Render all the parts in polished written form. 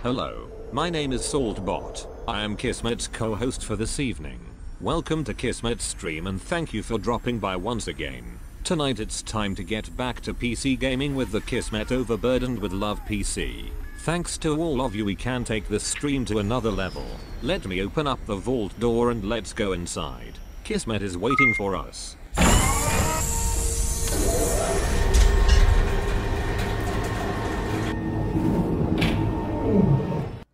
Hello, my name is Saltbot. I am Kismet's co-host for this evening. Welcome to Kismet's stream and thank you for dropping by once again. Tonight it's time to get back to PC gaming with the Kismet Overburdened with Love PC. Thanks to all of you, we can take this stream to another level. Let me open up the vault door and let's go inside. Kismet is waiting for us.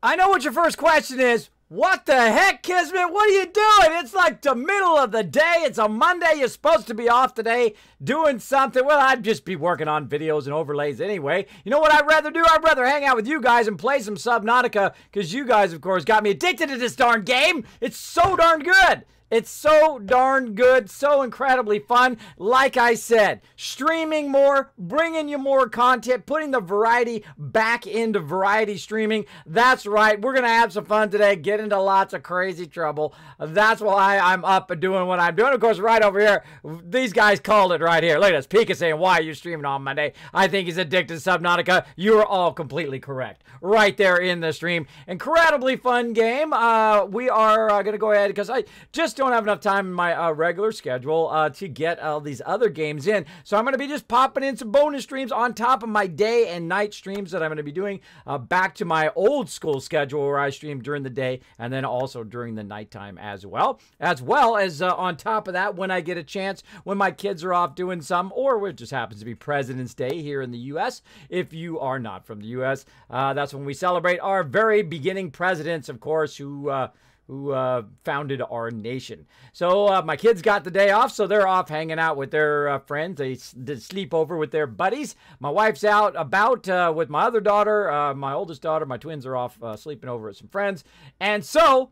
I know what your first question is. What the heck, Kismet? What are you doing? It's like the middle of the day. It's a Monday. You're supposed to be off today doing something. Well, I'd just be working on videos and overlays anyway. You know what I'd rather do? I'd rather hang out with you guys and play some Subnautica because you guys, of course, got me addicted to this darn game. It's so darn good. It's so darn good, so incredibly fun. Like I said, streaming more, bringing you more content, putting the variety back into variety streaming. That's right. We're going to have some fun today, get into lots of crazy trouble. That's why I'm up and doing what I'm doing. Of course, right over here, these guys called it right here. Look at this. Pika saying, why are you streaming on Monday? I think he's addicted to Subnautica. You are all completely correct. Right there in the stream. Incredibly fun game. We are going to go ahead because I just don't have enough time in my regular schedule to get all these other games in. So I'm going to be just popping in some bonus streams on top of my day and night streams that I'm going to be doing back to my old school schedule where I stream during the day and then also during the nighttime as well. As on top of that, when I get a chance, when my kids are off doing some, or it just happens to be President's Day here in the U.S. If you are not from the U.S., that's when we celebrate our very beginning presidents, of course, who founded our nation. So my kids got the day off, so they're off hanging out with their friends. They did sleep over with their buddies. My wife's out about with my other daughter, my oldest daughter. My twins are off sleeping over with some friends. And so,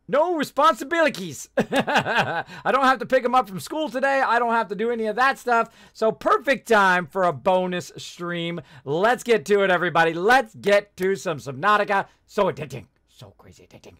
no responsibilities. I don't have to pick them up from school today. I don't have to do any of that stuff. So perfect time for a bonus stream. Let's get to it, everybody. Let's get to some Subnautica. So addicting. So crazy addicting.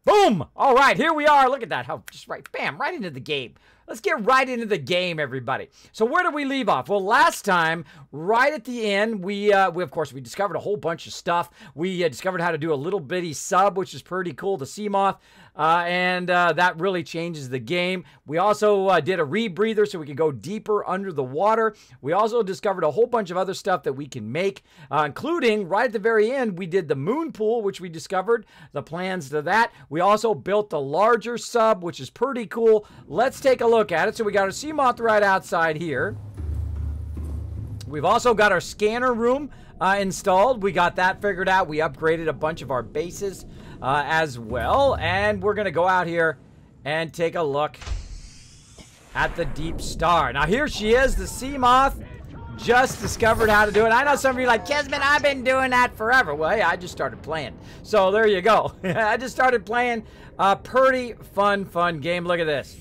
Boom! All right, here we are. Look at that. How just right, bam, right into the game. Let's get right into the game, everybody. So where did we leave off? Well, last time, right at the end, we of course, we discovered a whole bunch of stuff. We discovered how to do a little bitty sub, which is pretty cool, the Seamoth, and that really changes the game. We also did a rebreather so we could go deeper under the water. We also discovered a whole bunch of other stuff that we can make, including right at the very end, we did the moon pool, which we discovered, the plans to that. We also built the larger sub, which is pretty cool. Let's take a look at it. So we got our Seamoth right outside here. We've also got our scanner room installed. We got that figured out. We upgraded a bunch of our bases as well. And we're going to go out here and take a look at the deep star. Now here she is, the Seamoth. Just discovered how to do it. I know some of you are like, Kismet, I've been doing that forever. Well, hey, I just started playing. So there you go. I just started playing a pretty fun game. Look at this.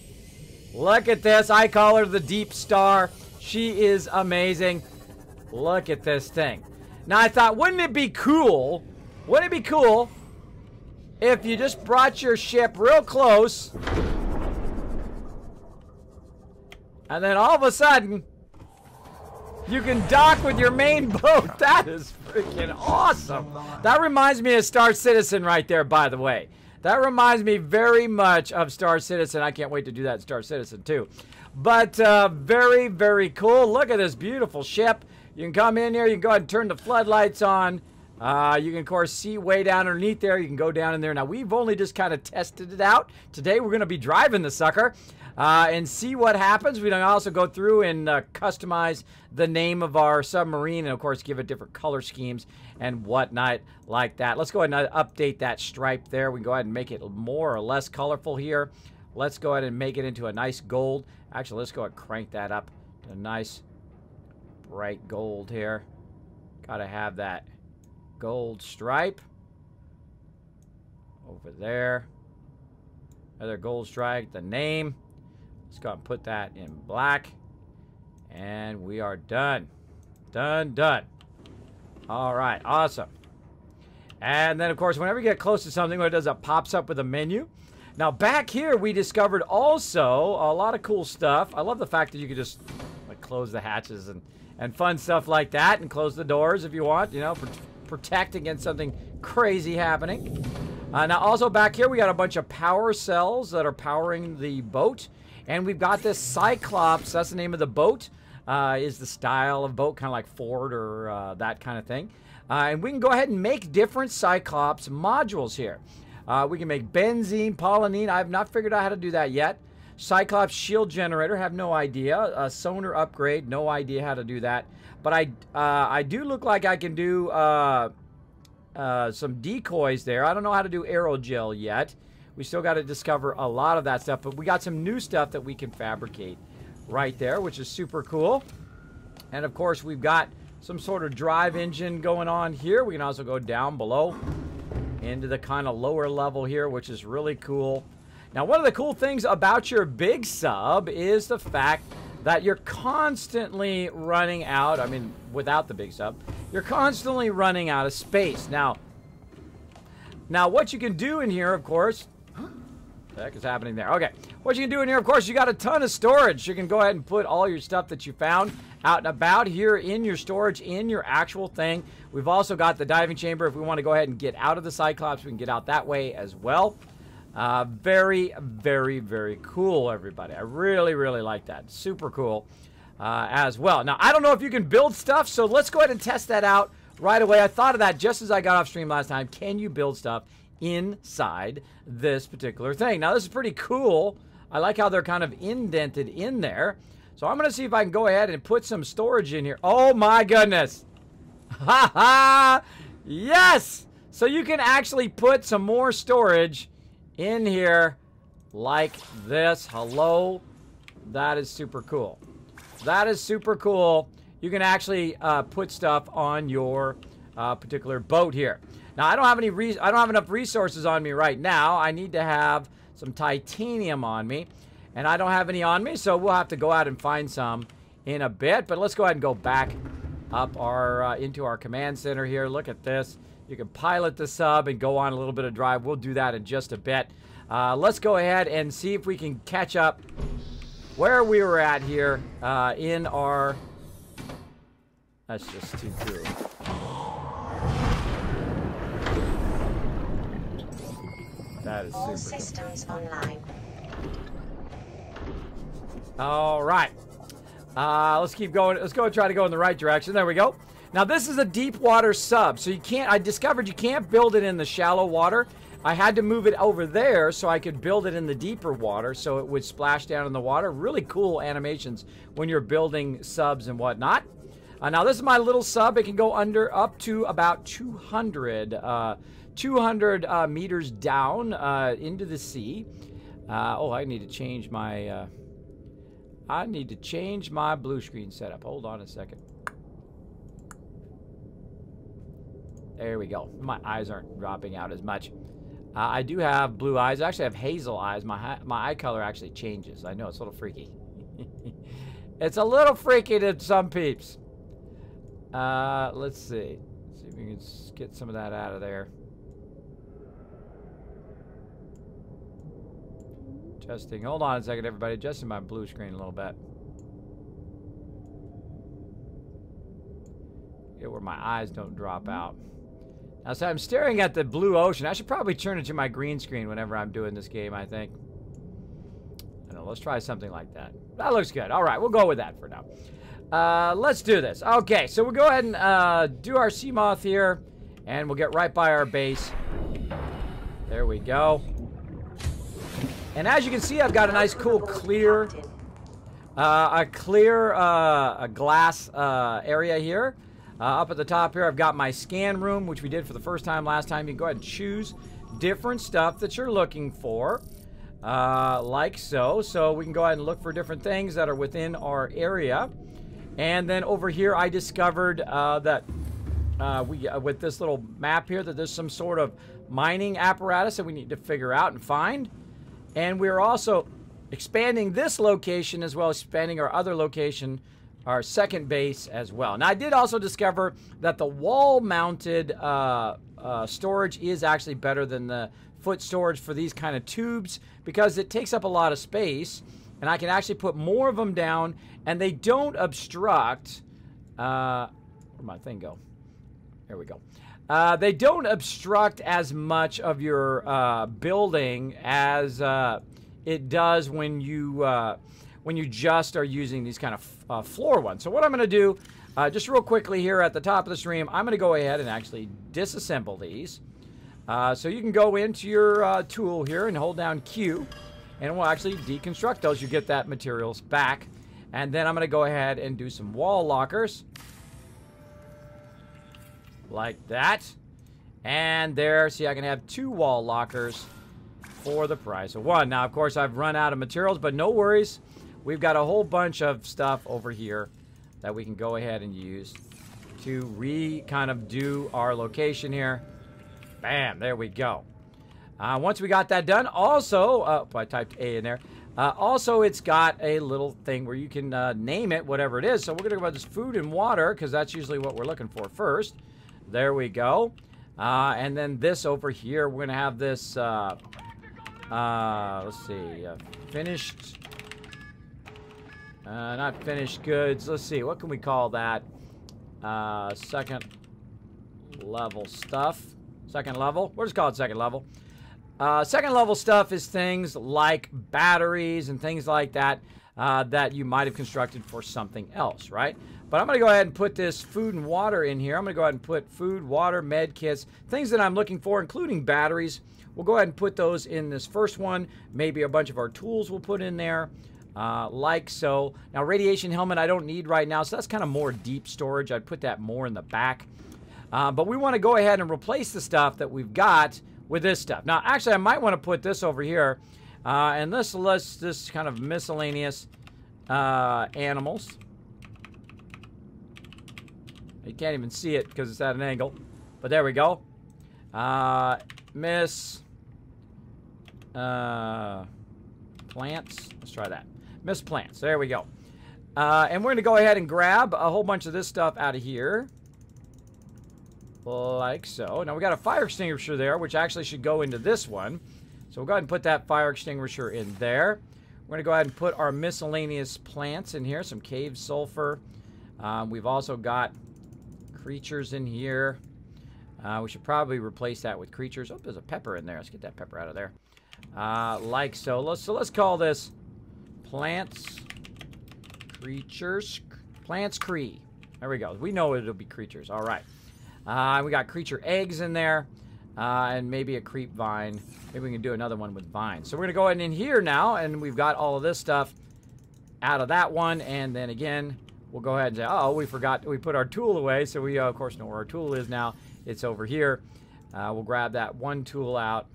Look at this. I call her the Deep Star. She is amazing. Look at this thing. Now, I thought, wouldn't it be cool? Wouldn't it be cool if you just brought your ship real close and then all of a sudden you can dock with your main boat? That is freaking awesome. That reminds me of Star Citizen right there, by the way. That reminds me very much of Star Citizen. I can't wait to do that in Star Citizen too. But very, very cool. Look at this beautiful ship. You can come in here. You can go ahead and turn the floodlights on. You can, of course, see way down underneath there. You can go down in there. Now, we've only just kind of tested it out. Today, we're going to be driving the sucker and see what happens. We can also go through and customize the name of our submarine and, of course, give it different color schemes and whatnot like that. Let's go ahead and update that stripe there. We can go ahead and make it more or less colorful here. Let's go ahead and make it into a nice gold. Actually, let's go ahead and crank that up to a nice bright gold here. Gotta have that gold stripe over there. Another gold stripe, the name. Let's go ahead and put that in black. And we are done. Done. All right, awesome. And then, of course, whenever you get close to something, what it does, it pops up with a menu. Now, back here, we discovered also a lot of cool stuff. I love the fact that you can just like close the hatches and fun stuff like that, and close the doors if you want, you know, protect against something crazy happening. Now also back here we got a bunch of power cells that are powering the boat. And we've got this Cyclops, that's the name of the boat, is the style of boat, kind of like Ford or that kind of thing. And we can go ahead and make different Cyclops modules here. We can make benzene, polynene. I have not figured out how to do that yet. Cyclops shield generator, have no idea. Sonar upgrade, no idea how to do that. But I do look like I can do some decoys there. I don't know how to do aerogel yet. We still got to discover a lot of that stuff. But we got some new stuff that we can fabricate right there, which is super cool. And of course, we've got some sort of drive engine going on here. We can also go down below into the kind of lower level here, which is really cool. Now, one of the cool things about your big sub is the fact that you're constantly running out. I mean, without the big sub, you're constantly running out of space. Now what you can do in here, of course, what the heck is happening there? Okay, what you can do in here, of course, you got a ton of storage. You can go ahead and put all your stuff that you found out and about here in your storage, in your actual thing. We've also got the diving chamber. If we want to go ahead and get out of the Cyclops, we can get out that way as well. Very, very, very cool, everybody. I really, really like that. Super cool as well. Now, I don't know if you can build stuff, so let's go ahead and test that out right away. I thought of that just as I got off stream last time. Can you build stuff inside this particular thing? Now, this is pretty cool. I like how they're kind of indented in there. So I'm going to see if I can go ahead and put some storage in here. Oh, my goodness. Ha ha! Yes! So you can actually put some more storage in here like this. Hello. That is super cool. That is super cool. You can actually put stuff on your particular boat here. Now, I don't have enough resources on me right now. I need to have some titanium on me, and I don't have any on me, so we'll have to go out and find some in a bit. But let's go ahead and go back up our into our command center here. Look at this. You can pilot the sub and go on a little bit of drive. We'll do that in just a bit. Let's go ahead and see if we can catch up where we were at here in our... That's just too cool. That is All super systems online. All right. Let's keep going. Let's go and try to go in the right direction. There we go. Now, this is a deep water sub, so you can't... I discovered you can't build it in the shallow water. I had to move it over there so I could build it in the deeper water so it would splash down in the water. Really cool animations when you're building subs and whatnot. Now, this is my little sub. It can go up to about 200 meters down into the sea. Oh, I need to change my... blue screen setup. Hold on a second. There we go. My eyes aren't dropping out as much. I do have blue eyes. I actually have hazel eyes. My eye color actually changes. I know, it's a little freaky. It's a little freaky to some peeps. Let's see. Let's see if we can get some of that out of there. Adjusting. Hold on a second, everybody. Adjusting my blue screen a little bit. Get where my eyes don't drop out. Now, so I'm staring at the blue ocean. I should probably turn it to my green screen whenever I'm doing this game, I think. I don't know. Let's try something like that. That looks good. All right, we'll go with that for now. Let's do this. Okay, so we'll go ahead and do our Seamoth here, and we'll get right by our base. There we go. And as you can see, I've got a nice, cool, clear, glass area here. Up at the top here, I've got my scan room, which we did for the first time last time. You can go ahead and choose different stuff that you're looking for, like so. So we can go ahead and look for different things that are within our area. And then over here, I discovered that with this little map here, that there's some sort of mining apparatus that we need to figure out and find. And we're also expanding this location as well as expanding our other location, our second base as well. Now, I did also discover that the wall-mounted storage is actually better than the foot storage for these kind of tubes because it takes up a lot of space, and I can actually put more of them down, and they don't obstruct... where'd my thing go? There we go. They don't obstruct as much of your building as it does when you just are using these kind of floor ones. So what I'm going to do, just real quickly here at the top of the stream, I'm going to go ahead and actually disassemble these. So you can go into your tool here and hold down Q, and we'll actually deconstruct those. You get that materials back. And then I'm going to go ahead and do some wall lockers. Like that. And there, see, I can have 2 wall lockers for the price of 1. Now, of course, I've run out of materials, but no worries. We've got a whole bunch of stuff over here that we can go ahead and use to kind of do our location here. Bam, there we go. Once we got that done, also, I typed A in there. Also, it's got a little thing where you can name it, whatever it is. So we're going to go about this food and water, because that's usually what we're looking for first. There we go. And then this over here, we're going to have this, let's see, finished, not finished goods. Let's see, what can we call that? Second level stuff. Second level? We'll just call it second level. Second level stuff is things like batteries and things like that that you might have constructed for something else, right? But I'm going to go ahead and put this food and water in here. I'm going to go ahead and put food, water, med kits, things that I'm looking for, including batteries. We'll go ahead and put those in this first one. Maybe a bunch of our tools we'll put in there, like so. Now, radiation helmet I don't need right now, so that's kind of more deep storage. I'd put that more in the back. But we want to go ahead and replace the stuff that we've got with this stuff. Now, actually, I might want to put this over here. And this kind of miscellaneous animals. You can't even see it because it's at an angle. But there we go. Plants. Let's try that. Miss plants. There we go. And we're going to go ahead and grab a whole bunch of this stuff out of here. Like so. Now we got a fire extinguisher there, which actually should go into this one. So we'll go ahead and put that fire extinguisher in there. We're going to go ahead and put our miscellaneous plants in here. Some cave sulfur. We've also got creatures in here. We should probably replace that with creatures. Oh, there's a pepper in there. Let's get that pepper out of there. Like so. Let's call this plants, creatures, plants, cree. There we go. We know it'll be creatures. All right. We got creature eggs in there, and maybe a creep vine. Maybe we can do another one with vines. So we're going to go ahead in here now, and we've got all of this stuff out of that one. And then again, we'll go ahead and say, oh, we forgot, we put our tool away. So we, of course, know where our tool is now. It's over here. We'll grab that one tool out.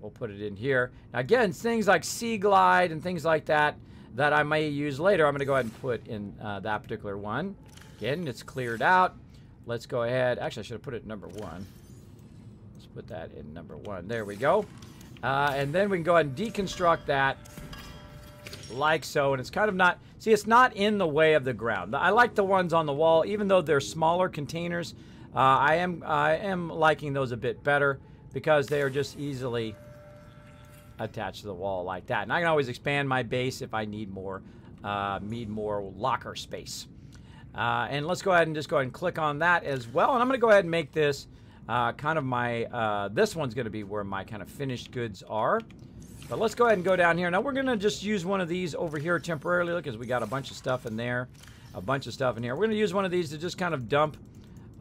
We'll put it in here. Now, again, things like Sea Glide and things like that that I may use later, I'm going to go ahead and put in that particular one. Again, it's cleared out. Let's go ahead. Actually, I should have put it in number 1. Let's put that in number 1. There we go. And then we can go ahead and deconstruct that like so. And it's kind of not... See, it's not in the way of the ground. I like the ones on the wall, even though they're smaller containers. I am liking those a bit better because they are just easily attached to the wall like that. And I can always expand my base if I need more locker space. And let's go ahead and just go ahead and click on that as well. And I'm going to go ahead and make this kind of my, this one's going to be where my kind of finished goods are. But let's go ahead and go down here. Now we're going to just use one of these over here temporarily because we got a bunch of stuff in there. A bunch of stuff in here. We're going to use one of these to just kind of dump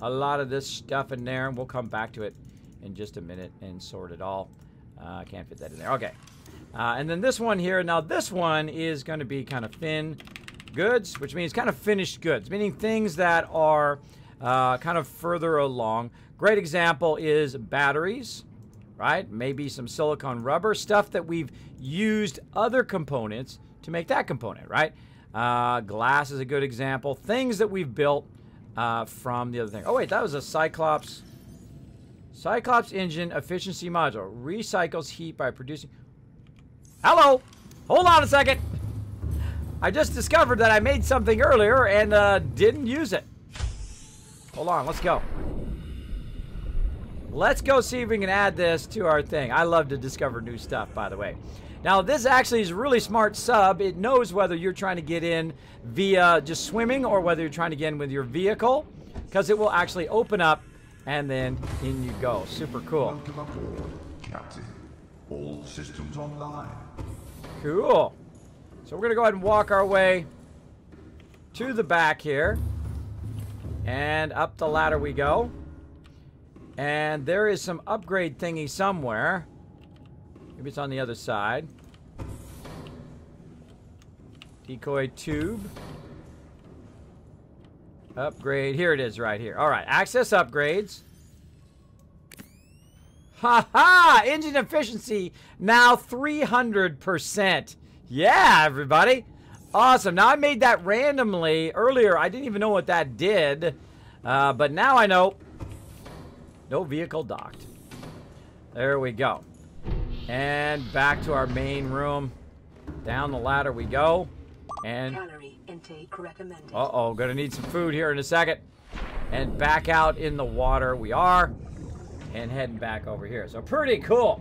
a lot of this stuff in there. And we'll come back to it in just a minute and sort it all. I can't fit that in there. Okay. And then this one here. Now this one is going to be kind of thin goods, which means kind of finished goods, meaning things that are kind of further along. Great example is batteries, right? Maybe some silicone rubber, stuff that we've used other components to make that component, right? Glass is a good example. Things that we've built from the other thing. Oh, wait, that was a Cyclops engine efficiency module. Recycles heat by producing... Hello! Hold on a second! I just discovered that I made something earlier and didn't use it. Hold on, let's go. Let's go see if we can add this to our thing. I love to discover new stuff, by the way. Now, this actually is a really smart sub. It knows whether you're trying to get in via just swimming or whether you're trying to get in with your vehicle, because it will actually open up And then in you go. Super cool. Welcome aboard, Captain. All systems online. Cool. So we're going to go ahead and walk our way to the back here. And up the ladder we go. And there is some upgrade thingy somewhere. Maybe it's on the other side. Decoy tube. Upgrade. Here it is right here. Alright, access upgrades. Ha-ha! Engine efficiency now 300%. Yeah, everybody. Awesome. Now, I made that randomly. Earlier, I didn't even know what that did. But now I know. No vehicle docked. There we go. And back to our main room. Down the ladder we go. And calorie intake recommended. uh-oh, gonna need some food here in a second. And back out in the water we are. And heading back over here. So pretty cool.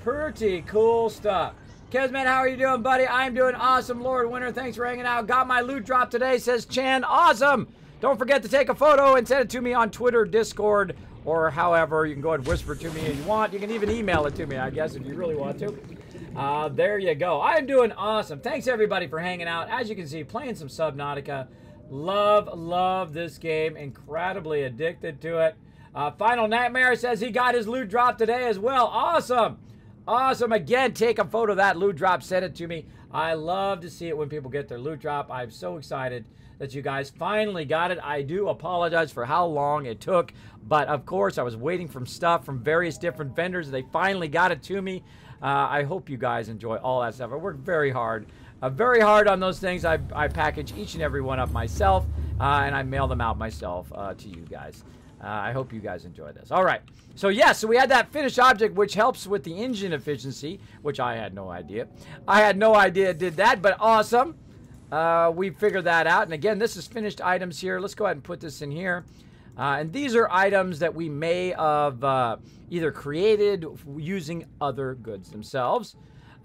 Pretty cool stuff. Kismet, how are you doing, buddy? I'm doing awesome, Lord Winter. Thanks for hanging out. Got my loot drop today, says Chan. Awesome. Don't forget to take a photo and send it to me on Twitter, Discord, or however. You can go ahead and whisper to me if you want. You can even email it to me, I guess, if you really want to. There you go. I'm doing awesome. Thanks, everybody, for hanging out. As you can see, playing some Subnautica. Love this game. Incredibly addicted to it. Final Nightmare says he got his loot drop today as well. Awesome. Awesome. Again, take a photo of that loot drop. Send it to me. I love to see it when people get their loot drop. I'm so excited that you guys finally got it. I do apologize for how long it took. But, of course, I was waiting for stuff from various different vendors. They finally got it to me. I hope you guys enjoy all that stuff. I worked very hard on those things. I package each and every one up myself, and I mail them out myself to you guys. I hope you guys enjoy this. All right. So, yes, so we had that finished object, which helps with the engine efficiency, which I had no idea. I had no idea it did that, but awesome. We figured that out. And, again, this is finished items here. Let's go ahead and put this in here. And these are items that we may have either created using other goods themselves.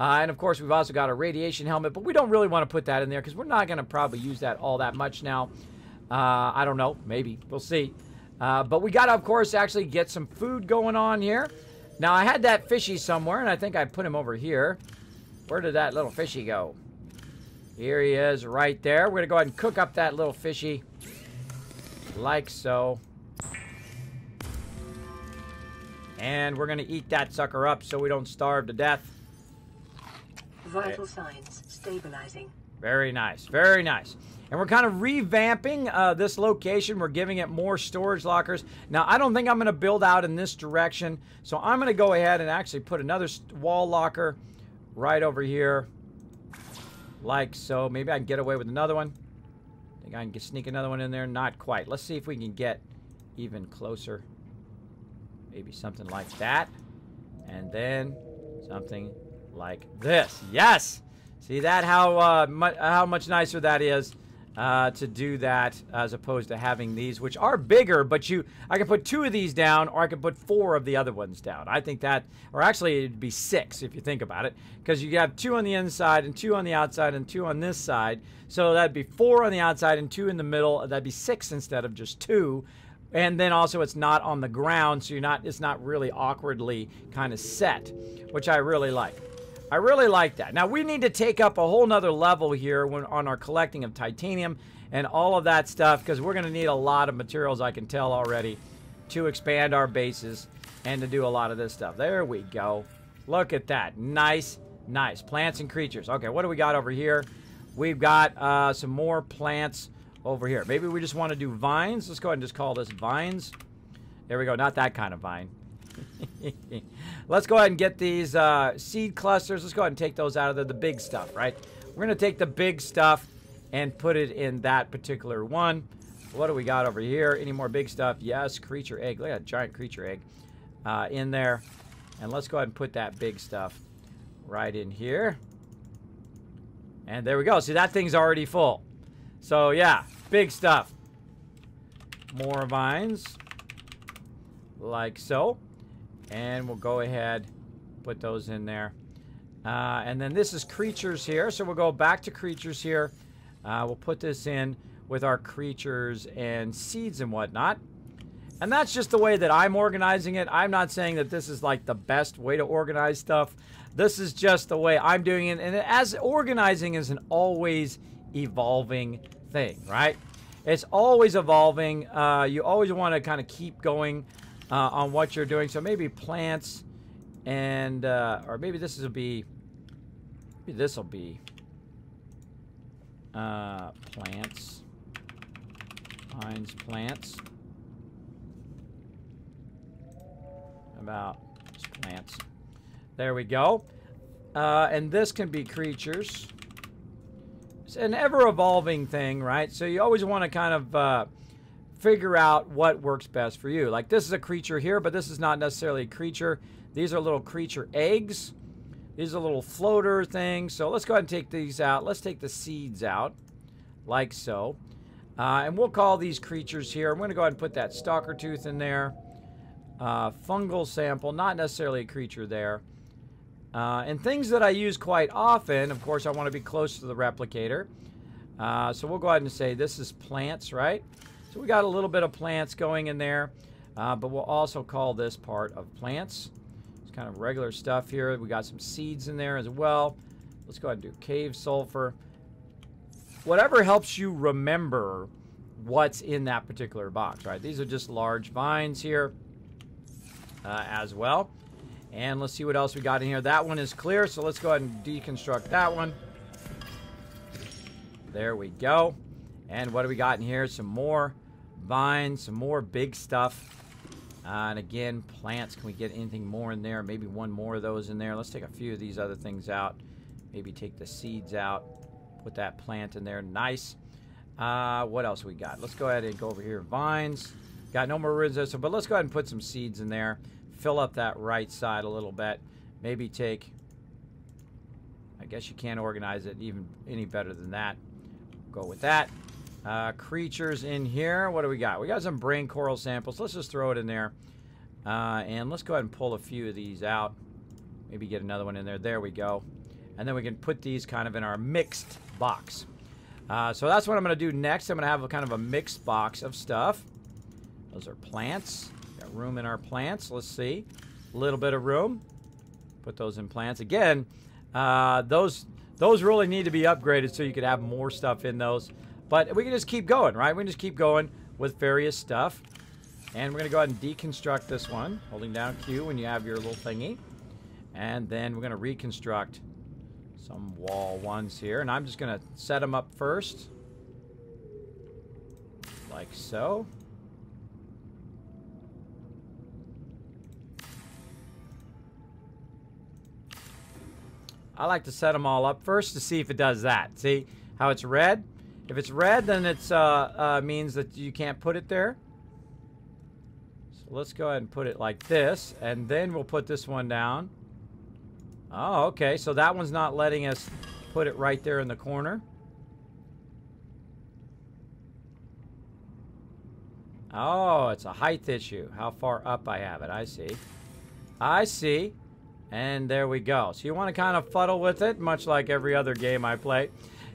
And, of course, we've also got a radiation helmet, but we don't really want to put that in there because we're not going to probably use that all that much now. I don't know. Maybe. We'll see. But we got to, of course, actually get some food going on here. Now, I had that fishy somewhere, and I think I put him over here. Where did that little fishy go? Here he is right there. We're going to go ahead and cook up that little fishy like so. And we're going to eat that sucker up so we don't starve to death. Vital signs stabilizing. Very nice. Very nice. And we're kind of revamping this location. We're giving it more storage lockers. Now, I don't think I'm going to build out in this direction. So I'm going to go ahead and actually put another wall locker right over here. Like so. Maybe I can get away with another one. Think I can sneak another one in there? Not quite. Let's see if we can get even closer. Maybe something like that. And then something like this. Yes! See that? How much nicer that is to do that as opposed to having these, which are bigger, but I can put 2 of these down, or I can put 4 of the other ones down. I think that, or actually it'd be 6 if you think about it, because you have 2 on the inside and 2 on the outside and 2 on this side. So that'd be 4 on the outside and 2 in the middle. That'd be 6 instead of just 2. And then also it's not on the ground, so it's not really awkwardly kind of set, which I really like. I really like that. Now, we need to take up a whole nother level here on our collecting of titanium and all of that stuff, because we're going to need a lot of materials, I can tell already, to expand our bases and to do a lot of this stuff. There we go. Look at that. Nice, nice. Plants and creatures. Okay, what do we got over here? We've got some more plants over here. Maybe we just want to do vines. Let's go ahead and just call this vines. There we go. Not that kind of vine. Let's go ahead and get these seed clusters. Let's go ahead and take those out of there, the big stuff, right? We're going to take the big stuff and put it in that particular one. What do we got over here? Any more big stuff? Yes, creature egg. Look at that giant creature egg in there. And let's go ahead and put that big stuff right in here. And there we go. See, that thing's already full. So, yeah, big stuff. More vines. Like so. And we'll go ahead, put those in there. And then this is creatures here. So we'll go back to creatures here. We'll put this in with our creatures and seeds and whatnot. And that's just the way that I'm organizing it. I'm not saying that this is like the best way to organize stuff. This is just the way I'm doing it. And as organizing is an always evolving thing, right? It's always evolving. You always want to kind of keep going on what you're doing. So maybe plants and, or maybe this will be, plants, vines, plants. About just plants. There we go. And this can be creatures. It's an ever-evolving thing, right? So you always want to kind of figure out what works best for you. Like this is a creature here, but this is not necessarily a creature. These are little creature eggs. These are little floater things. So let's go ahead and take these out. Let's take the seeds out, like so. And we'll call these creatures here. I'm going to go ahead and put that stalker tooth in there. Fungal sample, not necessarily a creature there. And things that I use quite often, of course, I want to be close to the replicator. So we'll go ahead and say this is plants, right? So we got a little bit of plants going in there, but we'll also call this part of plants. It's kind of regular stuff here. We got some seeds in there as well. Let's go ahead and do cave sulfur. Whatever helps you remember what's in that particular box, right? These are just large vines here as well. And let's see what else we got in here. That one is clear, so let's go ahead and deconstruct that one. There we go. And what do we got in here? Some more vines, some more big stuff. And again, plants. Can we get anything more in there? Maybe one more of those in there. Let's take a few of these other things out. Maybe take the seeds out. Put that plant in there. Nice. What else we got? Let's go ahead and go over here. Vines. Got no more resistance, but let's go ahead and put some seeds in there. Fill up that right side a little bit. Maybe take, I guess you can't organize it even any better than that. Go with that. Creatures in here. What do we got? We got some brain coral samples. Let's just throw it in there. And let's go ahead and pull a few of these out. Maybe get another one in there. There we go. And then we can put these kind of in our mixed box. So that's what I'm going to do next. I'm going to have a kind of a mixed box of stuff. Those are plants. Got room in our plants. Let's see. A little bit of room. Put those in plants. Again, those really need to be upgraded so you could have more stuff in those. But we can just keep going, right? We can just keep going with various stuff. And we're going to go ahead and deconstruct this one. Holding down Q when you have your little thingy. And then we're going to reconstruct some wall ones here. And I'm just going to set them up first. Like so. I like to set them all up first to see if it does that. See how it's red? If it's red, then it means that you can't put it there. So let's go ahead and put it like this, and then we'll put this one down. Oh, okay, so that one's not letting us put it right there in the corner. Oh, it's a height issue. How far up I have it. I see. I see. And there we go. So you want to kind of fuddle with it, much like every other game I play.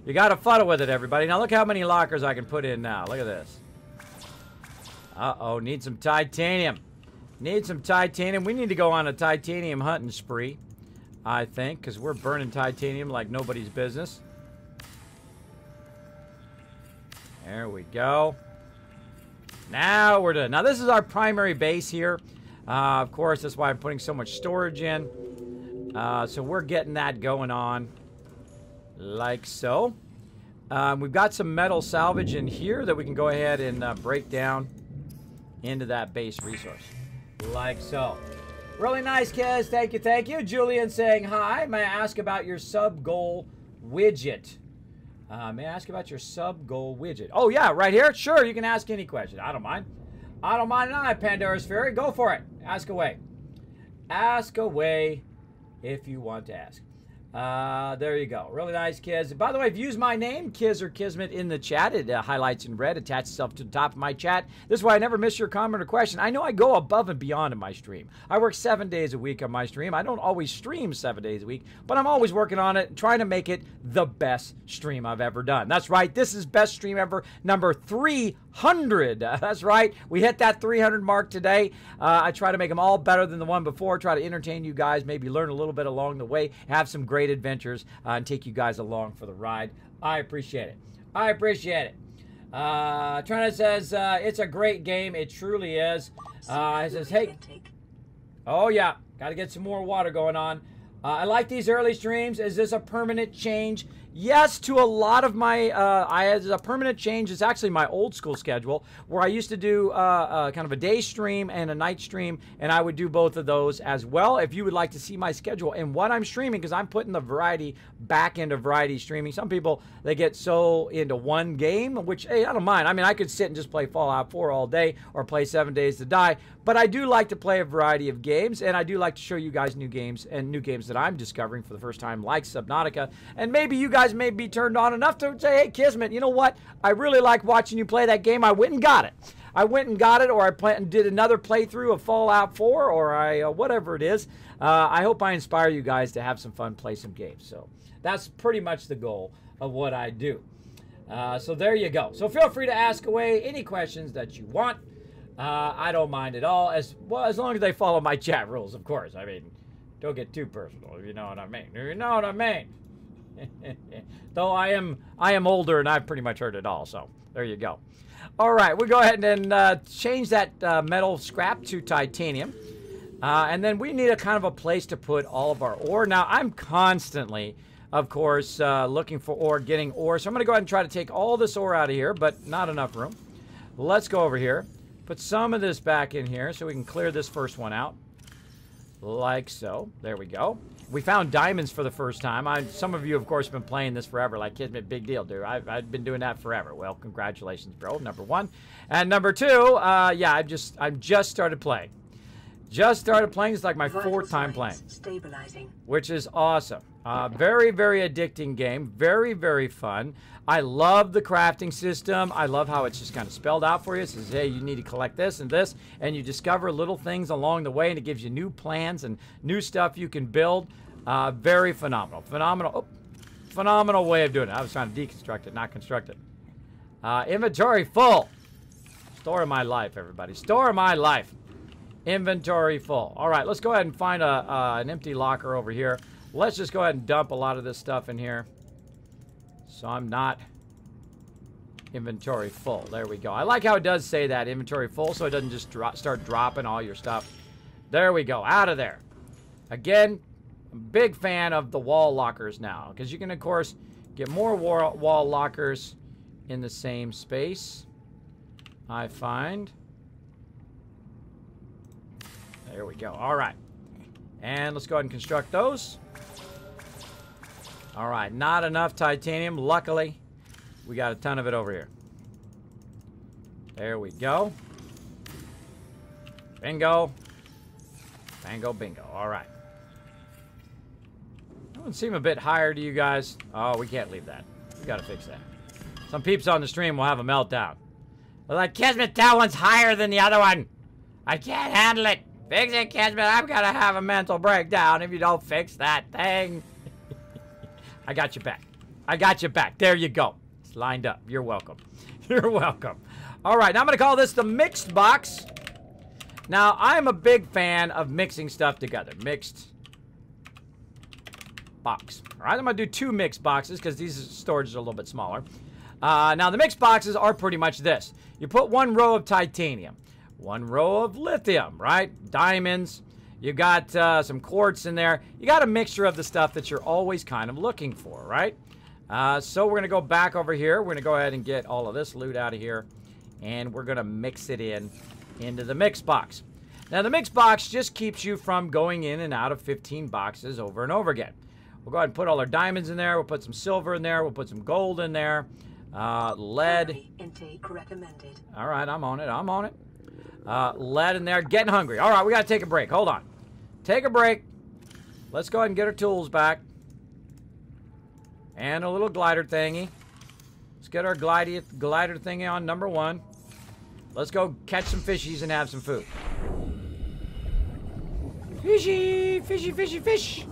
You got to fuddle with it, everybody. Now look how many lockers I can put in now. Look at this. Uh-oh, need some titanium. Need some titanium. We need to go on a titanium hunting spree, I think, because we're burning titanium like nobody's business. There we go. Now we're done. Now this is our primary base here. Of course, that's why I'm putting so much storage in. So we're getting that going on like so. We've got some metal salvage in here that we can go ahead and break down into that base resource. Like so. Really nice, Kez. Thank you, thank you. Julian saying hi. May I ask about your sub-goal widget? May I ask about your sub-goal widget? Oh, yeah, right here? Sure, you can ask any question. I don't mind. I don't mind at all, Pandora's Fairy. Go for it. Ask away. Ask away if you want to ask. There you go. Really nice, Kiz. By the way, if you use my name, Kiz or Kismet, in the chat, it highlights in red, attaches itself to the top of my chat. This is why I never miss your comment or question. I know I go above and beyond in my stream. I work 7 days a week on my stream. I don't always stream 7 days a week, but I'm always working on it, trying to make it the best stream I've ever done. That's right. This is best stream ever, number 300. 300. That's right. We hit that 300 mark today. I try to make them all better than the one before. Try to entertain you guys, maybe learn a little bit along the way, have some great adventures, and take you guys along for the ride. I appreciate it. I appreciate it. Trina says, it's a great game. It truly is. It says, hey. Oh, yeah. Got to get some more water going on. I like these early streams. Is this a permanent change? Yes, to a lot of my, as a permanent change, it's actually my old school schedule where I used to do kind of a day stream and a night stream, and I would do both of those as well. If you would like to see my schedule and what I'm streaming, because I'm putting the variety back into variety streaming. Some people, they get so into one game, which, hey, I don't mind. I mean, I could sit and just play Fallout 4 all day or play 7 Days to Die, but I do like to play a variety of games, and I do like to show you guys new games and new games that I'm discovering for the first time, like Subnautica, and maybe you guys may be turned on enough to say, hey, Kismet, you know what? I really like watching you play that game. I went and got it. Or I did another playthrough of Fallout 4, or I whatever it is. I hope I inspire you guys to have some fun, play some games. So that's pretty much the goal of what I do. So there you go. So feel free to ask away any questions that you want. I don't mind at all, as long as they follow my chat rules, of course. I mean, don't get too personal, if you know what I mean. You know what I mean? Though I am older and I've pretty much heard it all, so there you go. All right, we go ahead and change that metal scrap to titanium, and then we need a kind of a place to put all of our ore. Now I'm constantly, of course, looking for ore, getting ore. So I'm going to go ahead and try to take all this ore out of here, but not enough room. Let's go over here, put some of this back in here so we can clear this first one out, like so. There we go. We found diamonds for the first time. Some of you, of course, have been playing this forever. Like, Kismet, big deal, dude. I've been doing that forever. Well, congratulations, bro. Number one. And number two, yeah, I've just started playing. Just started playing. It's like my fourth time playing. Stabilizing. Which is awesome. Very, very addicting game. Very, very fun. I love the crafting system. I love how it's just kind of spelled out for you. It says, hey, you need to collect this and this, and you discover little things along the way, and it gives you new plans and new stuff you can build. Very phenomenal. Phenomenal way of doing it. I was trying to deconstruct it, not construct it. Inventory full. Store of my life, everybody. Store of my life. Inventory full. All right, let's go ahead and find an empty locker over here. Let's just go ahead and dump a lot of this stuff in here, so I'm not inventory full. There we go. I like how it does say that, inventory full, so it doesn't just start dropping all your stuff. There we go. Out of there. Again, I'm a big fan of the wall lockers now, because you can, of course, get more wall lockers in the same space, I find. There we go. All right. And let's go ahead and construct those. All right. Not enough titanium. Luckily, we got a ton of it over here. There we go. Bingo. Bango, bingo. All right. That one seem a bit higher to you guys. Oh, we can't leave that. We got to fix that. Some peeps on the stream will have a meltdown. They're like, Kismet, that one's higher than the other one. I can't handle it. Fix it, Kismet. I'm going to have a mental breakdown if you don't fix that thing. I got you back. I got you back. There you go. It's lined up. You're welcome. You're welcome. All right, now I'm going to call this the mixed box. Now, I'm a big fan of mixing stuff together. Mixed box. All right, I'm going to do two mixed boxes because these storages are a little bit smaller. Now, the mixed boxes are pretty much this. You put one row of titanium. One row of lithium, right? Diamonds. You got some quartz in there. You got a mixture of the stuff that you're always kind of looking for, right? So we're going to go back over here. We're going to go ahead and get all of this loot out of here. And we're going to mix it into the mix box. Now, the mix box just keeps you from going in and out of 15 boxes over and over again. We'll go ahead and put all our diamonds in there. We'll put some silver in there. We'll put some gold in there. Lead. Intake recommended. All right, I'm on it. I'm on it. Lead in there. Getting hungry. All right, we got to take a break. Hold on. Take a break. Let's go ahead and get our tools back. And a little glider thingy. Let's get our glider thingy on number one. Let's go catch some fishies and have some food. Fishy, fishy, fishy, fish.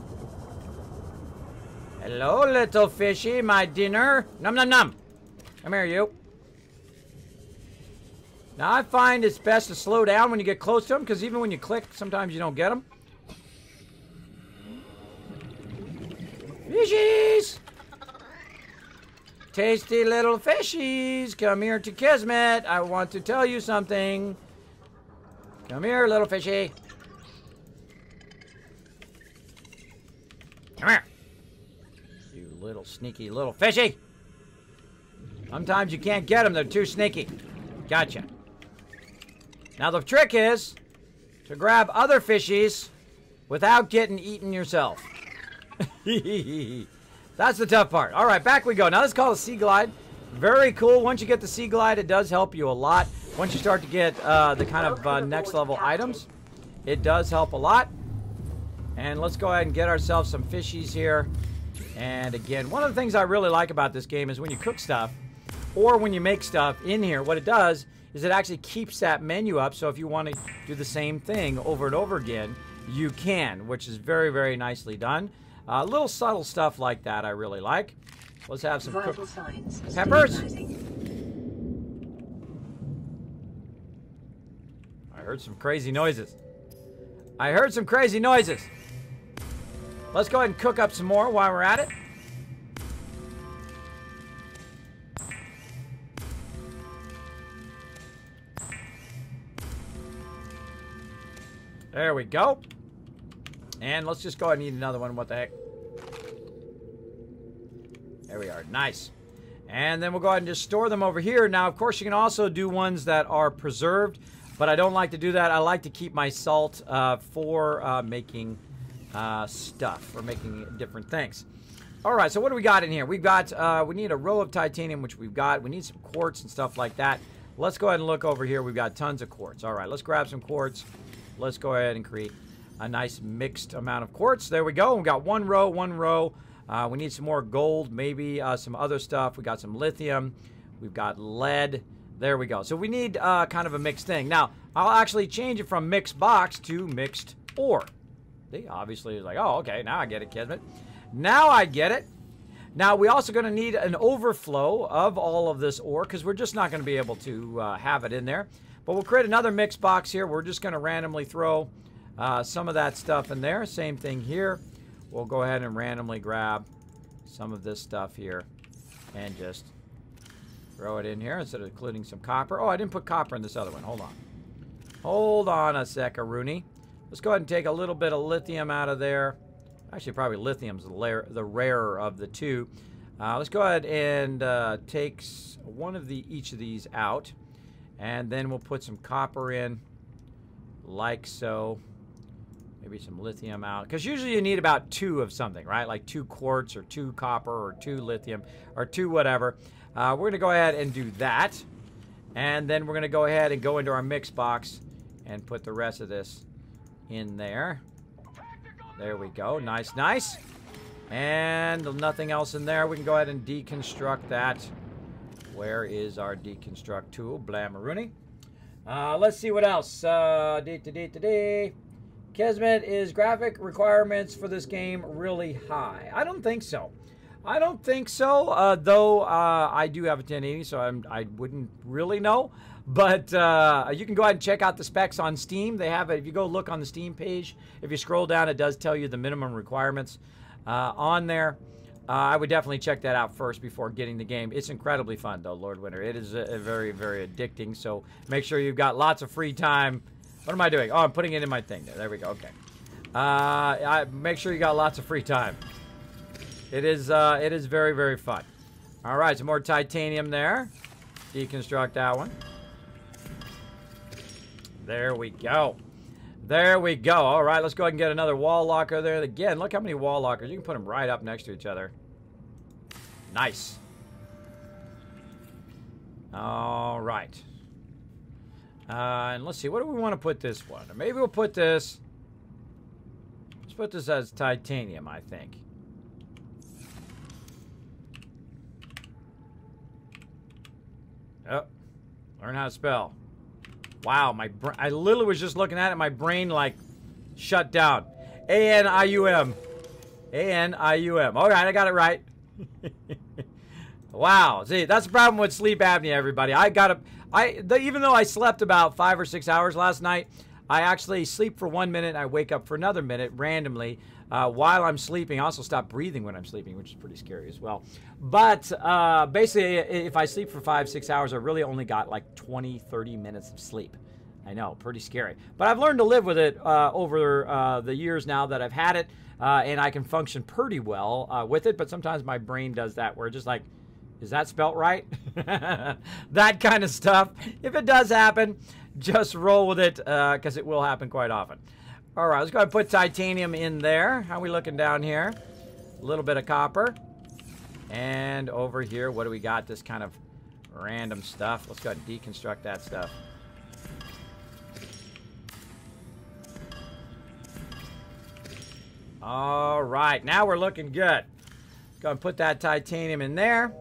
Hello, little fishy. My dinner. Num, num, num. Come here, you. Now, I find it's best to slow down when you get close to them, because even when you click, sometimes you don't get them. Fishies! Tasty little fishies, come here to Kismet. I want to tell you something. Come here, little fishy. Come here. You little sneaky little fishy. Sometimes you can't get them, they're too sneaky. Gotcha. Now the trick is to grab other fishies without getting eaten yourself. That's the tough part. All right, back we go. Now, this is called a Sea Glide. Very cool. Once you get the Sea Glide, it does help you a lot. Once you start to get the kind of next level items, it does help a lot. And let's go ahead and get ourselves some fishies here. And again, one of the things I really like about this game is when you cook stuff or when you make stuff in here, what it does is it actually keeps that menu up. So if you want to do the same thing over and over again, you can, which is very, very nicely done. Little subtle stuff like that I really like. Let's have some peppers. I heard some crazy noises. I heard some crazy noises. Let's go ahead and cook up some more while we're at it. There we go. And let's just go ahead and eat another one. What the heck? There we are. Nice. And then we'll go ahead and just store them over here. Now, of course, you can also do ones that are preserved, but I don't like to do that. I like to keep my salt for making stuff, for making different things. All right, so what do we got in here? We've got, we need a row of titanium, which we've got. We need some quartz and stuff like that. Let's go ahead and look over here. We've got tons of quartz. All right, let's grab some quartz. Let's go ahead and create a nice mixed amount of quartz. There we go. We've got one row, one row. We need some more gold, maybe some other stuff. We got some lithium. We've got lead. There we go. So we need kind of a mixed thing. Now, I'll actually change it from mixed box to mixed ore. See, obviously, it's like, oh, okay, now I get it, Kismet. Now I get it. Now, we're also going to need an overflow of all of this ore because we're just not going to be able to have it in there. But we'll create another mixed box here. We're just going to randomly throw some of that stuff in there. Same thing here. We'll go ahead and randomly grab some of this stuff here and just throw it in here instead of including some copper. Oh, I didn't put copper in this other one. Hold on. Hold on a sec-a-rooney. Let's go ahead and take a little bit of lithium out of there. Actually, probably lithium's the rarer of the two. Let's go ahead and take one of each of these out. And then we'll put some copper in, like so. Maybe some lithium out. Because usually you need about 2 of something, right? Like 2 quartz or 2 copper or 2 lithium or 2 whatever. We're going to go ahead and do that. And then we're going to go ahead and go into our mix box and put the rest of this in there. There we go. Nice, nice. And nothing else in there. We can go ahead and deconstruct that. Where is our deconstruct tool? Blamarooney. Let's see what else. Kismet, is graphic requirements for this game really high? I don't think so. I don't think so, though I do have a 1080, so I wouldn't really know. But you can go ahead and check out the specs on Steam. They have it. If you go look on the Steam page, if you scroll down, it does tell you the minimum requirements on there. I would definitely check that out first before getting the game. It's incredibly fun, though, Lord Winter. It is very, very addicting, so make sure you've got lots of free time. What am I doing? Oh, I'm putting it in my thing there. There we go. Okay. Make sure you got lots of free time. It is very, very fun. All right, some more titanium there. Deconstruct that one. There we go. There we go. All right, let's go ahead and get another wall locker there. Again, look how many wall lockers. You can put them right up next to each other. Nice. All right. And let's see. What do we want to put this one? Maybe we'll put this. Let's put this as titanium, I think. Oh. Learn how to spell. Wow, I literally was just looking at it. My brain, like, shut down. A-N-I-U-M. A-N-I-U-M. All right, I got it right. Wow. See, that's the problem with sleep apnea, everybody. I Even though I slept about 5 or 6 hours last night, I actually sleep for 1 minute and I wake up for another minute randomly while I'm sleeping. I also stop breathing when I'm sleeping, which is pretty scary as well. But basically, if I sleep for 5, 6 hours, I really only got like 20, 30 minutes of sleep. I know, pretty scary. But I've learned to live with it over the years now that I've had it, and I can function pretty well with it. But sometimes my brain does that where it's just like, is that spelt right? That kind of stuff. If it does happen, just roll with it because it will happen quite often. All right, let's go ahead and put titanium in there. How are we looking down here? A little bit of copper. And over here, what do we got? This kind of random stuff. Let's go ahead and deconstruct that stuff. All right, now we're looking good. Let's go ahead and put that titanium in there.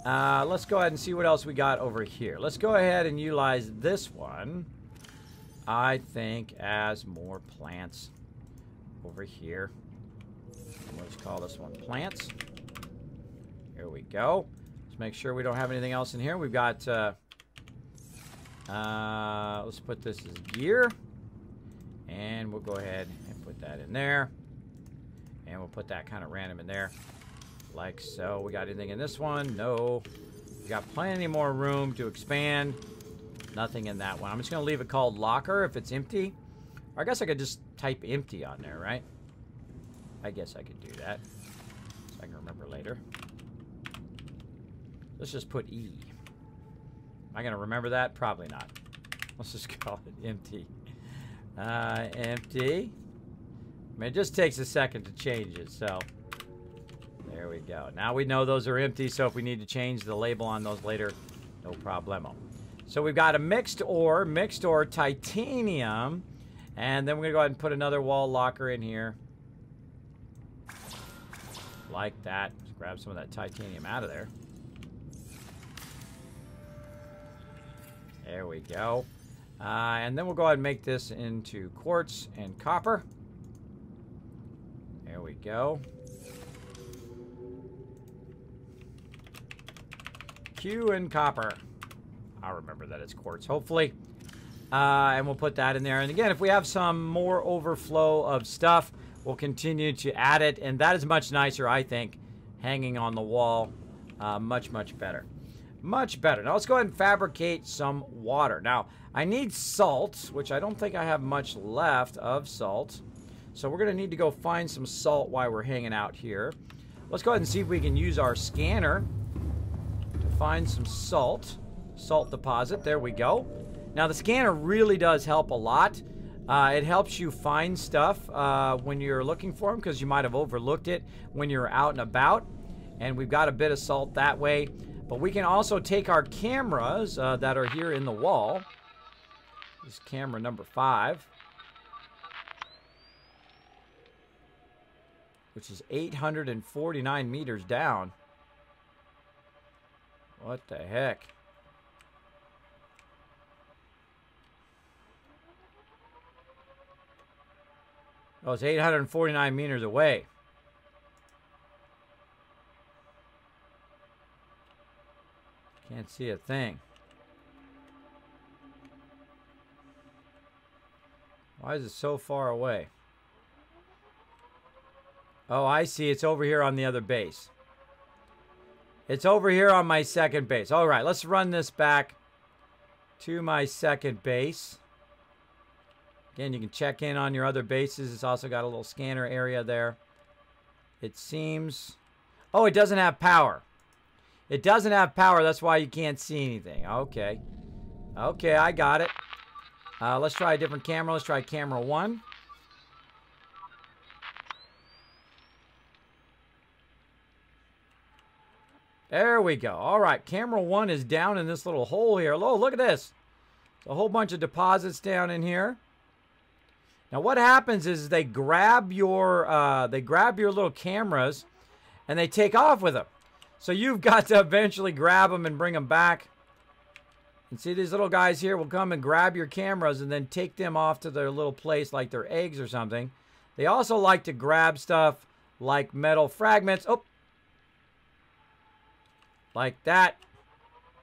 Let's go ahead and see what else we got over here. Let's go ahead and utilize this one, I think, as more plants over here. Let's call this one plants. Here we go. Let's make sure we don't have anything else in here. We've got, let's put this as gear. And we'll go ahead and put that in there. And we'll put that kind of random in there. Like so. We got anything in this one? No. We got plenty more room to expand. Nothing in that one. I'm just going to leave it called locker if it's empty. Or I guess I could just type empty on there, right? I guess I could do that. So I can remember later. Let's just put E. Am I going to remember that? Probably not. Let's just call it empty. Empty. I mean, it just takes a second to change it, so there we go. Now we know those are empty, so if we need to change the label on those later, no problemo. So we've got a mixed ore titanium, and then we're going to go ahead and put another wall locker in here. Like that. Let's grab some of that titanium out of there. There we go. And then we'll go ahead and make this into quartz and copper. There we go. Q and copper. I'll remember that it's quartz, hopefully. And we'll put that in there. And again, if we have some more overflow of stuff, we'll continue to add it. And that is much nicer, I think, hanging on the wall. Much, much better. Much better. Now let's go ahead and fabricate some water. Now, I need salt, which I don't think I have much left of salt. So we're going to need to go find some salt while we're hanging out here. Let's go ahead and see if we can use our scanner to find some salt. Salt deposit. There we go. Now, the scanner really does help a lot. It helps you find stuff when you're looking for them because you might have overlooked it when you're out and about. And we've got a bit of salt that way. But we can also take our cameras that are here in the wall. This is camera number 5. Which is 849 meters down. What the heck? Oh, it's 849 meters away. Can't see a thing. Why is it so far away? Oh, I see. It's over here on the other base. It's over here on my second base. All right, let's run this back to my second base. Again, you can check in on your other bases. It's also got a little scanner area there. It seems... Oh, it doesn't have power. It doesn't have power. That's why you can't see anything. Okay. Okay, I got it. Let's try a different camera. Let's try camera 1. There we go. All right, camera 1 is down in this little hole here. Oh, look at this. There's a whole bunch of deposits down in here. Now, what happens is they grab your little cameras and they take off with them. So you've got to eventually grab them and bring them back. And see, these little guys here will come and grab your cameras and then take them off to their little place like their eggs or something. They also like to grab stuff like metal fragments. Oh, like that.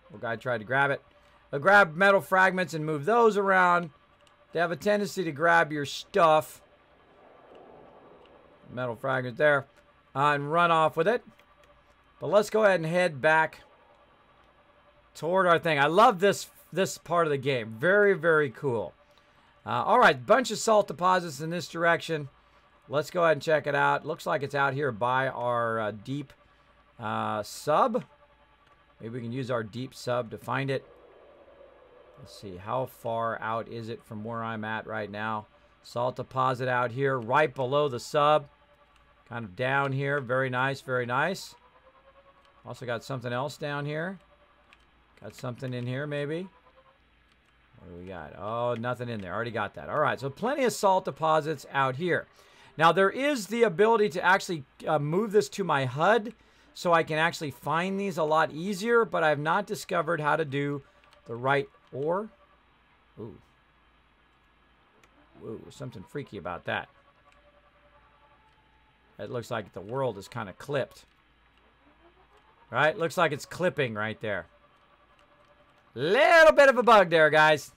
Little guy tried to grab it. They'll grab metal fragments and move those around. They have a tendency to grab your stuff. Metal fragment there. And run off with it. But let's go ahead and head back toward our thing. I love this part of the game. Very, very cool. All right, bunch of salt deposits in this direction. Let's go ahead and check it out. Looks like it's out here by our deep sub. Maybe we can use our deep sub to find it. Let's see, how far out is it from where I'm at right now? Salt deposit out here, right below the sub. Kind of down here. Very nice, very nice. Also got something else down here. Got something in here, maybe. What do we got? Oh, nothing in there. Already got that. All right, so plenty of salt deposits out here. Now, there is the ability to actually move this to my HUD so I can actually find these a lot easier, but I have not discovered how to do the right ore. Ooh. Ooh, something freaky about that. It looks like the world is kind of clipped. Right? Looks like it's clipping right there. Little bit of a bug there, guys.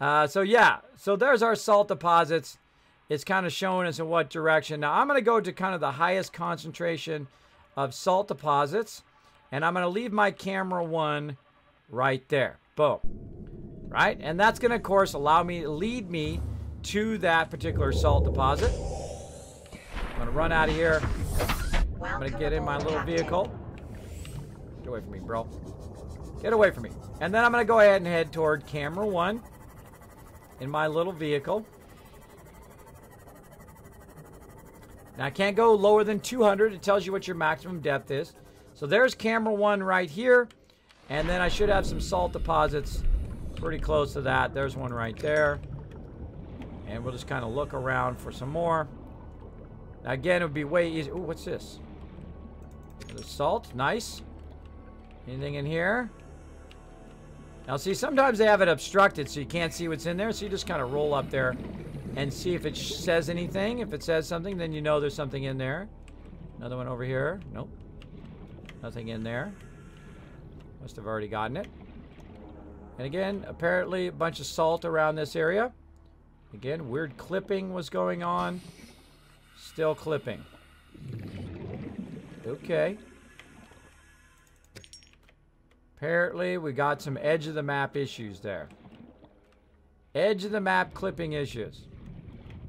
So yeah, so there's our salt deposits. It's kind of showing us in what direction. Now I'm going to go to kind of the highest concentration of salt deposits, and I'm going to leave my camera 1 right there. Boom. Right? And that's going to, of course, lead me to that particular salt deposit. I'm going to run out of here. I'm going to get in my little vehicle. Get away from me, bro. Get away from me. And then I'm going to go ahead and head toward camera 1 in my little vehicle. Now, I can't go lower than 200. It tells you what your maximum depth is. So there's camera 1 right here. And then I should have some salt deposits pretty close to that. There's one right there. And we'll just kind of look around for some more. Now, again, it would be way easier. Ooh, what's this? There's salt. Nice. Anything in here? Now, see, sometimes they have it obstructed so you can't see what's in there. So you just kind of roll up there and see if it says anything. If it says something, then you know there's something in there. Another one over here. Nope. Nothing in there. Must have already gotten it. And again, apparently a bunch of salt around this area. Again, weird clipping was going on. Still clipping. Okay. Apparently, we got some edge of the map issues there. Edge of the map clipping issues.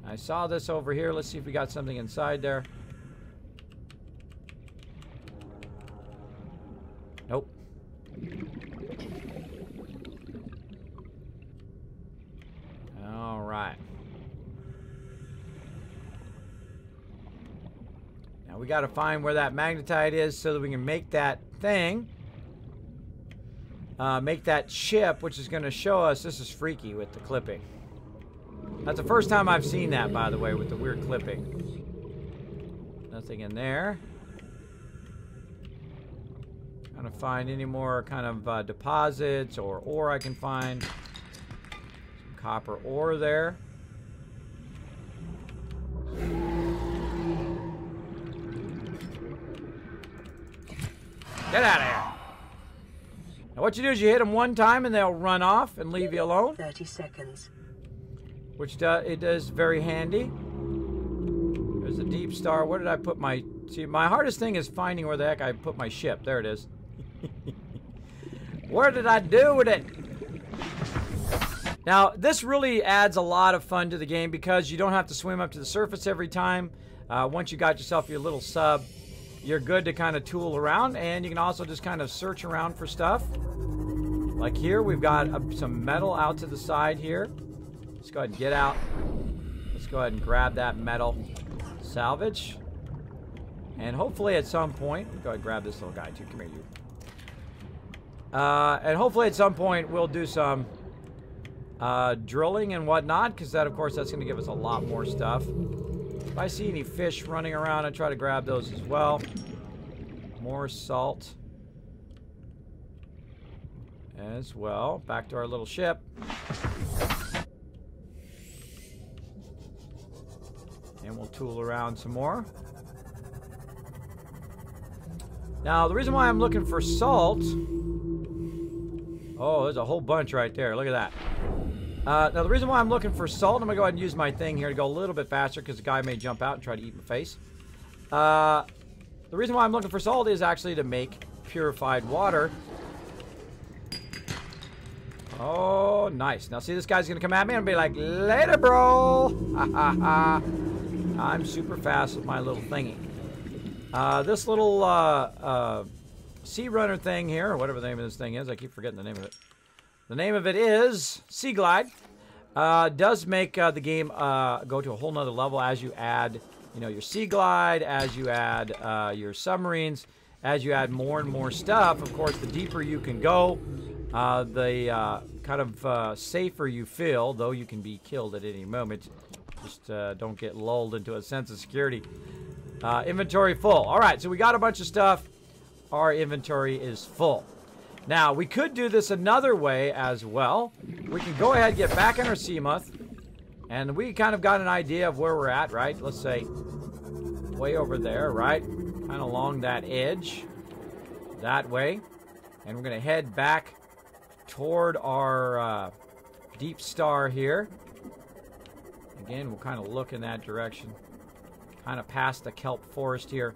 I saw this over here. Let's see if we got something inside there. Nope. All right. Now we got to find where that magnetite is so that we can make that thing. Make that chip, which is going to show us. This is freaky with the clipping. That's the first time I've seen that, by the way, with the weird clipping. Nothing in there. Trying to find any more kind of deposits or ore I can find. Some copper ore there. Get out of here. Now what you do is you hit them one time and they'll run off and leave you alone. 30 seconds. Which it does very handy. There's a deep star. Where did I put my... See, my hardest thing is finding where the heck I put my ship. There it is. Where did I do with it? Now, this really adds a lot of fun to the game because you don't have to swim up to the surface every time. Once you got yourself your little sub, you're good to kind of tool around, and you can also just kind of search around for stuff. Like here, we've got some metal out to the side here. Let's go ahead and get out. Let's go ahead and grab that metal. Salvage. And hopefully at some point, go ahead and grab this little guy too. Come here, you. And hopefully at some point we'll do some drilling and whatnot, because that, of course, that's going to give us a lot more stuff. If I see any fish running around, I try to grab those as well. More salt. As well. Back to our little ship. And we'll tool around some more. Now, the reason why I'm looking for salt Oh, there's a whole bunch right there. Look at that. Now, the reason why I'm looking for salt, I'm going to go ahead and use my thing here to go a little bit faster because the guy may jump out and try to eat my face. The reason why I'm looking for salt is actually to make purified water. Oh, nice. Now, see, this guy's going to come at me and be like, later, bro. Ha, ha, ha. I'm super fast with my little thingy. This little sea runner thing here, or whatever the name of this thing is, I keep forgetting the name of it. The name of it is Sea Glide. Does make the game go to a whole nother level as you add, you know, your Sea Glide, as you add your submarines, as you add more and more stuff. Of course, the deeper you can go, the kind of safer you feel, though you can be killed at any moment. Just don't get lulled into a sense of security. Inventory full. All right, so we got a bunch of stuff. Our inventory is full. Now, we could do this another way as well. We can go ahead and get back in our Seamuth. And we kind of got an idea of where we're at, right? Let's say way over there, right? Kind of along that edge. That way. And we're going to head back toward our deep star here. Again, we'll kind of look in that direction. Kind of past the kelp forest here.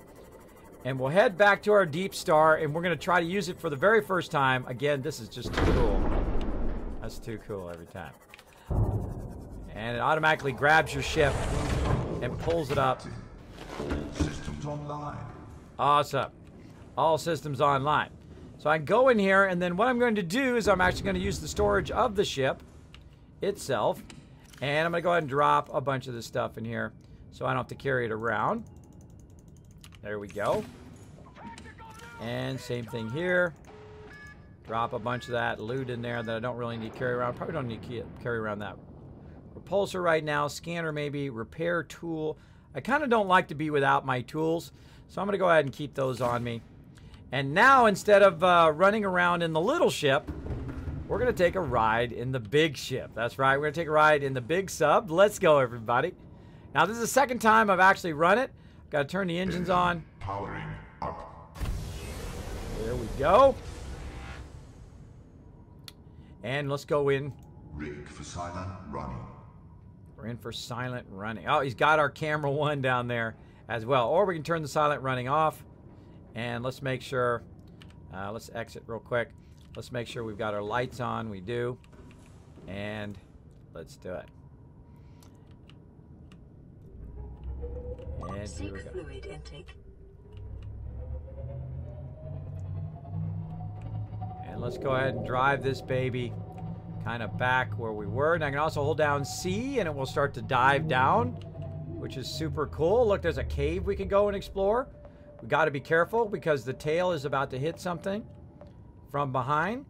And we'll head back to our deep star, and we're going to try to use it for the very first time. Again, this is just too cool. That's too cool every time. And it automatically grabs your ship and pulls it up. Systems online. Awesome. All systems online. So I can go in here, and then what I'm going to do is I'm actually going to use the storage of the ship itself. And I'm going to go ahead and drop a bunch of this stuff in here so I don't have to carry it around. There we go. And same thing here. Drop a bunch of that loot in there that I don't really need to carry around. Probably don't need to carry around that repulsor right now. Scanner maybe. Repair tool. I kind of don't like to be without my tools. So I'm going to go ahead and keep those on me. And now instead of running around in the little ship, we're going to take a ride in the big ship. That's right. We're going to take a ride in the big sub. Let's go, everybody. Now, this is the second time I've actually run it. Got to turn the engines on. Powering up. There we go. And let's go in. Rig for silent running. We're in for silent running. Oh, he's got our camera one down there as well. Or we can turn the silent running off. And let's make sure. Let's exit real quick. Let's make sure we've got our lights on. We do. And let's do it. And here we go. Fluid intake. And let's go ahead and drive this baby kind of back where we were. And I can also hold down C and it will start to dive down, which is super cool. Look, there's a cave we can go and explore. We got to be careful because the tail is about to hit something from behind.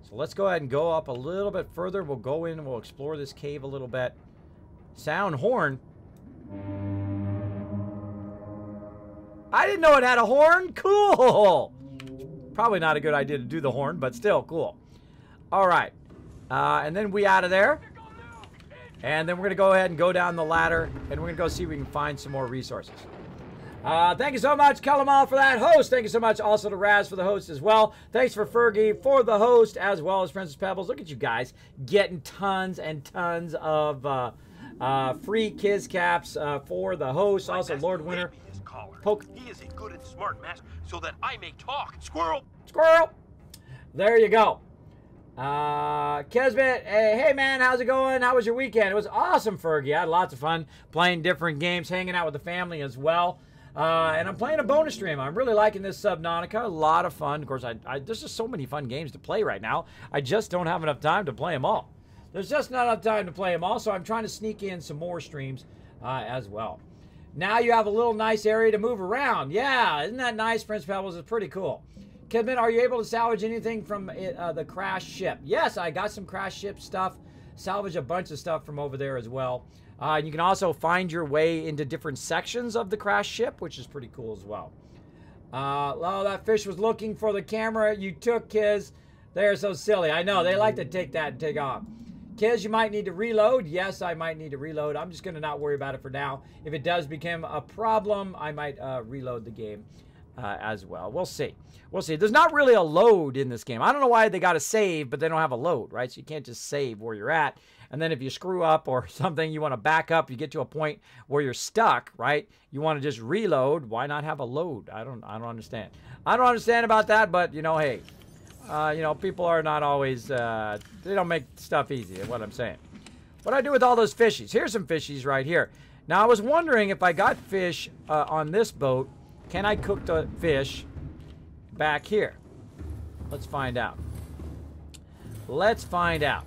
So let's go ahead and go up a little bit further. We'll go in and we'll explore this cave a little bit. Sound horn. I didn't know it had a horn. Cool. Probably not a good idea to do the horn, but still cool. All right. And then we out of there. And then we're going to go ahead and go down the ladder. And we're going to go see if we can find some more resources. Thank you so much, Kalamal, for that host. Thank you so much also to Raz for the host as well. Thanks for Fergie for the host, as well as Princess Pebbles. Look at you guys getting tons and tons of free Kiz caps for the host. Also, Lord Winter. Poke. He is a good and smart master, so that I may talk. Squirrel! Squirrel! There you go. Kismet, hey man, how's it going? How was your weekend? It was awesome, Fergie. I had lots of fun playing different games, hanging out with the family as well. And I'm playing a bonus stream. I'm really liking this Subnautica. A lot of fun. Of course, there's just so many fun games to play right now. I just don't have enough time to play them all. There's just not enough time to play them all, so I'm trying to sneak in some more streams as well. Now you have a little nice area to move around. Yeah, isn't that nice, Prince Pebbles? It's pretty cool. Kidman, are you able to salvage anything from the crashed ship? Yes, I got some crashed ship stuff. Salvage a bunch of stuff from over there as well. You can also find your way into different sections of the crashed ship, which is pretty cool as well. Oh, that fish was looking for the camera you took, Kiz. They're so silly. I know, they like to take that and take off. Kiz, you might need to reload. Yes, I might need to reload. I'm just going to not worry about it for now. If it does become a problem, I might reload the game as well. We'll see. We'll see. There's not really a load in this game. I don't know why they got to save, but they don't have a load, right? So you can't just save where you're at. And then if you screw up or something, you want to back up, you get to a point where you're stuck, right? You want to just reload. Why not have a load? I don't understand. I don't understand about that, but, you know, hey, you know, people are not always, they don't make stuff easy, is what I'm saying. What do I do with all those fishies? Here's some fishies right here. Now, I was wondering if I got fish on this boat, can I cook the fish back here? Let's find out. Let's find out.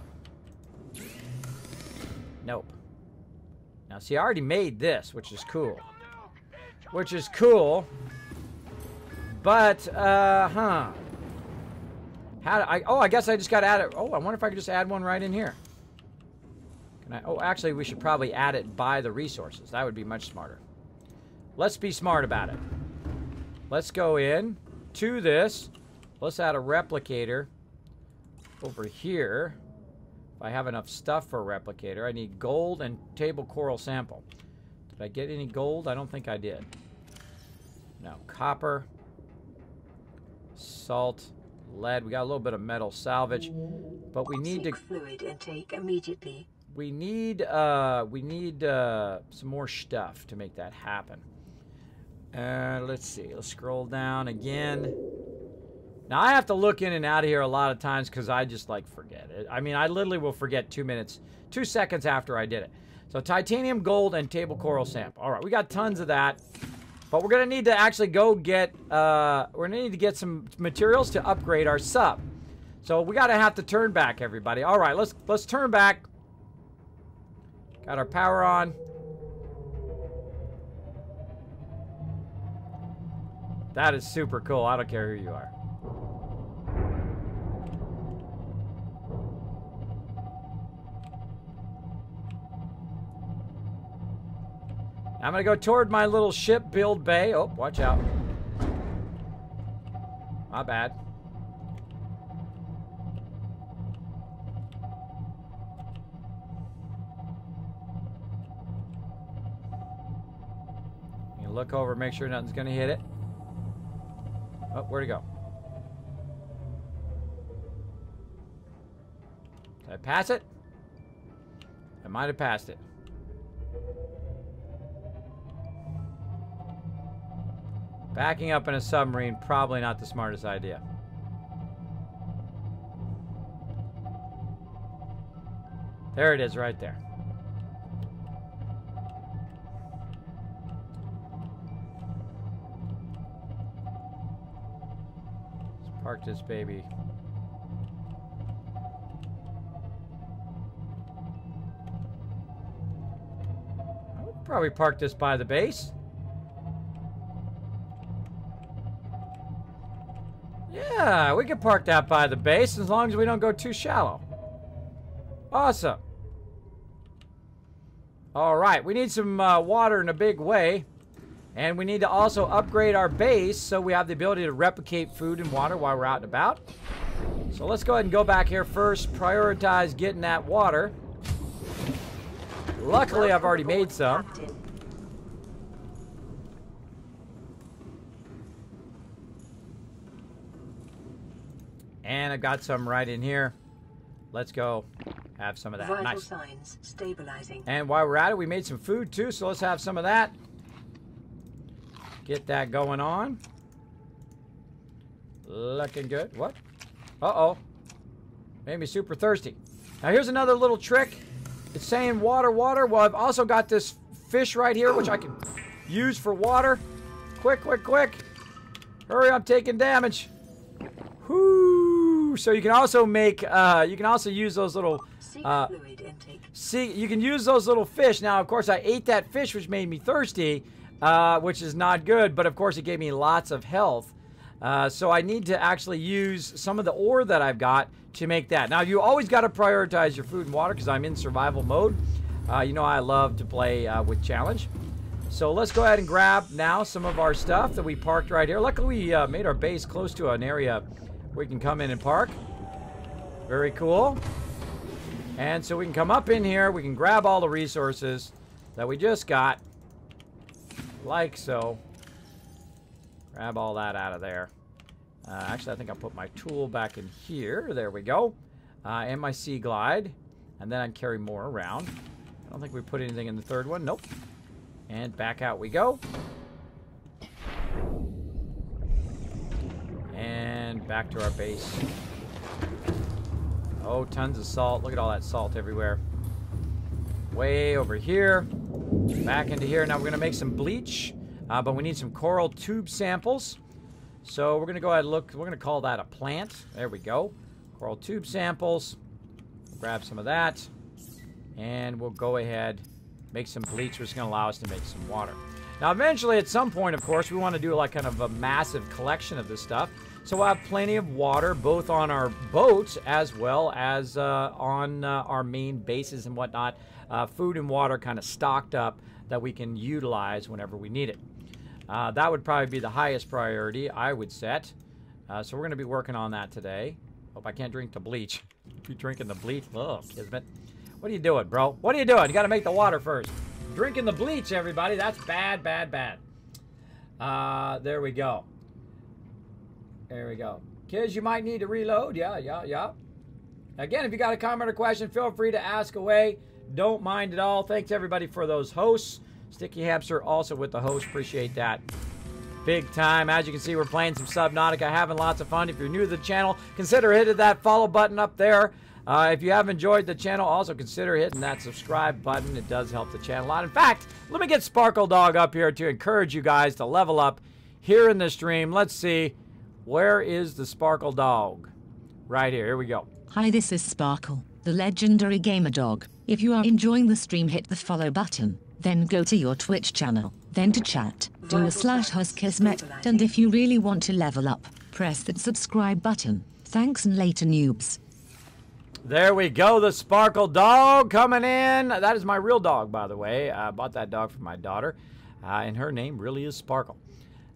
Nope. Now, see, I already made this, which is cool. Which is cool. But, How do I... Oh, I guess I just got to add it. Oh, I wonder if I could just add one right in here. Can I... Oh, actually, we should probably add it by the resources. That would be much smarter. Let's be smart about it. Let's go in to this. Let's add a replicator over here. If I have enough stuff for a replicator. I need gold and table coral sample. Did I get any gold? I don't think I did. No. Copper. Salt. Lead. We got a little bit of metal salvage. But we need to... Fluid intake immediately. We need some more stuff to make that happen. Let's see. Let's scroll down again. Now, I have to look in and out of here a lot of times because I just, like, forget it. I mean, I literally will forget 2 seconds after I did it. So, titanium, gold, and table coral sample. All right, we got tons of that. But we're going to need to actually go get, we're going to need to get some materials to upgrade our sub. So, we got to have to turn back, everybody. All right, let's turn back. Got our power on. That is super cool. I don't care who you are. I'm going to go toward my little ship build bay. Oh, watch out. My bad. You look over, make sure nothing's going to hit it. Oh, where'd it go? Did I pass it? I might have passed it. Backing up in a submarine, probably not the smartest idea. There it is right there. Let's park this baby. I would probably park this by the base. Yeah, we can park that by the base as long as we don't go too shallow. Awesome. All right, we need some water in a big way. And we need to also upgrade our base so we have the ability to replicate food and water while we're out and about. So let's go ahead and go back here first. Prioritize getting that water. Luckily, I've already made some. And I've got some right in here. Let's go have some of that. Vital Nice. signs stabilizing. And while we're at it, we made some food too, so let's have some of that. Get that going on. Looking good. What? Uh-oh. Made me super thirsty. Now here's another little trick. It's saying water, water. Well, I've also got this fish right here, which I can use for water. Quick, quick, quick. Hurry, I'm taking damage. Whoo! So you can also make, you can also use those little, Fluid intake. you can use those little fish. Now, of course, I ate that fish, which made me thirsty, which is not good, but of course, it gave me lots of health. So I need to actually use some of the ore that I've got to make that. Now, you always got to prioritize your food and water because I'm in survival mode. You know I love to play with challenge. So let's go ahead and grab now some of our stuff that we parked right here. Luckily, we made our base close to an area we can come in and park. Very cool. And so we can come up in here. We can grab all the resources that we just got. Like so. Grab all that out of there. Actually, I think I'll put my tool back in here. There we go. And my sea glide. And then I'd carry more around. I don't think we put anything in the third one. Nope. And back out we go. And back to our base. Oh, tons of salt. Look at all that salt everywhere. Way over here. Back into here. Now we're going to make some bleach. But we need some coral tube samples. So we're going to go ahead and look. We're going to call that a plant. There we go. Coral tube samples. Grab some of that. And we'll go ahead, make some bleach, which is going to allow us to make some water. Now, eventually, at some point, of course, we want to do like kind of a massive collection of this stuff. So we'll have plenty of water, both on our boats as well as on our main bases and whatnot. Food and water kind of stocked up that we can utilize whenever we need it. That would probably be the highest priority I would set. So we're going to be working on that today. Hope I can't drink the bleach. Be drinking the bleach. Oh, Kismet. What are you doing, bro? What are you doing? You got to make the water first. Drinking the bleach, everybody. That's bad, bad, bad. There we go. There we go. Kids, you might need to reload. Yeah. Again, if you got a comment or question, feel free to ask away. Don't mind at all. Thanks, everybody, for those hosts. Sticky Hamster also with the host. Appreciate that. Big time. As you can see, we're playing some Subnautica, having lots of fun. If you're new to the channel, consider hitting that follow button up there. If you have enjoyed the channel, also consider hitting that subscribe button. It does help the channel a lot. In fact, let me get Sparkle Dog up here to encourage you guys to level up here in the stream. Let's see. Where is the Sparkle Dog? Right here. Here we go. Hi, this is Sparkle, the legendary gamer dog. If you are enjoying the stream, hit the follow button. Then go to your Twitch channel. Then to chat, do a /host Kismet. And if you really want to level up, press that subscribe button. Thanks and later, noobs. There we go, the Sparkle Dog coming in. That is my real dog, by the way. I bought that dog for my daughter, and her name really is Sparkle.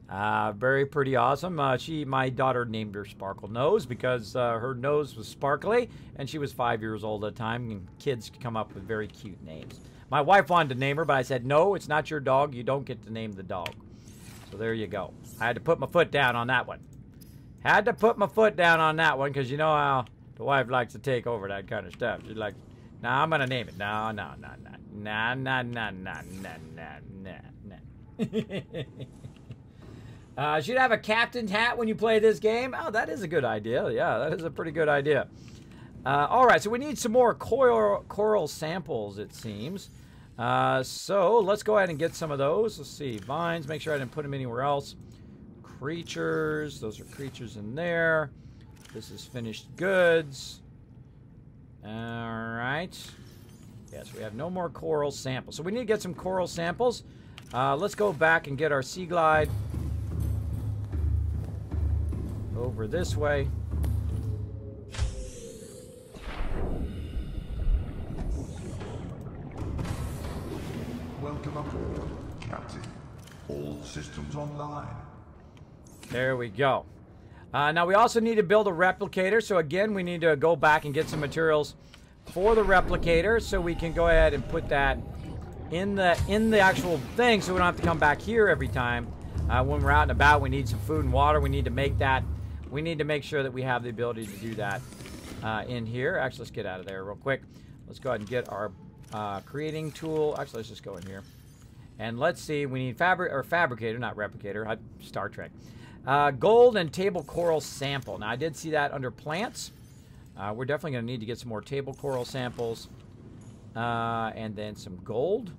Very pretty awesome. My daughter named her Sparkle Nose because her nose was sparkly, and she was 5 years old at the time, and kids come up with very cute names. My wife wanted to name her, but I said, no, it's not your dog. You don't get to name the dog. So there you go. I had to put my foot down on that one. Had to put my foot down on that one because you know how the wife likes to take over that kind of stuff. She's like, nah, I'm going to name it. No. Should have a captain's hat when you play this game. Oh, that is a good idea. Yeah, that is a pretty good idea. All right, so we need some more coral samples, it seems. So let's go ahead and get some of those. Let's see. Vines, make sure I didn't put them anywhere else. Creatures, those are creatures in there. This is finished goods. All right. Yes, we have no more coral samples. So we need to get some coral samples. Let's go back and get our sea glide over this way. Welcome aboard, Captain. All systems online. There we go. Now we also need to build a replicator. So again, we need to go back and get some materials for the replicator so we can go ahead and put that in the actual thing so we don't have to come back here every time. When we're out and about, we need some food and water. We need to make that. We need to make sure that we have the ability to do that in here. Actually, let's get out of there real quick. Let's go ahead and get our creating tool. Actually, let's just go in here. And let's see, we need fabricator, not replicator, Star Trek. Gold and table coral sample. Now, I did see that under plants. We're definitely going to need to get some more table coral samples. And then some gold,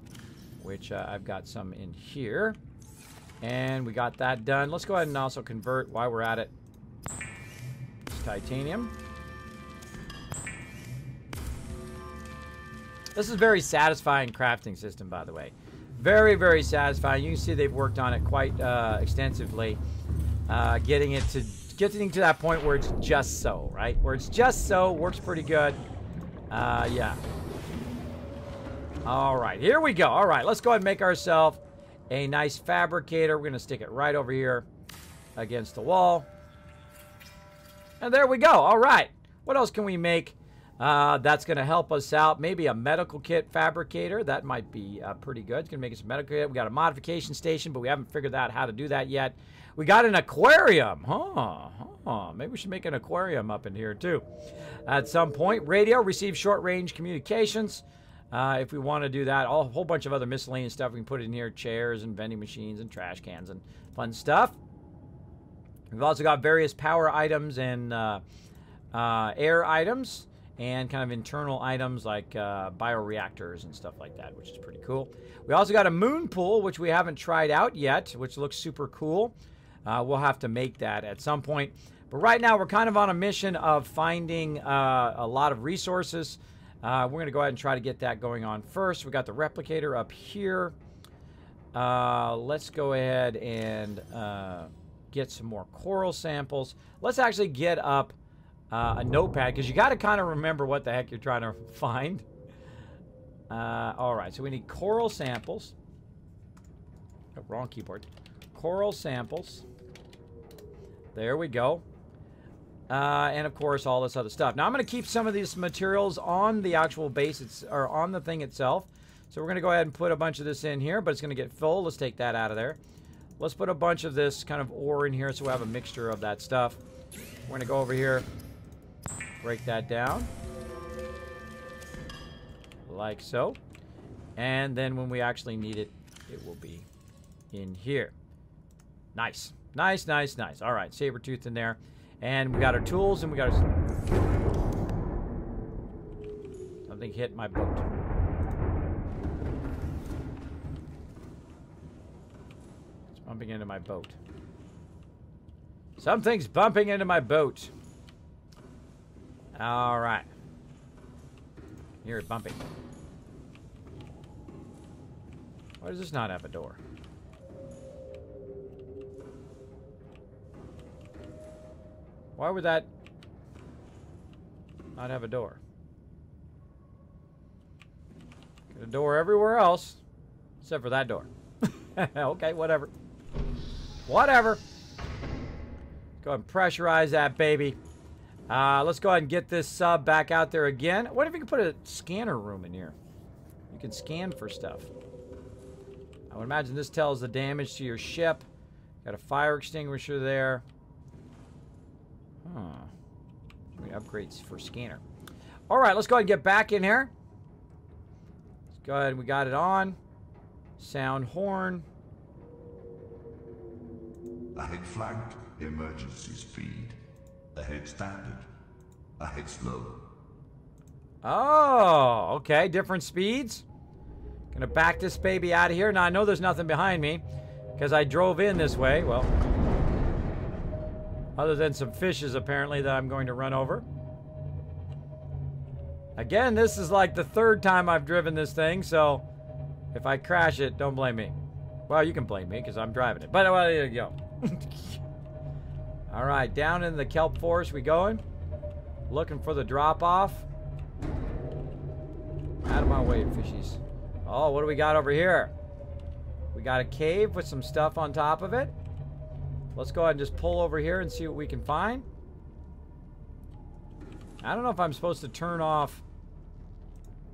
which I've got some in here. And we got that done. Let's go ahead and also convert, while we're at it, it's titanium. This is a very satisfying crafting system, by the way. Very, very satisfying. You can see they've worked on it quite extensively. Getting to that point where it's just so, right? Where it's just so, works pretty good. Yeah. All right, here we go. All right, let's go ahead and make ourselves a nice fabricator. We're going to stick it right over here against the wall. And there we go. All right. What else can we make that's going to help us out? Maybe a medical kit fabricator. That might be pretty good. It's going to make us a medical kit. We got a modification station, but we haven't figured out how to do that yet. We got an aquarium. Maybe we should make an aquarium up in here, too. At some point, radio receives short-range communications. If we want to do that, a whole bunch of other miscellaneous stuff we can put in here. Chairs and vending machines and trash cans and fun stuff. We've also got various power items and air items. And kind of internal items like bioreactors and stuff like that, which is pretty cool. We also got a moon pool, which we haven't tried out yet, which looks super cool. We'll have to make that at some point. But right now, we're kind of on a mission of finding a lot of resources. We're going to go ahead and try to get that going on first. We got the replicator up here. Let's go ahead and get some more coral samples. Let's actually get up a notepad, because you got to kind of remember what the heck you're trying to find. All right, so we need coral samples. Oh, wrong keyboard. Coral samples. There we go. And of course, all this other stuff. Now, I'm going to keep some of these materials on the actual base, or on the thing itself. So we're going to go ahead and put a bunch of this in here, but it's going to get full. Let's take that out of there. Let's put a bunch of this kind of ore in here so we have a mixture of that stuff. We're going to go over here. Break that down. Like so. And then when we actually need it, it will be in here. Nice. Nice, nice, nice. All right, saber tooth in there. And we got our tools, and we got our... Something hit my boat. It's bumping into my boat. Something's bumping into my boat. All right. Hear it bumping. Why does this not have a door? Why would that not have a door? Got a door everywhere else, except for that door. Okay, whatever. Whatever. Go ahead and pressurize that baby. Let's go ahead and get this sub back out there again. What if you could put a scanner room in here? You can scan for stuff. I would imagine this tells the damage to your ship. Got a fire extinguisher there. Huh. Upgrades for scanner. All right, let's go ahead and get back in here. Let's go ahead. We got it on. Sound horn. Ahead flagged, emergency speed. Ahead standard. Ahead slow. Oh, okay. Different speeds. Gonna back this baby out of here. Now, I know there's nothing behind me because I drove in this way. Well, other than some fishes, apparently, that I'm going to run over. Again, this is like the third time I've driven this thing, so if I crash it, don't blame me. Well, you can blame me because I'm driving it. But, well, there you go. All right, down in the kelp forest we going. Looking for the drop-off. Out of my way, fishies. Oh, what do we got over here? We got a cave with some stuff on top of it. Let's go ahead and just pull over here and see what we can find. I don't know if I'm supposed to turn off...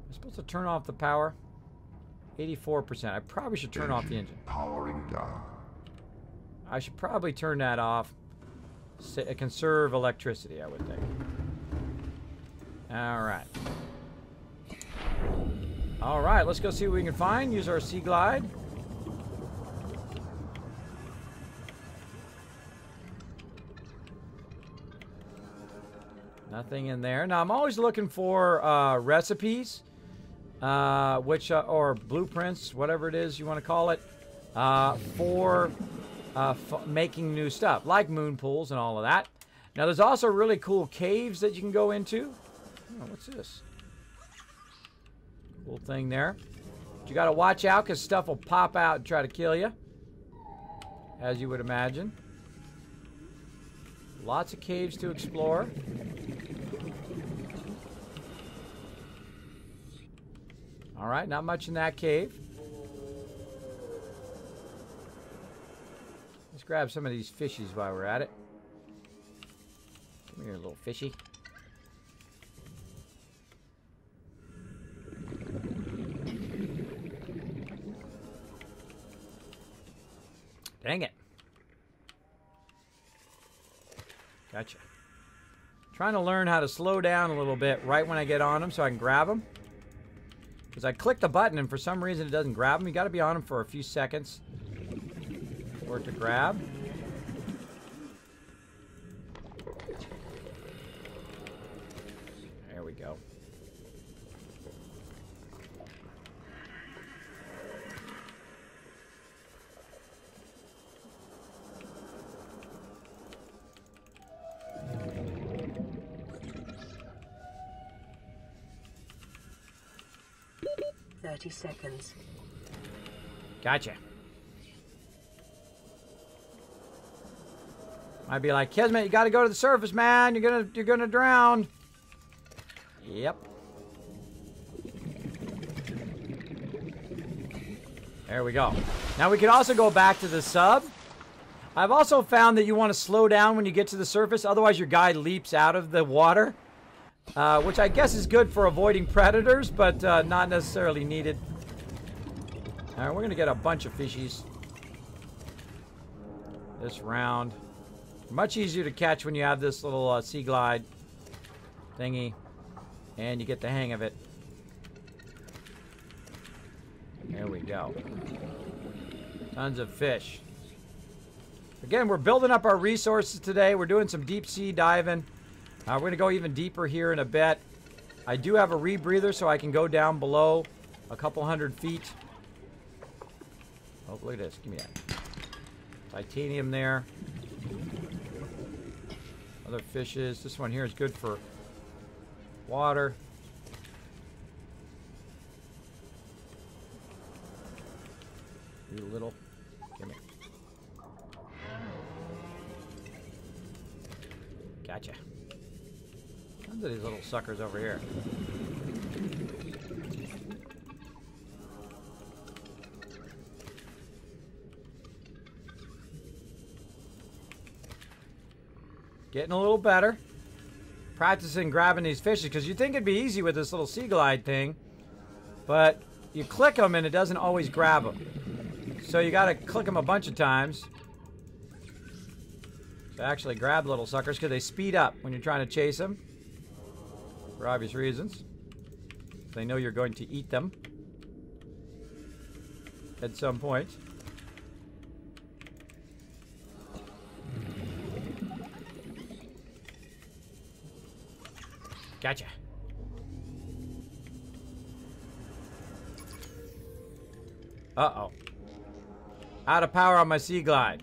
I'm supposed to turn off the power. 84%. I probably should turn off the engine. Powering down. I should probably turn that off. Conserve electricity, I would think. Alright. Alright, let's go see what we can find. Use our Sea Glide. Nothing in there. Now, I'm always looking for recipes, or blueprints, whatever it is you want to call it, for making new stuff, like moon pools and all of that. Now, there's also really cool caves that you can go into. Oh, what's this? Cool thing there. But you got to watch out because stuff will pop out and try to kill you, as you would imagine. Lots of caves to explore. All right, not much in that cave. Let's grab some of these fishies while we're at it. Come here, little fishy. Dang it. Gotcha. Trying to learn how to slow down a little bit right when I get on them so I can grab them. Because I click the button and for some reason it doesn't grab them. You got to be on them for a few seconds for it to grab. There we go. Seconds. Gotcha. I'd be like, Kismet, you got to go to the surface, man. You're gonna drown. Yep. There we go. Now we could also go back to the sub. I've also found that you want to slow down when you get to the surface, otherwise your guy leaps out of the water. Which I guess is good for avoiding predators, but not necessarily needed. Alright, we're going to get a bunch of fishies this round. Much easier to catch when you have this little sea glide thingy, and you get the hang of it. There we go. Tons of fish. Again, we're building up our resources today. We're doing some deep sea diving. We're going to go even deeper here in a bit. I do have a rebreather so I can go down below a couple 100 feet. Oh, look at this. Give me that. Titanium there. Other fishes. This one here is good for water. Do a little. Give me. Gotcha. Tons of these little suckers over here. Getting a little better. Practicing grabbing these fishes, because you think it'd be easy with this little sea glide thing, but you click them and it doesn't always grab them. So you got to click them a bunch of times to actually grab little suckers, because they speed up when you're trying to chase them. For obvious reasons. They know you're going to eat them at some point. Gotcha. Uh-oh. Out of power on my sea glide.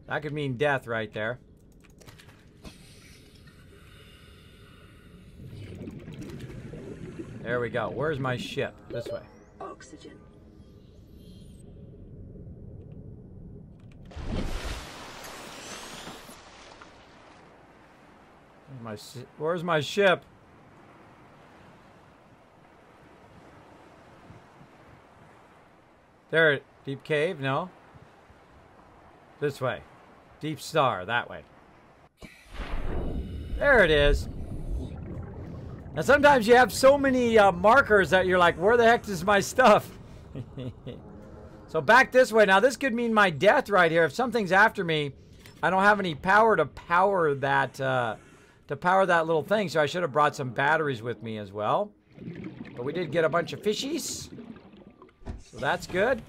That could mean death right there. There we go. Where's my ship? This way. Oxygen. Where's my ship? There. Deep cave? No. This way. Deep star. That way. There it is. Now sometimes you have so many markers that you're like, where the heck is my stuff? So back this way. Now this could mean my death right here. If something's after me, I don't have any power to power that little thing. So I should have brought some batteries with me as well. But we did get a bunch of fishies. So that's good.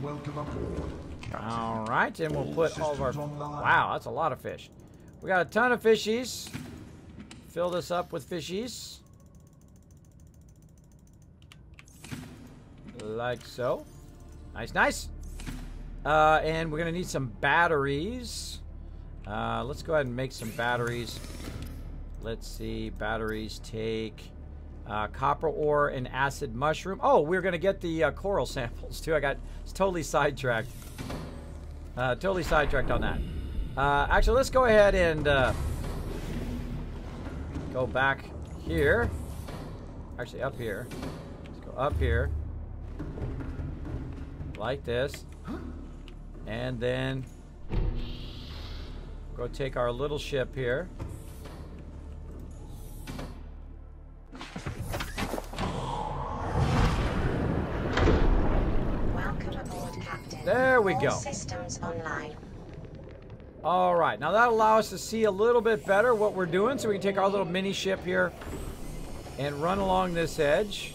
Welcome aboard. All right, and we'll put all of our... Wow, that's a lot of fish. We got a ton of fishies. Fill this up with fishies. Like so. Nice, nice. And we're going to need some batteries. Let's go ahead and make some batteries. Let's see. Batteries take copper ore and acid mushroom. Oh, we're going to get the coral samples, too. I got totally sidetracked. Totally sidetracked on that. Actually, let's go ahead and go back here. Actually, up here. Let's go up here. Like this. And then go take our little ship here. Welcome aboard, Captain. There we All go. systems online. All right, now that'll allow us to see a little bit better what we're doing, so we can take our little mini ship here and run along this edge.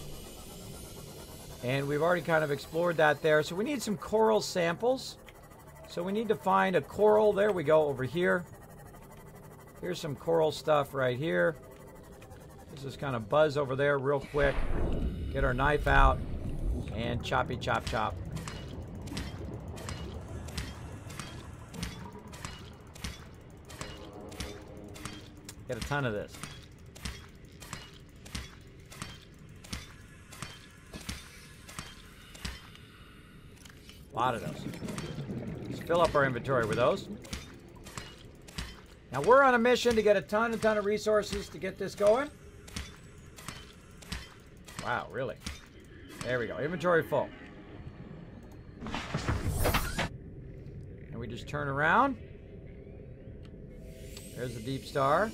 And we've already kind of explored that there. So we need some coral samples. So we need to find a coral. There we go, over here. Here's some coral stuff right here. Let's just kind of buzz over there real quick. Get our knife out and choppy chop chop. Get a ton of this. A lot of those. Let's fill up our inventory with those. Now we're on a mission to get a ton of resources to get this going. Wow, really? There we go. Inventory full. And we just turn around. There's the deep star.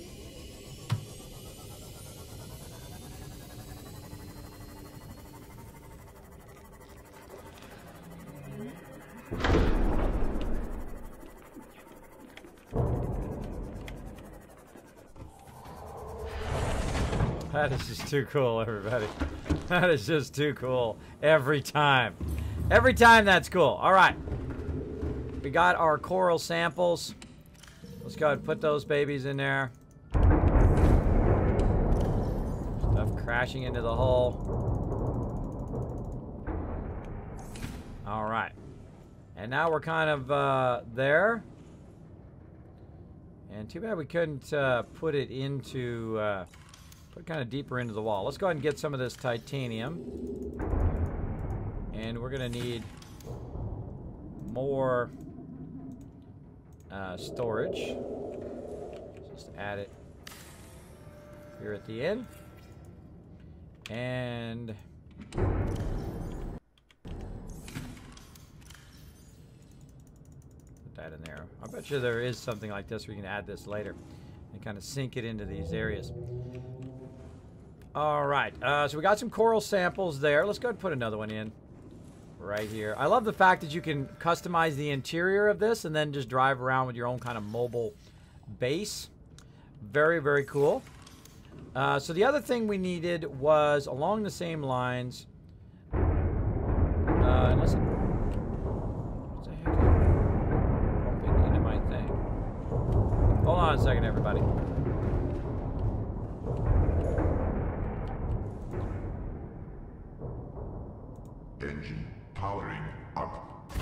That is just too cool, everybody. That is just too cool. Every time. Every time that's cool. All right. We got our coral samples. Let's go ahead and put those babies in there. Stuff crashing into the hull. All right. And now we're kind of there. And too bad we couldn't put it into... put kind of deeper into the wall. Let's go ahead and get some of this titanium. And we're going to need more storage. Just add it here at the end. And put that in there. I bet you there is something like this where you can add this later and kind of sink it into these areas. All right, so we got some coral samples there. Let's go ahead and put another one in right here. I love the fact that you can customize the interior of this and then just drive around with your own kind of mobile base. Very, very cool. So the other thing we needed was along the same lines. Listen. What the heck is bumping into my thing? Hold on a second, everybody. Engine powering up.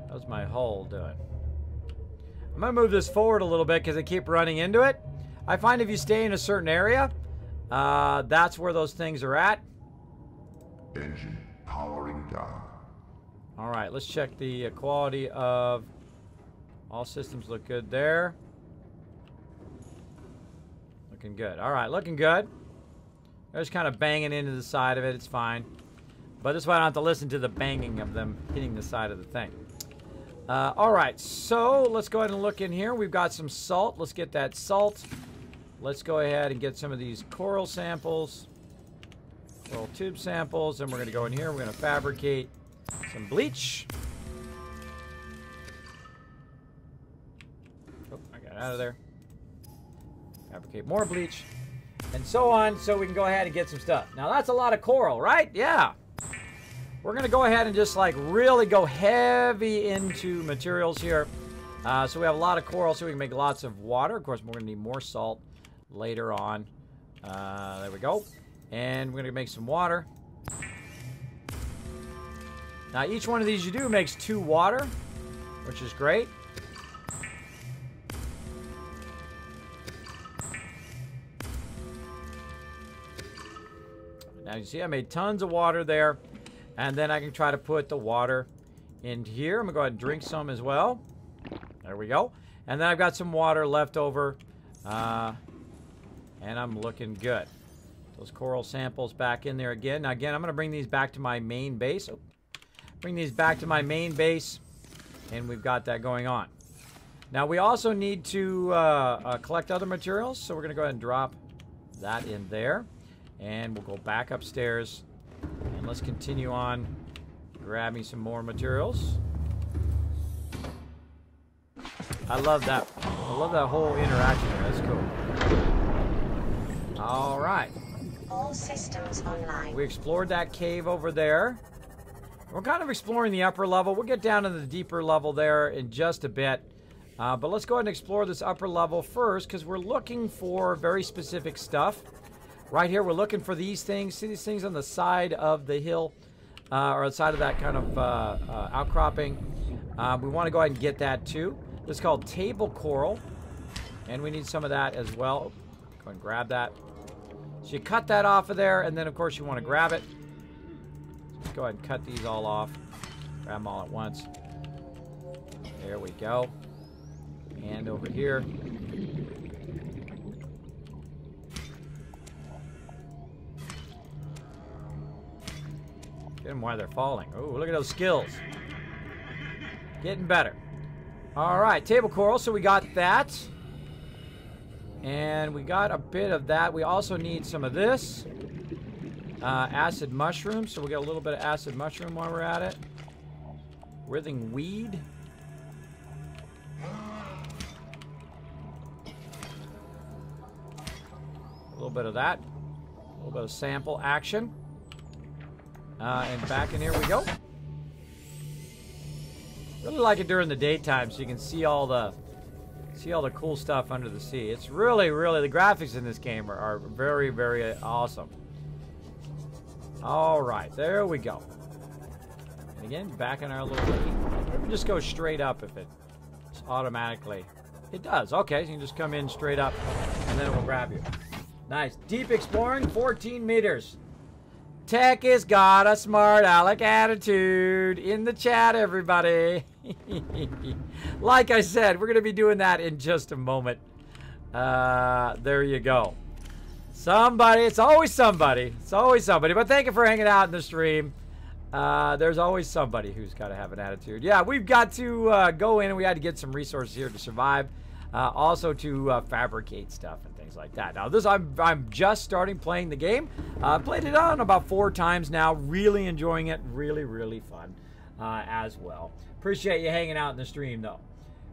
How's my hull doing? I'm going to move this forward a little bit because I keep running into it. I find if you stay in a certain area, that's where those things are at. Engine powering down. All right, let's check the quality of... All systems look good there. Looking good. All right, looking good. They're just kind of banging into the side of it. It's fine. But this way I don't have to listen to the banging of them hitting the side of the thing. All right, so let's go ahead and look in here. We've got some salt. Let's get that salt. Let's go ahead and get some of these coral samples. Coral tube samples. And we're going to go in here. We're going to fabricate some bleach. Oh, I got it out of there. Fabricate more bleach. And so on, so we can go ahead and get some stuff. Now, that's a lot of coral, right? Yeah. We're going to go ahead and just, like, really go heavy into materials here. So we have a lot of coral, so we can make lots of water. Of course, we're going to need more salt later on. There we go. And we're going to make some water. Now, each one of these you do makes 2 water, which is great. Now, you see I made tons of water there. And then I can try to put the water in here. I'm going to go ahead and drink some as well. There we go. And then I've got some water left over. And I'm looking good. Those coral samples back in there again. Now, again, I'm going to bring these back to my main base. Oh, bring these back to my main base. And we've got that going on. Now, we also need to collect other materials. So we're going to go ahead and drop that in there. And we'll go back upstairs. And let's continue on. Grab me some more materials. I love that. I love that whole interaction there. That's cool. All right. All systems online. We explored that cave over there. We're kind of exploring the upper level. We'll get down to the deeper level there in just a bit. But let's go ahead and explore this upper level first because we're looking for very specific stuff. Right here, we're looking for these things. See these things on the side of the hill or the side of that kind of outcropping. We want to go ahead and get that too. This is called table coral. And we need some of that as well. Go ahead and grab that. So you cut that off of there, and then of course you want to grab it. Let's go ahead and cut these all off. Grab them all at once. There we go. And over here. Get them while they're falling. Oh, look at those skills. Getting better. All right, table coral. So we got that. And we got a bit of that. We also need some of this. Acid mushroom. So we got a little bit of acid mushroom while we're at it. Writhing weed. A little bit of that. A little bit of sample action. And back in here we go. Really like it during the daytime so you can see all the cool stuff under the sea. It's really, really, the graphics in this game are very, very awesome. All right, there we go. And again, back in our little wiki. Maybe just go straight up if it's automatically. It does. Okay, so you can just come in straight up and then it will grab you. Nice. Deep exploring, 14 meters. Tech has got a smart aleck attitude. In the chat, everybody. Like I said, we're going to be doing that in just a moment. There you go. Somebody. It's always somebody. It's always somebody. But thank you for hanging out in the stream. There's always somebody who's got to have an attitude. Yeah, we've got to go in and we had to get some resources here to survive. Also to fabricate stuff and things like that. Now this, I'm just starting playing the game. Played it on about 4 times now. Really enjoying it. Really, really fun as well. Appreciate you hanging out in the stream though.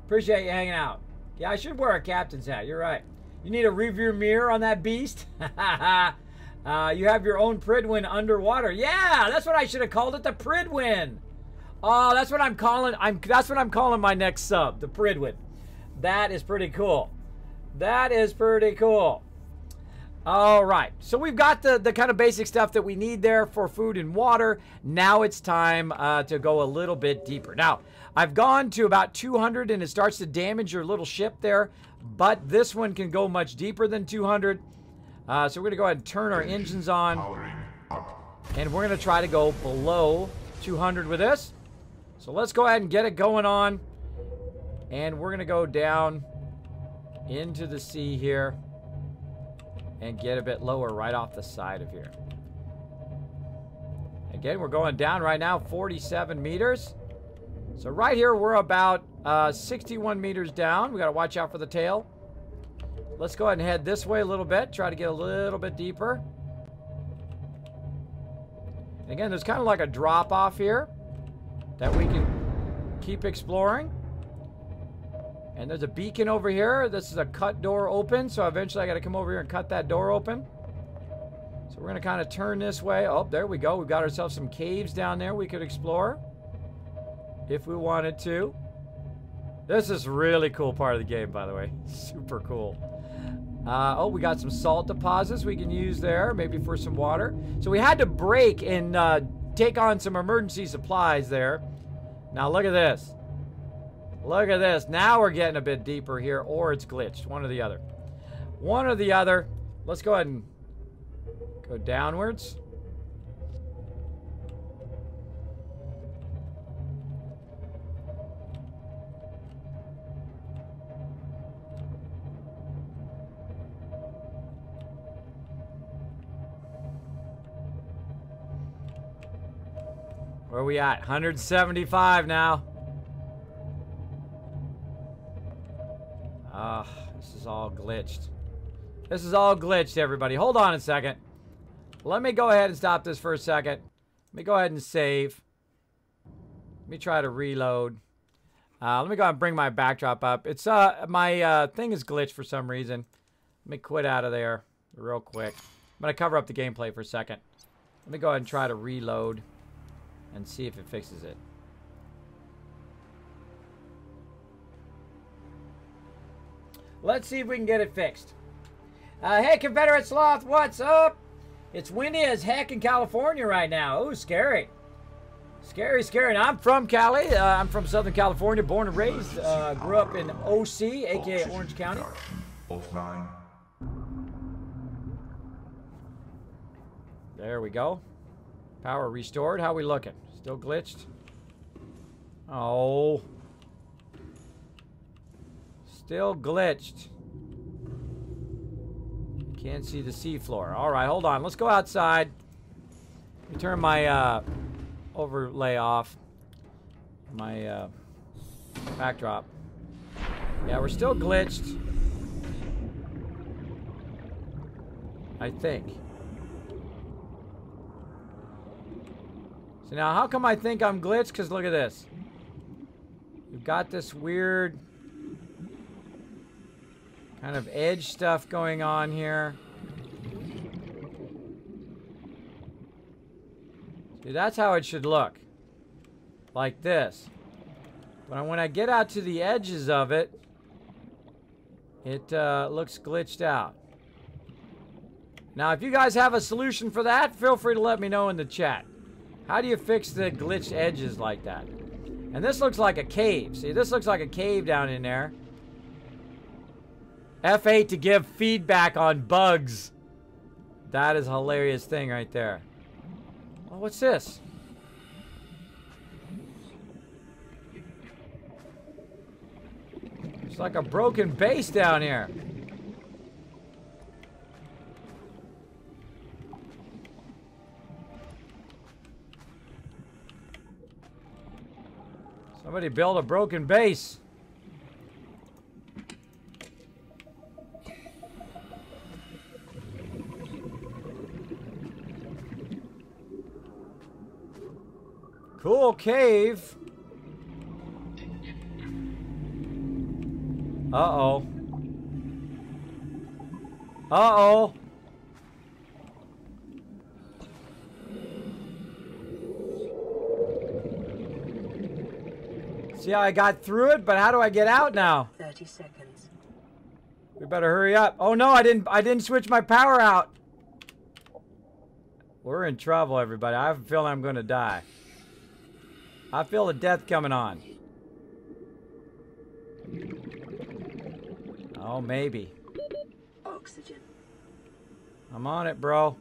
Appreciate you hanging out. Yeah, I should wear a captain's hat. You're right. You need a rearview mirror on that beast. You have your own Pridwin underwater. Yeah, that's what I should have called it. The Pridwin. Oh, that's what I'm calling. That's what I'm calling my next sub. The Pridwin. That is pretty cool. That is pretty cool. All right. So we've got the kind of basic stuff that we need there for food and water. Now it's time to go a little bit deeper. Now, I've gone to about 200 and it starts to damage your little ship there. But this one can go much deeper than 200. So we're going to go ahead and turn our engines on. And we're going to try to go below 200 with this. So let's go ahead and get it going on. And we're going to go down into the sea here and get a bit lower right off the side of here. Again, we're going down right now, 47 meters. So right here, we're about 61 meters down. We got to watch out for the tail. Let's go ahead and head this way a little bit. Try to get a little bit deeper. And again, there's kind of like a drop off here that we can keep exploring. And there's a beacon over here. This is a cut door open. So eventually I got to come over here and cut that door open. So we're going to kind of turn this way. Oh, there we go. We've got ourselves some caves down there we could explore if we wanted to. This is a really cool part of the game, by the way. Super cool. Oh, we got some salt deposits we can use there, maybe for some water. So we had to break and take on some emergency supplies there. Now look at this. Look at this. Now we're getting a bit deeper here, or it's glitched. One or the other. One or the other. Let's go ahead and go downwards. Where are we at? 175 now. This is all glitched. This is all glitched, everybody. Hold on a second. Let me go ahead and stop this for a second. Let me go ahead and save. Let me try to reload. Let me go ahead and bring my backdrop up. It's my thing is glitched for some reason. Let me quit out of there real quick. I'm gonna cover up the gameplay for a second. Let me go ahead and try to reload and see if it fixes it. Let's see if we can get it fixed. Hey, Confederate Sloth, what's up? It's windy as heck in California right now. Ooh, scary. Scary, scary. Now, I'm from Cali. I'm from Southern California, born and raised. Grew up in OC, a.k.a. Orange County. Offline. There we go. Power restored. How we looking? Still glitched? Oh. Still glitched. Can't see the seafloor. All right, hold on. Let's go outside. Let me turn my overlay off. My backdrop. Yeah, we're still glitched. I think. So now, how come I think I'm glitched? Because look at this. We've got this weird kind of edge stuff going on here. See, that's how it should look. Like this. But when I get out to the edges of it, it looks glitched out. Now, if you guys have a solution for that, feel free to let me know in the chat. How do you fix the glitched edges like that? And this looks like a cave. See, this looks like a cave down in there. F8 to give feedback on bugs. That is a hilarious thing right there. Oh, what's this? It's like a broken base down here. Somebody built a broken base. Cool cave. Uh-oh. Uh-oh. See how I got through it, but how do I get out now? 30 seconds. We better hurry up. Oh no, I didn't switch my power out. We're in trouble, everybody. I have a feeling I'm gonna die. I feel the death coming on. Oh, maybe. Oxygen. I'm on it, bro.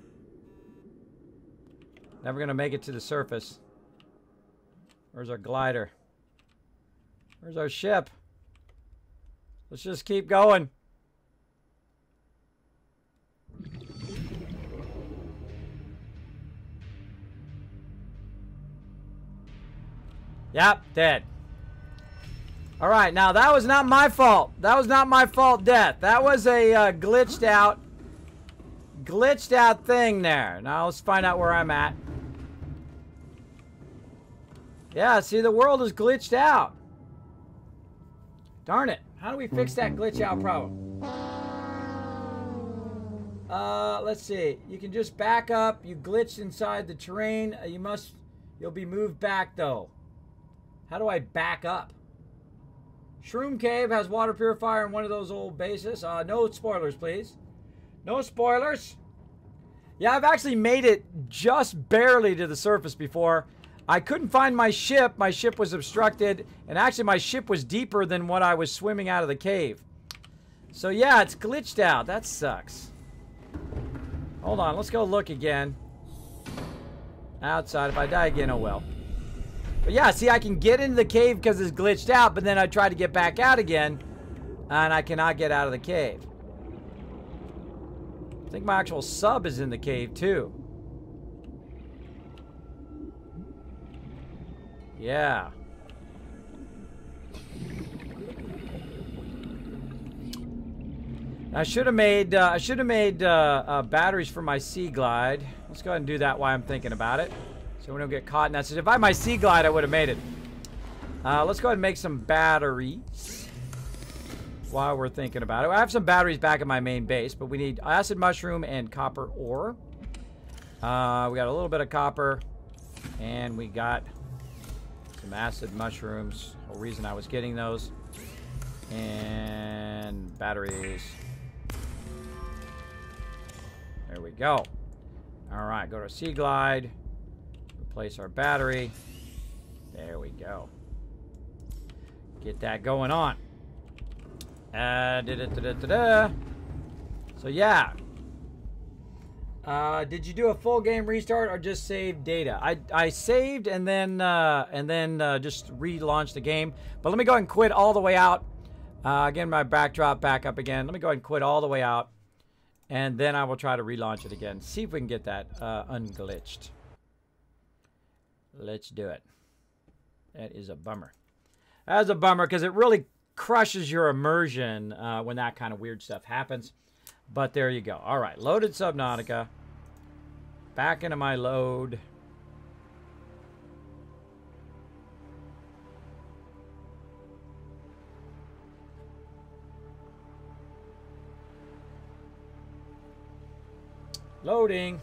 Never gonna make it to the surface. Where's our glider? Where's our ship? Let's just keep going. Yep, dead. All right, now that was not my fault. That was not my fault death. That was a glitched out thing there. Now let's find out where I'm at. Yeah, see, the world is glitched out. Darn it. How do we fix that glitch out problem? Let's see. You can just back up. You glitched inside the terrain. You'll be moved back though. How do I back up? Shroom Cave has water purifier in one of those old bases. No spoilers, please. No spoilers. Yeah, I've actually made it just barely to the surface before. I couldn't find my ship. My ship was obstructed. And actually, my ship was deeper than what I was swimming out of the cave. So, yeah, it's glitched out. That sucks. Hold on. Let's go look again. Outside. If I die again, oh well. But yeah, see, I can get into the cave because it's glitched out, but then I try to get back out again, and I cannot get out of the cave. I think my actual sub is in the cave, too. Yeah. I should have made batteries for my Sea Glide. Let's go ahead and do that while I'm thinking about it. So we don't get caught in that. If I had my Sea Glide, I would have made it. Let's go ahead and make some batteries while we're thinking about it. I have some batteries back at my main base, but we need acid mushroom and copper ore. We got a little bit of copper, and we got some acid mushrooms. The whole reason I was getting those. And batteries. There we go. All right, go to Sea Glide. Replace our battery. There we go. Get that going on. So yeah. Did you do a full game restart or just save data? I saved and then just relaunched the game. But let me go ahead and quit all the way out. Again, my backdrop back up again. Let me go ahead and quit all the way out. And then I will try to relaunch it again. See if we can get that unglitched. Let's do it. That is a bummer. That's a bummer because it really crushes your immersion when that kind of weird stuff happens. But there you go. All right, loaded Subnautica. Back into my load. Loading.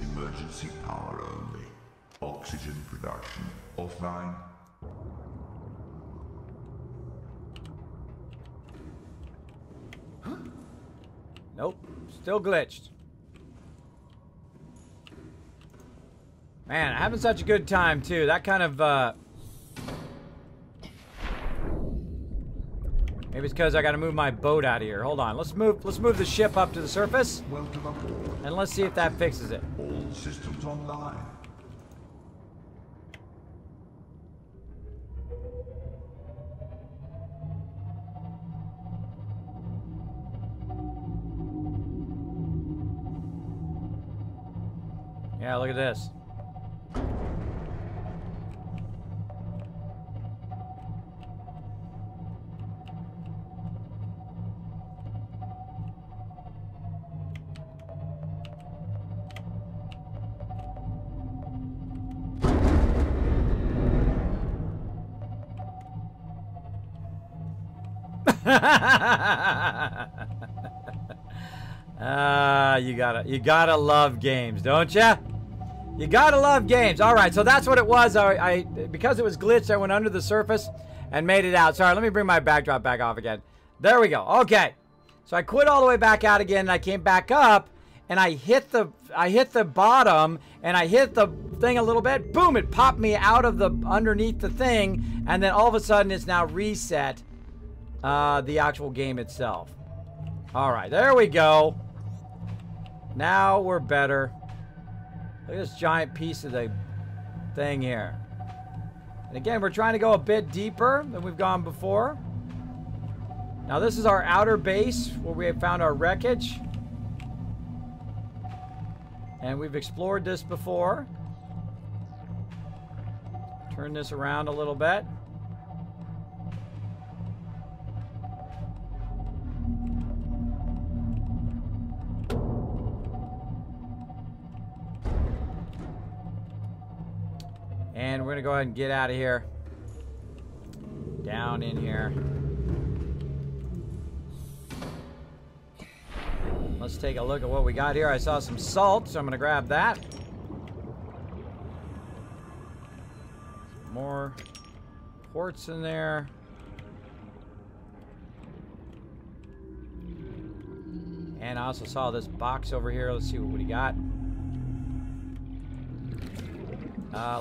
Emergency power only. Oxygen production offline. Nope. Still glitched. Man, I'm having such a good time too. That kind of maybe it's because I got to move my boat out of here. Hold on. Let's move the ship up to the surface. Welcome aboard. And let's see if that fixes it. All systems online. Yeah, look at this. You gotta love games, don't ya? You gotta love games. All right, so that's what it was. Because it was glitched, I went under the surface and made it out. Sorry, let me bring my backdrop back off again. There we go. Okay, so I quit all the way back out again, and I came back up, and I hit the bottom, and I hit the thing a little bit. Boom! It popped me out of the underneath the thing, and then all of a sudden, it's now reset the actual game itself. All right, there we go. Now we're better. Look at this giant piece of the thing here. And again, we're trying to go a bit deeper than we've gone before. Now this is our outer base where we have found our wreckage. And we've explored this before. Turn this around a little bit. And we're going to go ahead and get out of here. Down in here. Let's take a look at what we got here. I saw some salt, so I'm going to grab that. Some more quartz in there. And I also saw this box over here. Let's see what we got.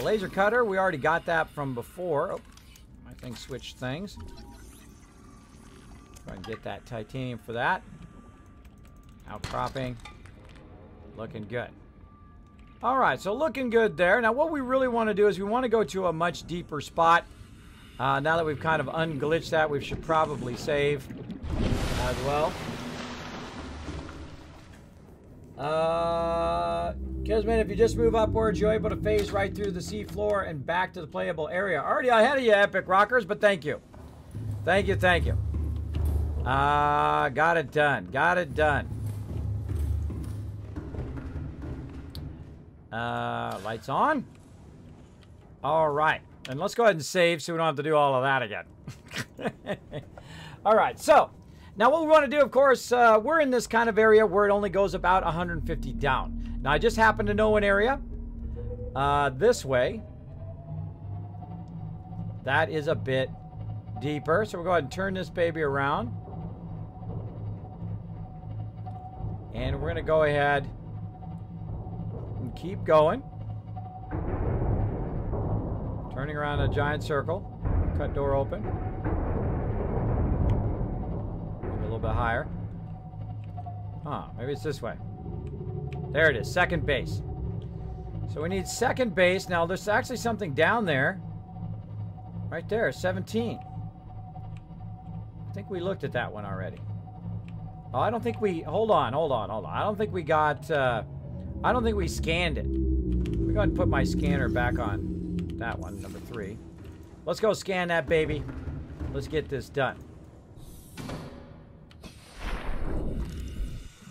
Laser cutter, we already got that from before. Oh, my thing switched things. Go ahead and get that titanium for that. Outcropping. Looking good. Alright, so looking good there. Now what we really want to do is we want to go to a much deeper spot. Now that we've kind of unglitched that, we should probably save as well. Kismet, if you just move upwards, you're able to phase right through the sea floor and back to the playable area. Already ahead of you, Epic Rockers, but thank you. Thank you, thank you. Got it done. Got it done. Lights on. All right. And let's go ahead and save so we don't have to do all of that again. All right. So now what we want to do, of course, we're in this kind of area where it only goes about 150 down. Now, I just happen to know an area this way that is a bit deeper. So we'll go ahead and turn this baby around. And we're going to go ahead and keep going. Turning around a giant circle. Cut door open. Maybe a little bit higher. Huh, maybe it's this way. There it is, second base. So we need second base. Now there's actually something down there. Right there, 17. I think we looked at that one already. Oh, I don't think we, hold on. I don't think we got, I don't think we scanned it. Let me go ahead and put my scanner back on that one, number 3. Let's go scan that baby. Let's get this done.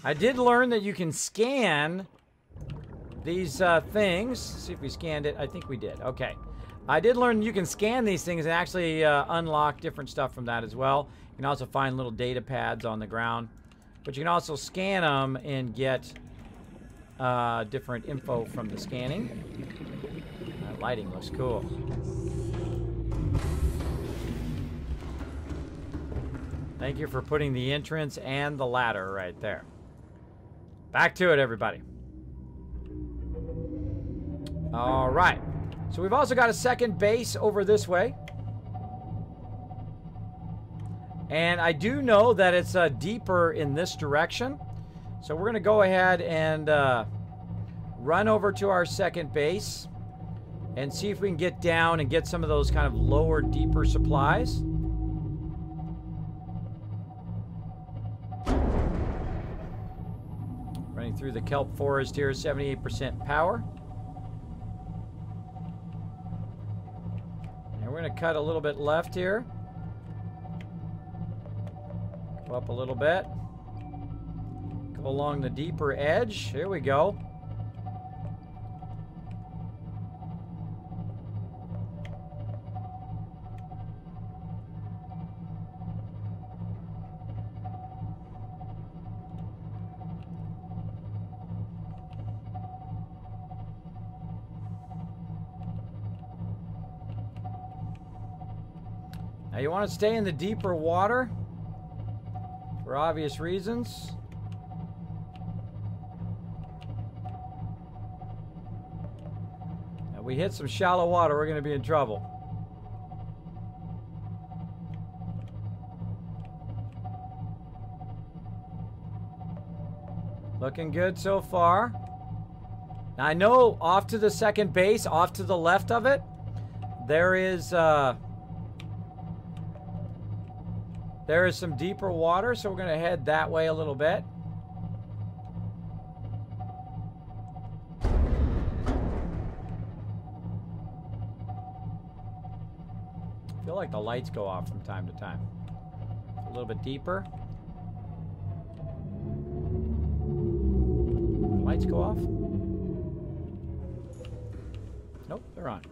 I did learn that you can scan these things. See if we scanned it. I think we did. Okay. I did learn you can scan these things and actually unlock different stuff from that as well. You can also find little data pads on the ground. But you can also scan them and get different info from the scanning. That lighting looks cool. Thank you for putting the entrance and the ladder right there. Back to it, everybody. All right. So we've also got a second base over this way. And I do know that it's deeper in this direction. So we're going to go ahead and run over to our second base and see if we can get down and get some of those kind of lower, deeper supplies. Running through the kelp forest here, 78% power. And we're going to cut a little bit left here. Go up a little bit. Go along the deeper edge. Here we go. Now you want to stay in the deeper water for obvious reasons. Now we hit some shallow water, we're going to be in trouble. Looking good so far. Now I know off to the second base, off to the left of it, there is some deeper water, so we're going to head that way a little bit. I feel like the lights go off from time to time. A little bit deeper. Lights go off? Nope, they're on.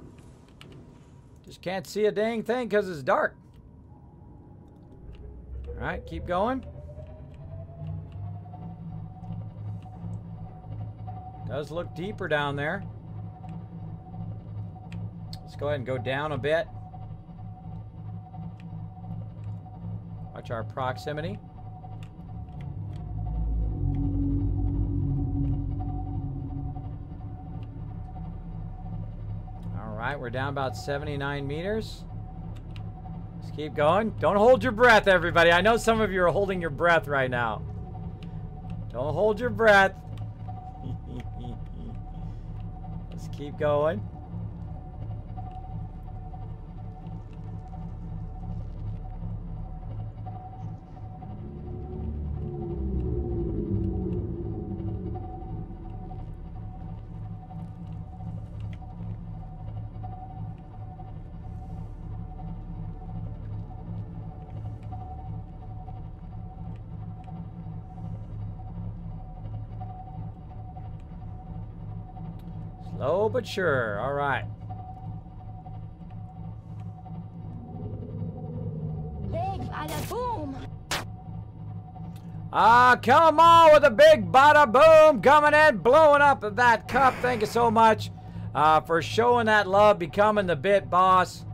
Just can't see a dang thing because it's dark. All right, keep going. Does look deeper down there. Let's go ahead and go down a bit. Watch our proximity. All right, we're down about 79 meters. Let's keep going. Don't hold your breath, everybody. I know some of you are holding your breath right now. Don't hold your breath. Let's keep going. Slow but sure. All right. Big bada boom. Ah, come on with a big bada boom coming in, blowing up that cup. Thank you so much for showing that love, becoming the Bit Boss.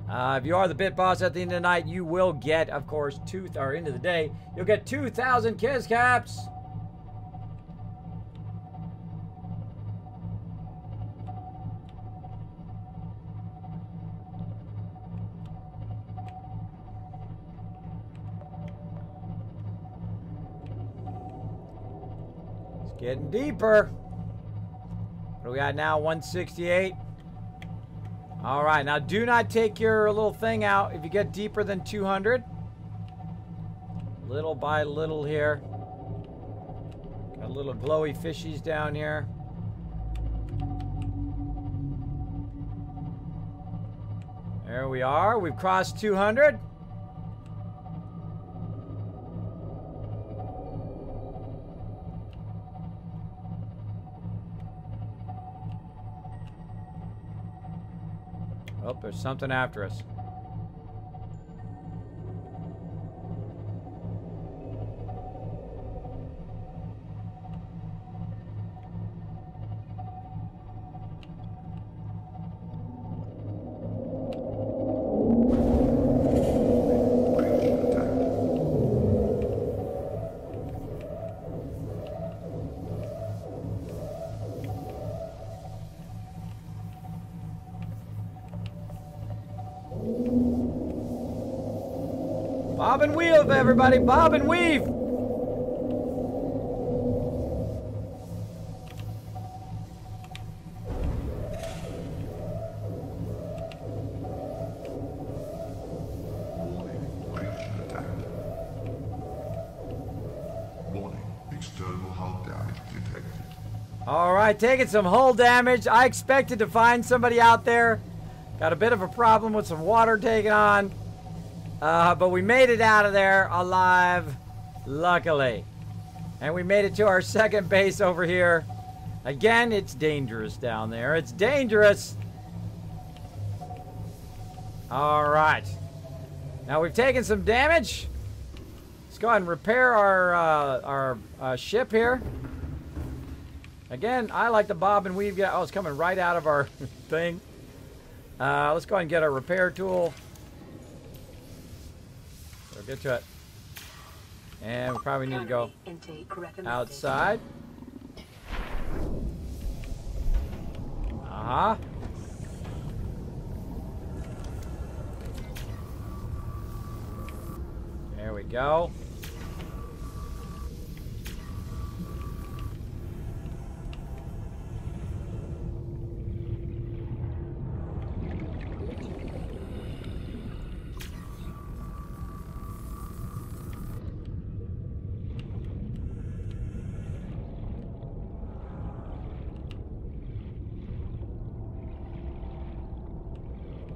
If you are the Bit Boss at the end of the night, you will get, of course, end of the day, you'll get 2,000 Kiss Caps. It's getting deeper. What do we got now? 168. All right, now do not take your little thing out if you get deeper than 200. Little by little here. Got little glowy fishies down here. There we are. We've crossed 200. Oh, there's something after us. Bob and weave, everybody. Bob and weave. Warning, breach attack. Warning, external hull damage detected. All right, taking some hull damage. I expected to find somebody out there. Got a bit of a problem with some water taking on. But we made it out of there alive, luckily. And we made it to our second base over here. Again, it's dangerous down there. It's dangerous. All right. Now we've taken some damage. Let's go ahead and repair our ship here. Again, I like the bob and weave. Oh, it's coming right out of our thing. Let's go ahead and get our repair tool. So get to it. And we probably need to go outside. Uh-huh. There we go.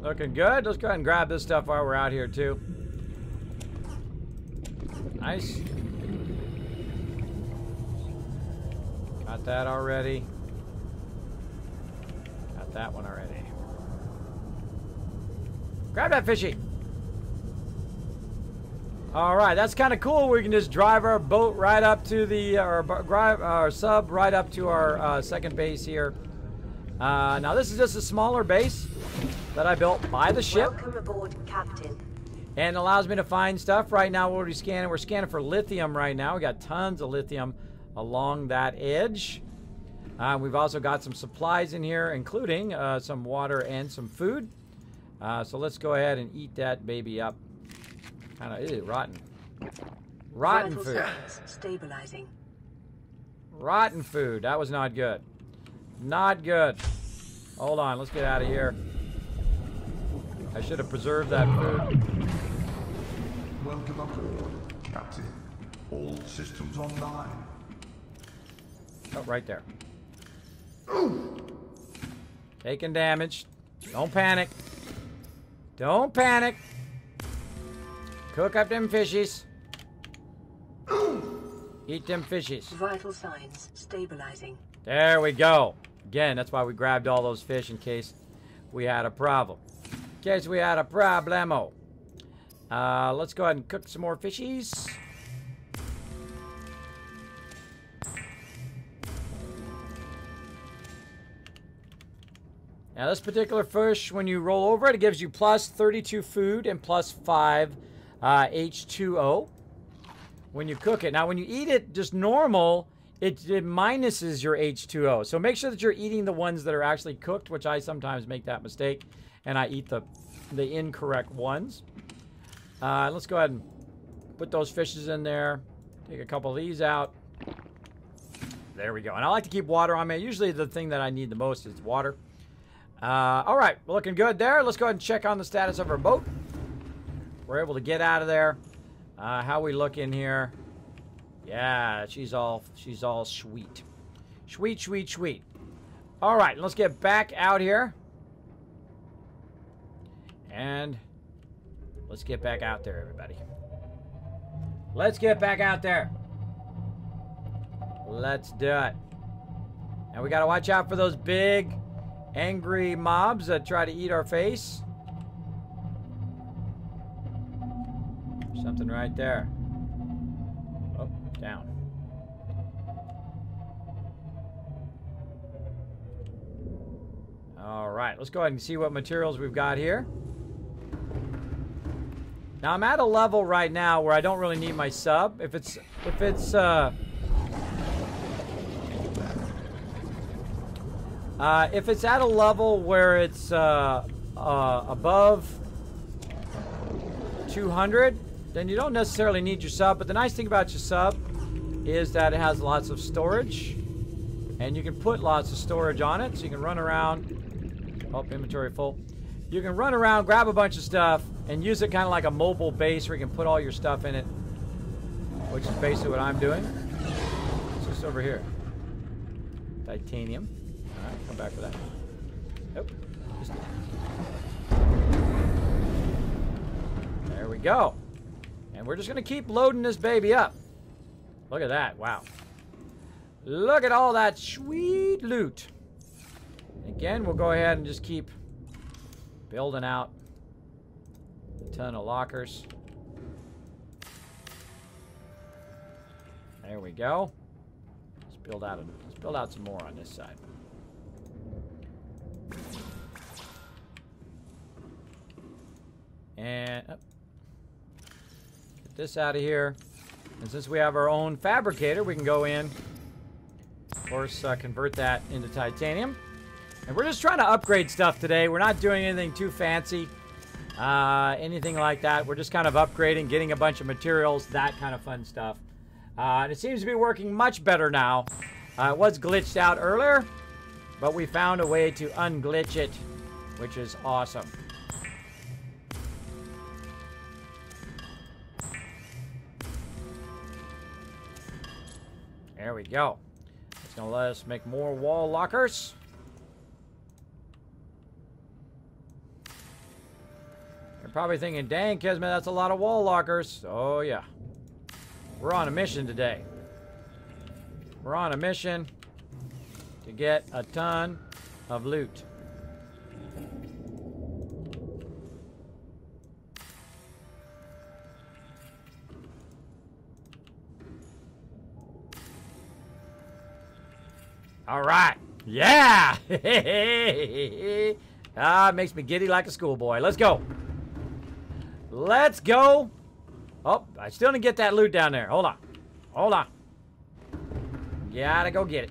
Looking good. Let's go ahead and grab this stuff while we're out here too. Nice. Got that already. Got that one already. Grab that fishy. All right, that's kind of cool. We can just drive our boat right up to the, drive our sub right up to our second base here. Now this is just a smaller base that I built by the ship. Welcome aboard, Captain. And allows me to find stuff. Right now, what are we scanning? We're scanning for lithium right now. We got tons of lithium along that edge. We've also got some supplies in here, including some water and some food. So let's go ahead and eat that baby up. Kind of rotten. Rotten Vital food. signs stabilizing. Rotten food. That was not good. Not good. Hold on. Let's get out of here. I should have preserved that food. Welcome aboard, Captain. All systems online. Oh, right there. Taking damage. Don't panic. Don't panic. Cook up them fishies. Eat them fishies. Vital signs stabilizing. There we go. Again, that's why we grabbed all those fish in case we had a problem. In case we had a problemo. Let's go ahead and cook some more fishies. Now this particular fish, when you roll over it, it gives you plus 32 food and plus 5 H2O when you cook it. Now when you eat it just normal, it minuses your H2O. So make sure that you're eating the ones that are actually cooked, which I sometimes make that mistake, and I eat the incorrect ones. Let's go ahead and put those fishes in there. Take a couple of these out. There we go. And I like to keep water on me. Usually the thing that I need the most is water. All right, we're looking good there. Let's go ahead and check on the status of our boat. We're able to get out of there. How we look in here? Yeah, she's all sweet. Sweet, sweet, sweet. All right, let's get back out here. And let's get back out there, everybody. Let's get back out there. Let's do it. And we got to watch out for those big angry mobs that try to eat our face. Something right there. Oh, down. All right, let's go ahead and see what materials we've got here. Now I'm at a level right now where I don't really need my sub. If it's at a level where it's above 200, then you don't necessarily need your sub. But the nice thing about your sub is that it has lots of storage, and you can put lots of storage on it. So you can run around. Oh, inventory full. You can run around, grab a bunch of stuff, and use it kind of like a mobile base where you can put all your stuff in it, which is basically what I'm doing. It's just over here. Titanium. All right, come back for that. Nope. There we go. And we're just going to keep loading this baby up. Look at that. Wow. Look at all that sweet loot. Again, we'll go ahead and just keep building out a ton of lockers. There we go. Let's build out some more on this side. And get this out of here. And since we have our own fabricator, we can go in, of course, convert that into titanium. And we're just trying to upgrade stuff today. We're not doing anything too fancy, anything like that. We're just kind of upgrading, getting a bunch of materials, that kind of fun stuff. And it seems to be working much better now. It was glitched out earlier, but we found a way to unglitch it, which is awesome. There we go. It's going to let us make more wall lockers. You're probably thinking, dang, Kismet, that's a lot of wall lockers. Oh, yeah. We're on a mission today. We're on a mission to get a ton of loot. All right. Yeah. It makes me giddy like a schoolboy. Let's go. Let's go. Oh, I still didn't get that loot down there. Hold on. Hold on. Gotta go get it.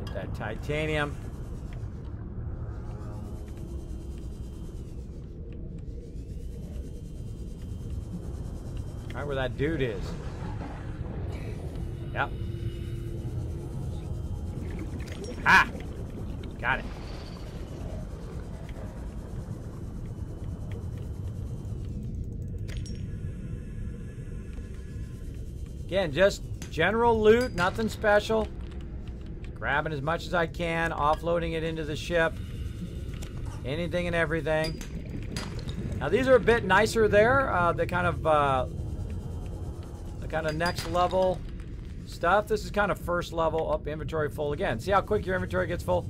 Get that titanium. Right where that dude is. Yep. Ah! Got it. Again, just general loot, nothing special. Grabbing as much as I can, offloading it into the ship. Anything and everything. Now these are a bit nicer there. They kind of kind of next level stuff. This is kind of first level. Up, inventory full again. See how quick your inventory gets full?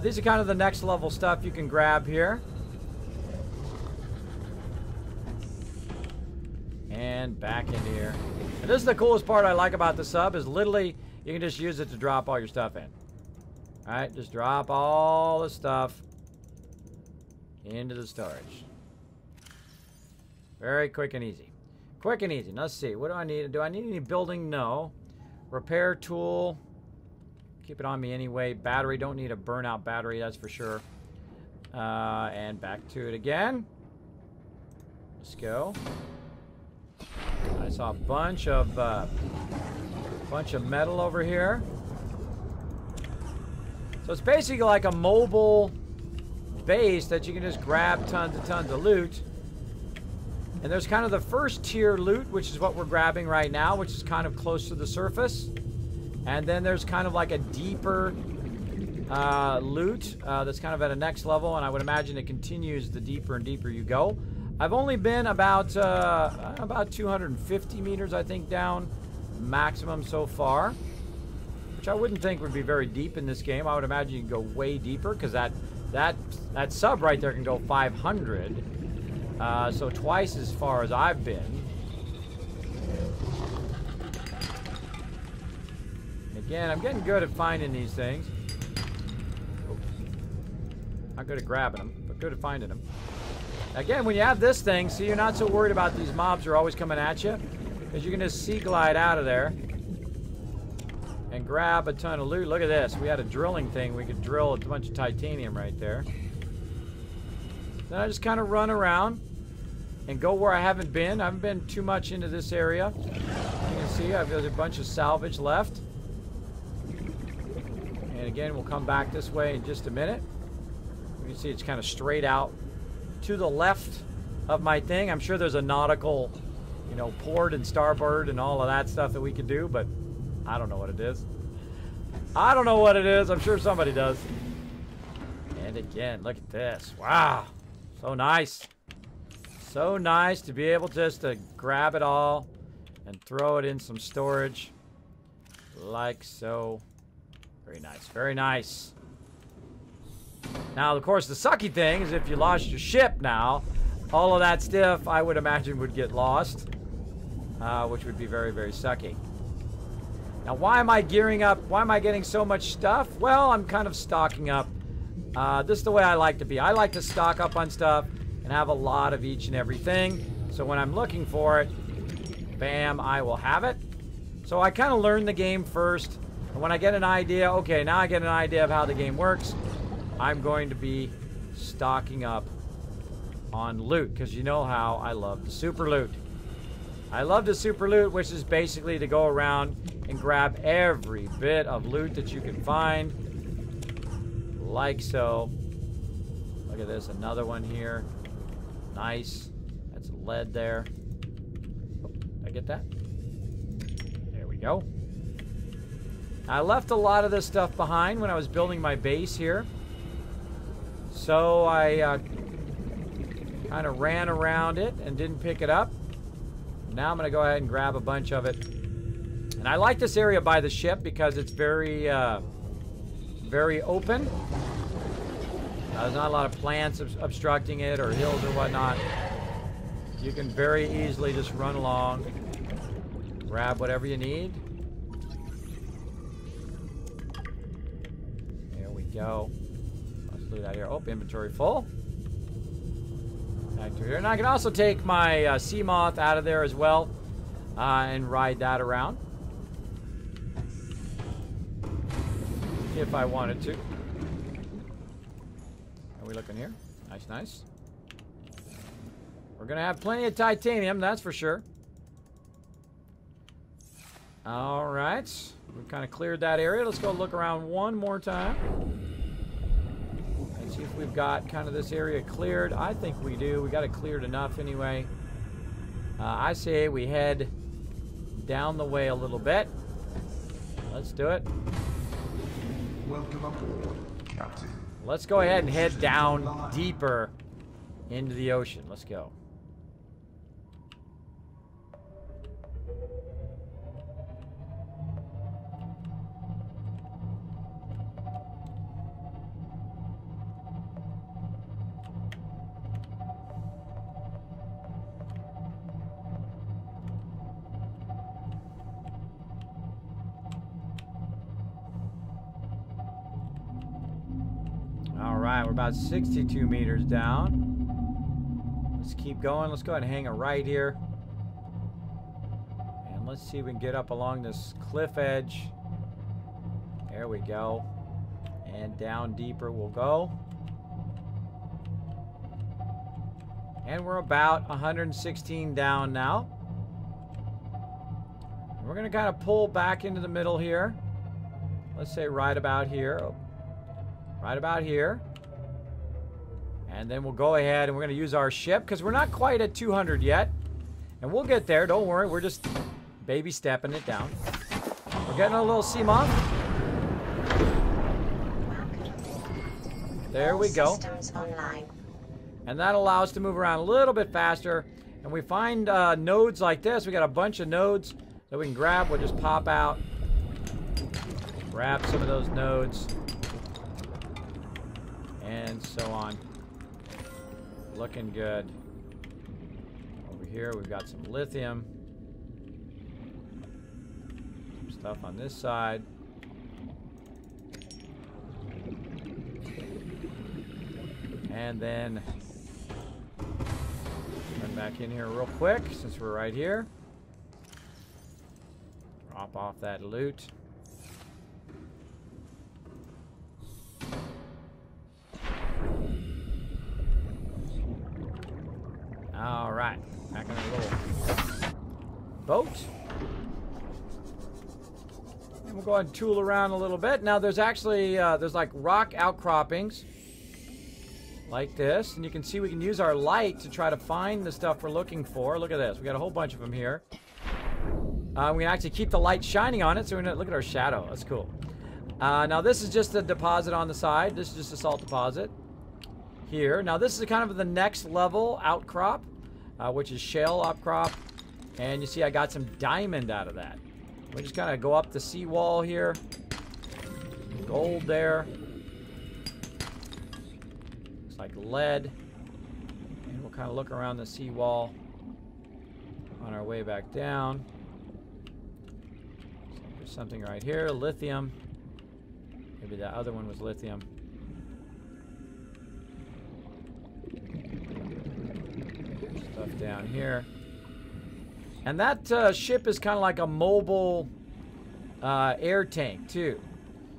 These are kind of the next level stuff you can grab here. And back in here. And this is the coolest part I like about the sub is literally you can just use it to drop all your stuff in. Alright, just drop all the stuff into the storage. Very quick and easy. Quick and easy. Let's see. What do I need? Do I need any building? No. Repair tool. Keep it on me anyway. Battery. Don't need a burnout battery, that's for sure. And back to it again. Let's go. I saw a bunch of metal over here. So it's basically like a mobile base that you can just grab tons and tons of loot. And there's kind of the first tier loot, which is what we're grabbing right now, which is kind of close to the surface. And then there's kind of like a deeper loot that's kind of at a next level, and I would imagine it continues the deeper and deeper you go. I've only been about 250 meters, I think, down maximum so far, which I wouldn't think would be very deep in this game. I would imagine you can go way deeper because that sub right there can go 500. So twice as far as I've been. Again, I'm getting good at finding these things. Oh. Not good at grabbing them, but good at finding them. Again, when you have this thing, see, you're not so worried about these mobs are always coming at you, because you can just sea glide out of there and grab a ton of loot. Look at this. We had a drilling thing. We could drill a bunch of titanium right there. Then I just kind of run around and go where I haven't been. I haven't been too much into this area. You can see I've got a bunch of salvage left. And again, we'll come back this way in just a minute. You can see it's kind of straight out to the left of my thing. I'm sure there's a nautical, you know, port and starboard and all of that stuff that we could do, but I don't know what it is. I don't know what it is. I'm sure somebody does. And again, look at this. Wow. So nice. So nice to be able just to grab it all and throw it in some storage. Like so. Very nice. Very nice. Now, of course, the sucky thing is if you lost your ship now, all of that stuff, I would imagine, would get lost. Which would be very, very sucky. Now, why am I gearing up? Why am I getting so much stuff? Well, I'm kind of stocking up. This is the way I like to be. I like to stock up on stuff and have a lot of each and everything. So when I'm looking for it, bam, I will have it. So I kind of learn the game first. And when I get an idea, okay, now I get an idea of how the game works, I'm going to be stocking up on loot. Because you know how I love the super loot. I love the super loot, which is basically to go around and grab every bit of loot that you can find. Like so. Look at this, another one here. Nice. That's lead there. Oh, did I get that? There we go. I left a lot of this stuff behind when I was building my base here. So I kind of ran around it and didn't pick it up. Now I'm going to go ahead and grab a bunch of it. And I like this area by the ship because it's very, very open. There's not a lot of plants obstructing it or hills or whatnot. You can very easily just run along, grab whatever you need. There we go. Let's loot out here. Oh, inventory full. Back to here. And I can also take my sea moth out of there as well and ride that around if I wanted to. Are we looking here? Nice, nice. We're gonna have plenty of titanium, that's for sure. All right, we've kind of cleared that area. Let's go look around one more time and see if we've got kind of this area cleared. I think we do. We got it cleared enough anyway. I say we head down the way a little bit. Let's do it. Welcome aboard, Captain. Let's go ahead and head down deeper into the ocean. Let's go. Alright, we're about 62 meters down. Let's keep going. Let's go ahead and hang a right here. And let's see if we can get up along this cliff edge. There we go. And down deeper we'll go. And we're about 116 down now. We're going to kind of pull back into the middle here. Let's say right about here. Right about here. And then we'll go ahead and we're going to use our ship because we're not quite at 200 yet. And we'll get there. Don't worry. We're just baby stepping it down. We're getting a little sea moth. There we go. And that allows us to move around a little bit faster. And we find nodes like this. We got a bunch of nodes that we can grab. We'll just pop out. Grab some of those nodes. And so on. Looking good. Over here we've got some lithium. Some stuff on this side. And then run back in here real quick since we're right here. Drop off that loot. All right, back in a little boat. And we'll go ahead and tool around a little bit. Now there's actually, there's like rock outcroppings like this. And you can see we can use our light to try to find the stuff we're looking for. Look at this, we got a whole bunch of them here. We can actually keep the light shining on it, so we're gonna look at our shadow. That's cool. Now this is just a deposit on the side. This is just a salt deposit here. Now this is kind of the next level outcrop, which is shale outcrop. And you see I got some diamond out of that. We just kind of go up the seawall here. Gold there. Looks like lead. And we'll kind of look around the seawall on our way back down. So there's something right here. Lithium. Maybe that other one was lithium. Stuff down here. And that ship is kind of like a mobile air tank too.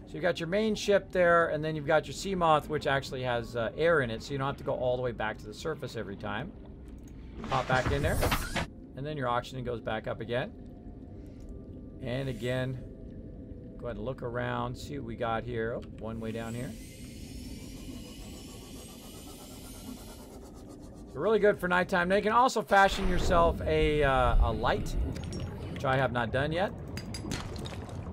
So you've got your main ship there, and then you've got your Seamoth, which actually has air in it, so you don't have to go all the way back to the surface every time. Pop back in there, and then your oxygen goes back up again. And again, go ahead and look around, see what we got here. Oh, one way down here. Really good for nighttime. Now you can also fashion yourself a light, which I have not done yet.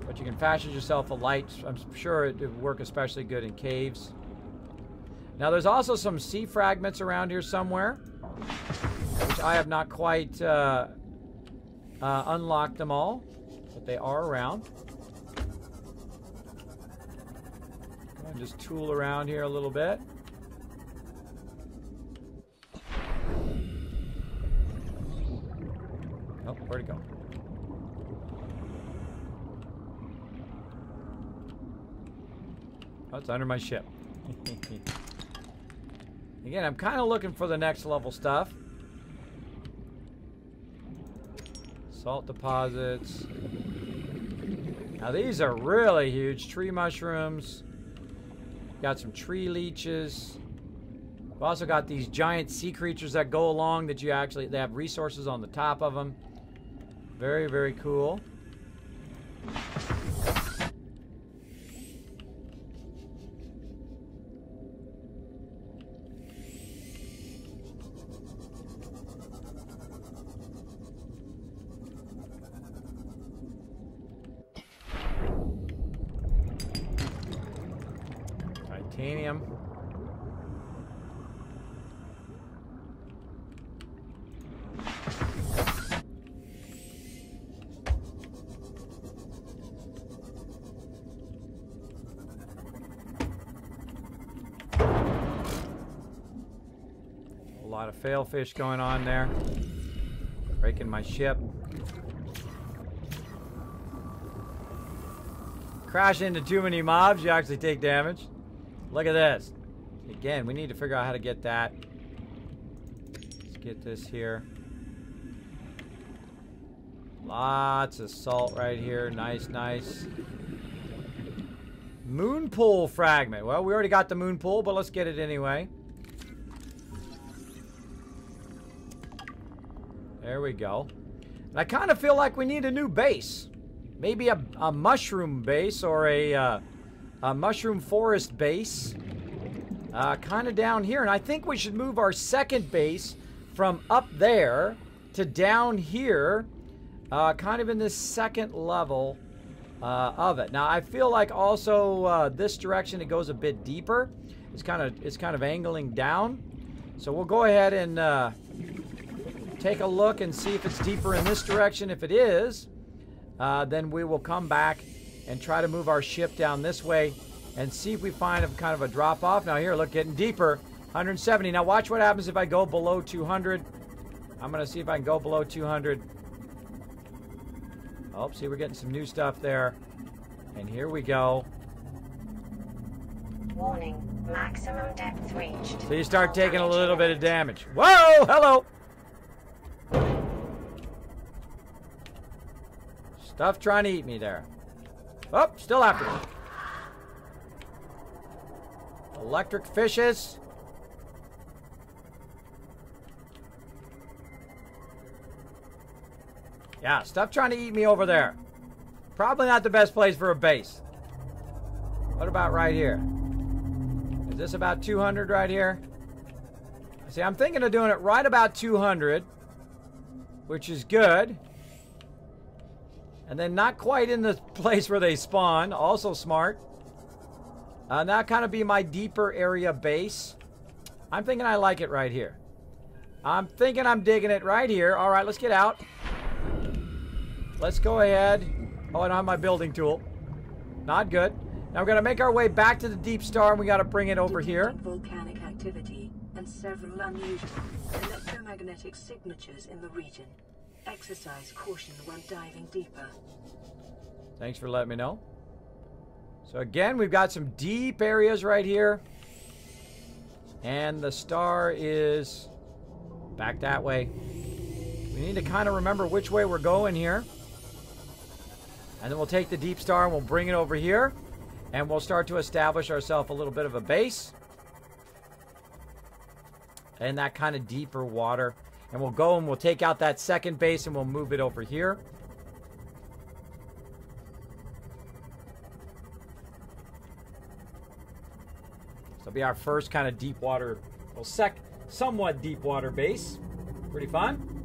But you can fashion yourself a light. I'm sure it would work especially good in caves. Now there's also some sea fragments around here somewhere, which I have not quite unlocked them all, but they are around. Go ahead and just tool around here a little bit. Oh, where'd it go? Oh, it's under my ship. Again, I'm kind of looking for the next level stuff. Salt deposits. Now these are really huge. Tree mushrooms. Got some tree leeches. We've also got these giant sea creatures that go along that you actually, they have resources on the top of them. Very, very cool. Titanium. A lot of failfish going on there. Breaking my ship. Crash into too many mobs, you actually take damage. Look at this. Again, we need to figure out how to get that. Let's get this here. Lots of salt right here. Nice, nice. Moon pool fragment. Well, we already got the moon pool, but let's get it anyway. There we go. And I kind of feel like we need a new base. Maybe a mushroom base or a mushroom forest base. Kind of down here. And I think we should move our second base from up there to down here. Kind of in this second level of it. Now, I feel like also this direction it goes a bit deeper. It's kind of angling down. So we'll go ahead and take a look and see if it's deeper in this direction. If it is, then we will come back and try to move our ship down this way and see if we find kind of a drop off. Now here, look, getting deeper. 170. Now watch what happens if I go below 200. I'm going to see if I can go below 200. Oh, see, we're getting some new stuff there. And here we go. Warning, maximum depth reached. So you start taking a little bit of damage. Whoa, hello. Stuff trying to eat me there. Oh, still after me. Electric fishes. Yeah, stuff trying to eat me over there. Probably not the best place for a base. What about right here? Is this about 200 right here? See, I'm thinking of doing it right about 200, which is good. And then not quite in the place where they spawn. Also smart. And that kind of be my deeper area base. I'm thinking I like it right here. I'm thinking I'm digging it right here. All right, let's get out. Let's go ahead. Oh, I don't have my building tool. Not good. Now we're going to make our way back to the deep star, and we got to bring it over here. Volcanic activity and several unusual electromagnetic signatures in the region. Exercise caution when diving deeper. Thanks for letting me know. So again, we've got some deep areas right here. And the star is back that way. We need to kind of remember which way we're going here. And then we'll take the deep star and we'll bring it over here. And we'll start to establish ourselves a little bit of a base. And that kind of deeper water. And we'll go and we'll take out that second base and we'll move it over here. So it'll be our first kind of deep water, well, somewhat deep water base. Pretty fun.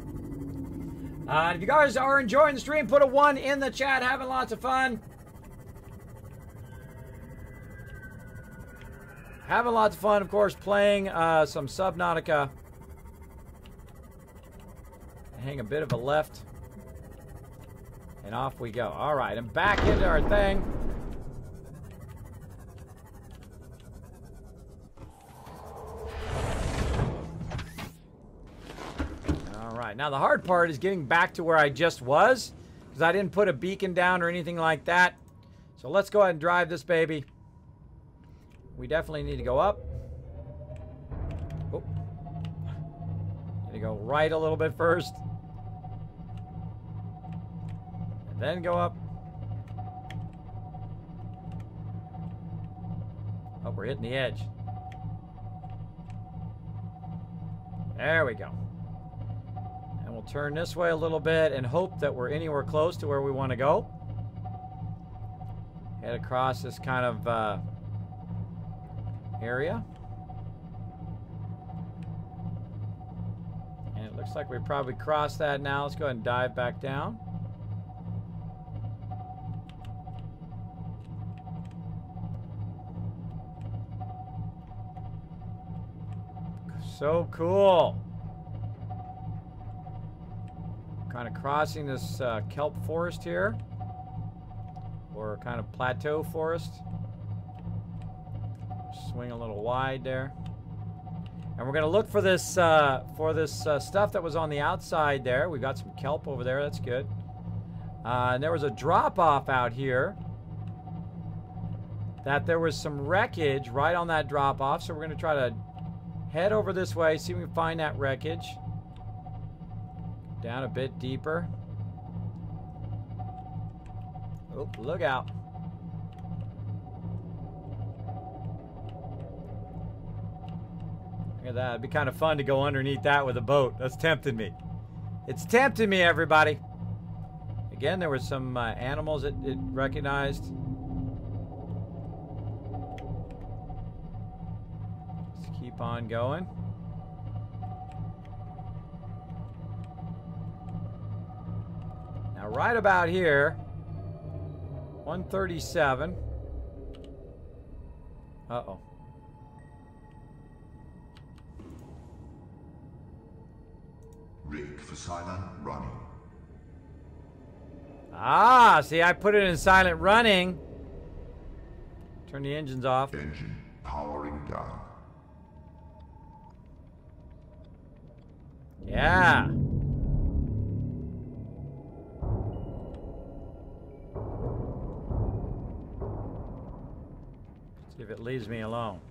If you guys are enjoying the stream, put a 1 in the chat. Having lots of fun. Having lots of fun, of course, playing some Subnautica. Hang a bit of a left. And off we go. All right, and back into our thing. All right, now the hard part is getting back to where I just was, because I didn't put a beacon down or anything like that. So let's go ahead and drive this baby. We definitely need to go up. Oh. Need to go right a little bit first. And then go up. Oh, we're hitting the edge. There we go. And we'll turn this way a little bit and hope that we're anywhere close to where we want to go. Head across this kind of area. And it looks like we probably crossed that now. Let's go ahead and dive back down. So cool. Kind of crossing this kelp forest here. Or kind of plateau forest. Swing a little wide there. And we're going to look for this stuff that was on the outside there. We've got some kelp over there. That's good. And there was a drop-off out here. that there was some wreckage right on that drop-off, so we're going to try to head over this way, see if we can find that wreckage. Down a bit deeper. Oh, look out. Look at that. It'd be kind of fun to go underneath that with a boat. That's tempting me. It's tempting me, everybody. Again, there were some animals it recognized. Let's keep on going. Now, right about here, 137. Uh-oh. Rig for silent running. Ah, see, I put it in silent running. Turn the engines off. Engine powering down. Yeah. See if it leaves me alone.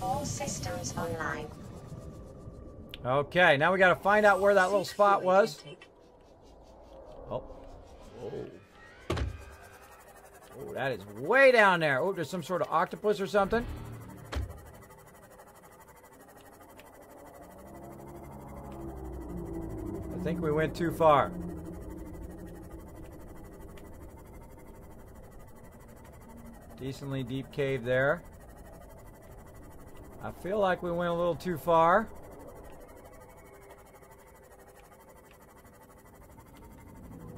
All systems online. Okay, now we got to find out where that little spot was. Oh. Oh. Oh, that is way down there. Oh, there's some sort of octopus or something. I think we went too far. Decently deep cave there. I feel like we went a little too far.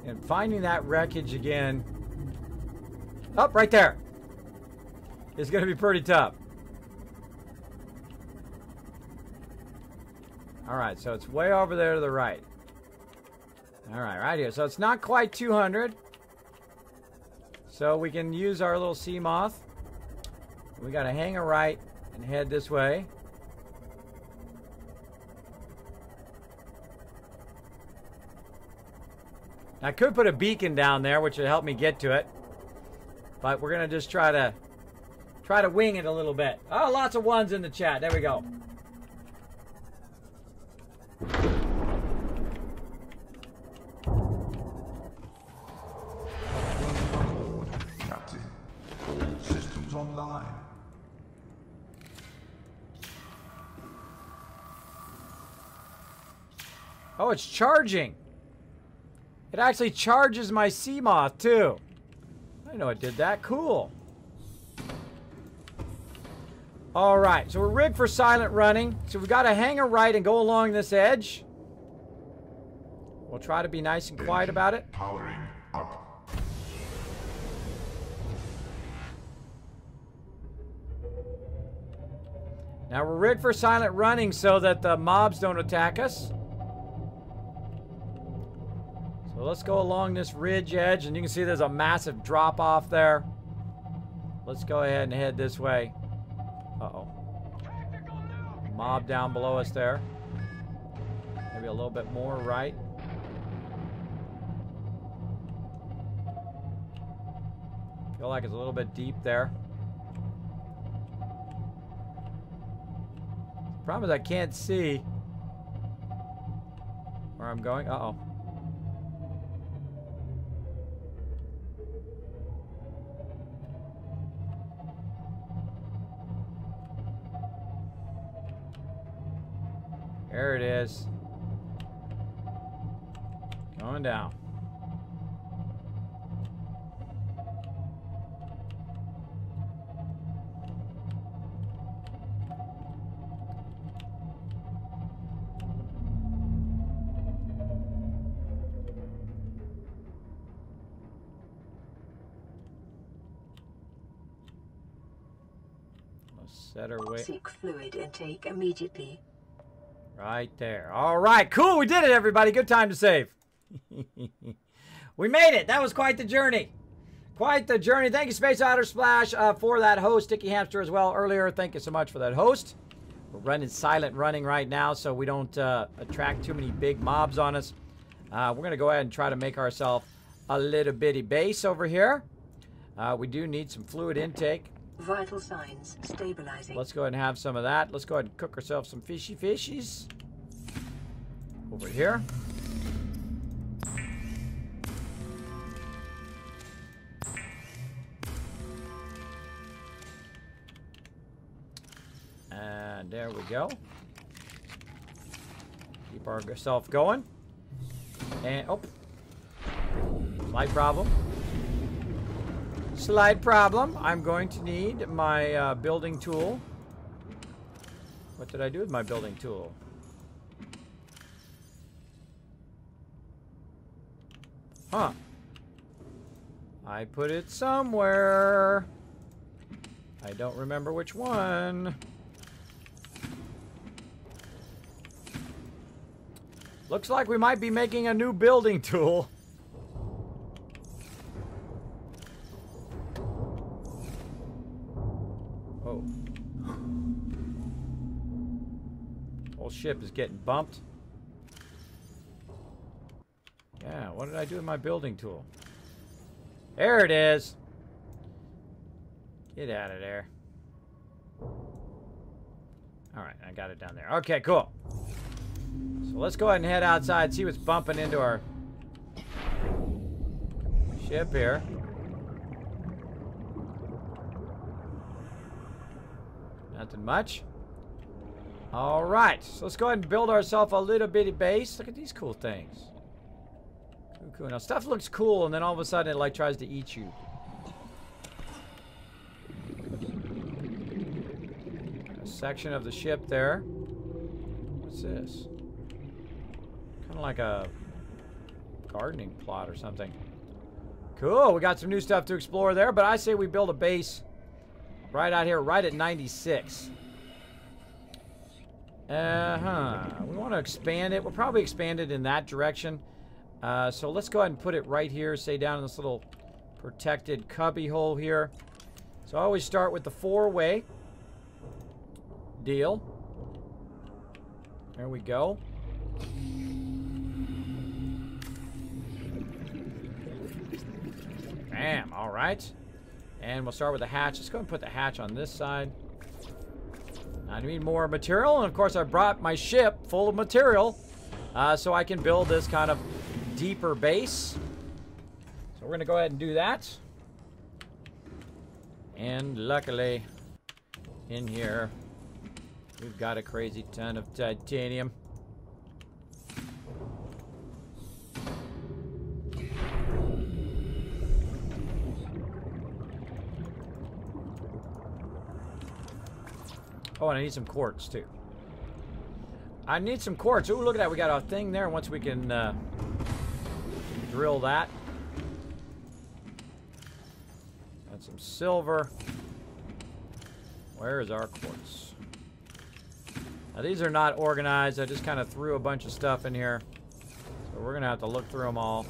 And finding that wreckage again, up right there, is going to be pretty tough. All right, so it's way over there to the right. All right, right here. So it's not quite 200. So we can use our little sea moth. We got to hang a right and head this way. I could put a beacon down there, which would help me get to it. But we're going to just try to wing it a little bit. Oh, lots of ones in the chat. There we go. Captain, all systems online. Oh, it's charging. It actually charges my sea moth too. I didn't know it did that. Cool. All right, so we're rigged for silent running. So we've got to hang a right and go along this edge. We'll try to be nice and quiet about it. Powering up. Now we're rigged for silent running so that the mobs don't attack us. So let's go along this ridge edge, and you can see there's a massive drop off there. Let's go ahead and head this way. Uh-oh. Mob down below us there. Maybe a little bit more right. Feel like it's a little bit deep there. The problem is I can't see where I'm going. Uh-oh. There it is. Going down. Let's set our way. Seek fluid intake immediately. Right there. All right, cool. We did it, everybody. Good time to save. We made it. That was quite the journey. Quite the journey. Thank you, Space Otter Splash, for that host. Sticky Hamster as well earlier. Thank you so much for that host. We're running silent running right now so we don't attract too many big mobs on us. We're going to go ahead and try to make ourselves a little bitty base over here. We do need some fluid intake. Vital signs stabilizing. Let's go ahead and have some of that. Let's go ahead and cook ourselves some fishies. Over here. And there we go. Keep ourselves going. And, oh. Slight problem. Slight problem. I'm going to need my building tool. What did I do with my building tool? Huh. I put it somewhere. I don't remember which one. Looks like we might be making a new building tool. Oh. Whole ship is getting bumped. Yeah, what did I do with my building tool? There it is. Get out of there. Alright, I got it down there. Okay, cool. So let's go ahead and head outside, see what's bumping into our ship here. Nothing much. Alright, so let's go ahead and build ourselves a little bitty base. Look at these cool things. Cool. Now stuff looks cool and then all of a sudden it like tries to eat you. A section of the ship there. What's this? Kind of like a gardening plot or something. Cool, we got some new stuff to explore there, but I say we build a base right out here, right at 96. We want to expand it. We'll probably expand it in that direction. So let's go ahead and put it right here, say down in this little protected cubby hole here. So I always start with the 4-way deal. There we go. Bam, all right. And we'll start with the hatch. Let's go ahead and put the hatch on this side. I need more material, and of course I brought my ship full of material so I can build this kind of deeper base. So we're going to go ahead and do that. And luckily, in here, we've got a crazy ton of titanium. Oh, and I need some quartz, too. I need some quartz. Ooh, look at that. We got a thing there. Once we can drill that. Got some silver. Where is our quartz? Now, these are not organized. I just kind of threw a bunch of stuff in here. So we're going to have to look through them all.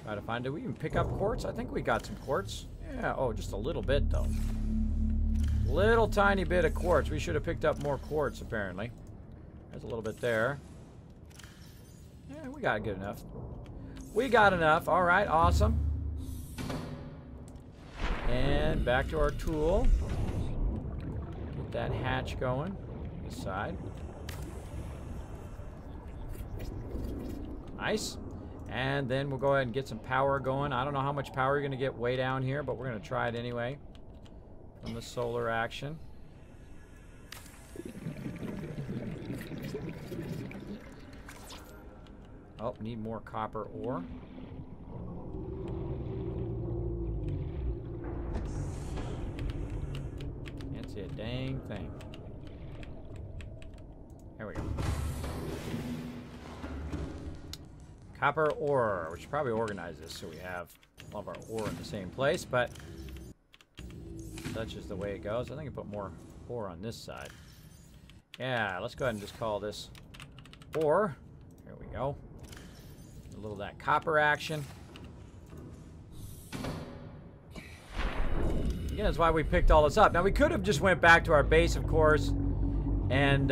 Try to find, did we even pick up quartz? I think we got some quartz. Yeah, oh, just a little bit, though. Little tiny bit of quartz. We should have picked up more quartz, apparently. There's a little bit there. Yeah, we got good enough. We got enough. All right, awesome. And back to our tool. Get that hatch going. This side. Nice. And then we'll go ahead and get some power going. I don't know how much power you're going to get way down here, but we're going to try it anyway. From the solar action. Oh, need more copper ore. Can't see a dang thing. There we go. Copper ore. We should probably organize this so we have all of our ore in the same place, but such is the way it goes. I think I put more ore on this side. Yeah, let's go ahead and just call this ore. There we go. A little of that copper action. Again, that's why we picked all this up. Now, we could have just went back to our base, of course, and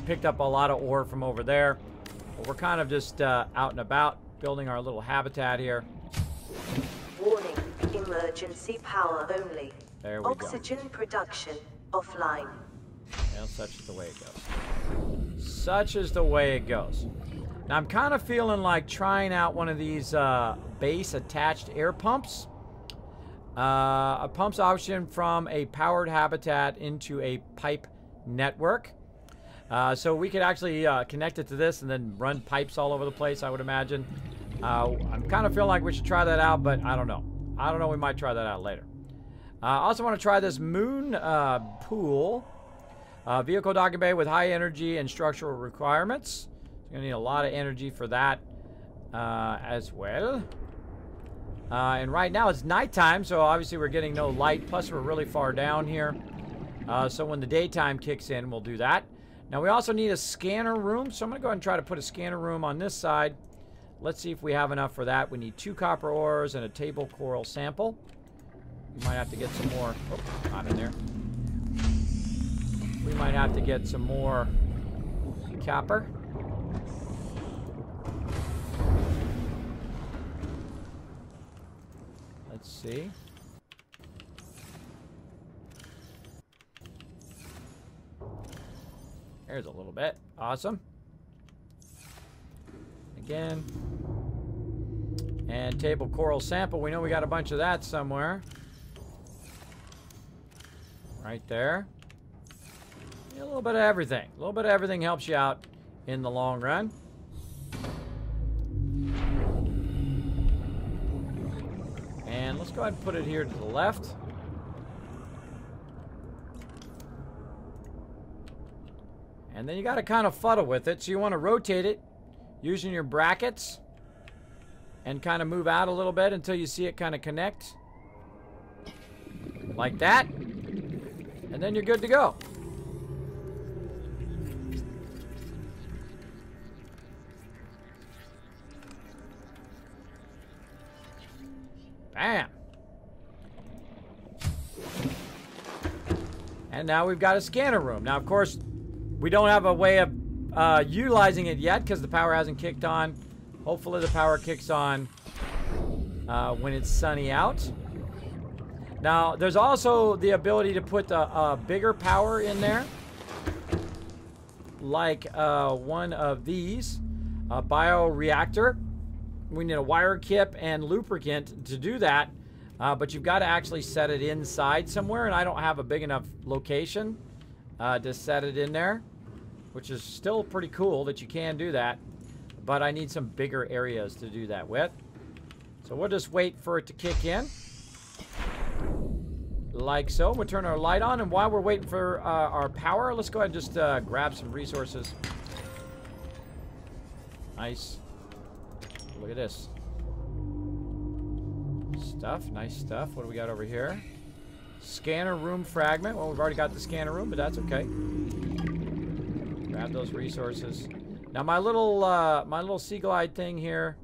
picked up a lot of ore from over there. But we're kind of just out and about, building our little habitat here. Warning, emergency power only. There we Oxygen production offline. Well, such is the way it goes. Such is the way it goes. Now, I'm kind of feeling like trying out one of these base-attached air pumps. A pump's option from a powered habitat into a pipe network. So we could actually connect it to this and then run pipes all over the place, I would imagine. I'm kind of feeling like we should try that out, but I don't know. I don't know. We might try that out later. I also want to try this moon pool. Vehicle docking bay with high energy and structural requirements. You're going to need a lot of energy for that as well. And right now it's nighttime, so obviously we're getting no light. Plus we're really far down here. So when the daytime kicks in, we'll do that. Now we also need a scanner room, so I'm going to go ahead and try to put a scanner room on this side. Let's see if we have enough for that. We need 2 copper ores and a table coral sample. We might have to get some more. Oh, not in there. We might have to get some more copper. Let's see. There's a little bit. Awesome. Again. And table coral sample. We know we got a bunch of that somewhere. Right there. A little bit of everything. A little bit of everything helps you out in the long run. And let's go ahead and put it here to the left. And then you got to kind of fuddle with it. So you want to rotate it using your brackets and kind of move out a little bit until you see it kind of connect. Like that. And then you're good to go. Bam. And now we've got a scanner room. Now, of course, we don't have a way of utilizing it yet because the power hasn't kicked on. Hopefully the power kicks on when it's sunny out. Now, there's also the ability to put a bigger power in there. Like one of these. A bioreactor. We need a wire kip and lubricant to do that. But you've got to actually set it inside somewhere. And I don't have a big enough location to set it in there. Which is still pretty cool that you can do that. But I need some bigger areas to do that with. So we'll just wait for it to kick in. Like so. We'll turn our light on. And while we're waiting for our power, let's go ahead and just grab some resources. Nice. Look at this. Stuff. Nice stuff. What do we got over here? Scanner room fragment. Well, we've already got the scanner room, but that's okay. Grab those resources. Now my little sea glide thing here.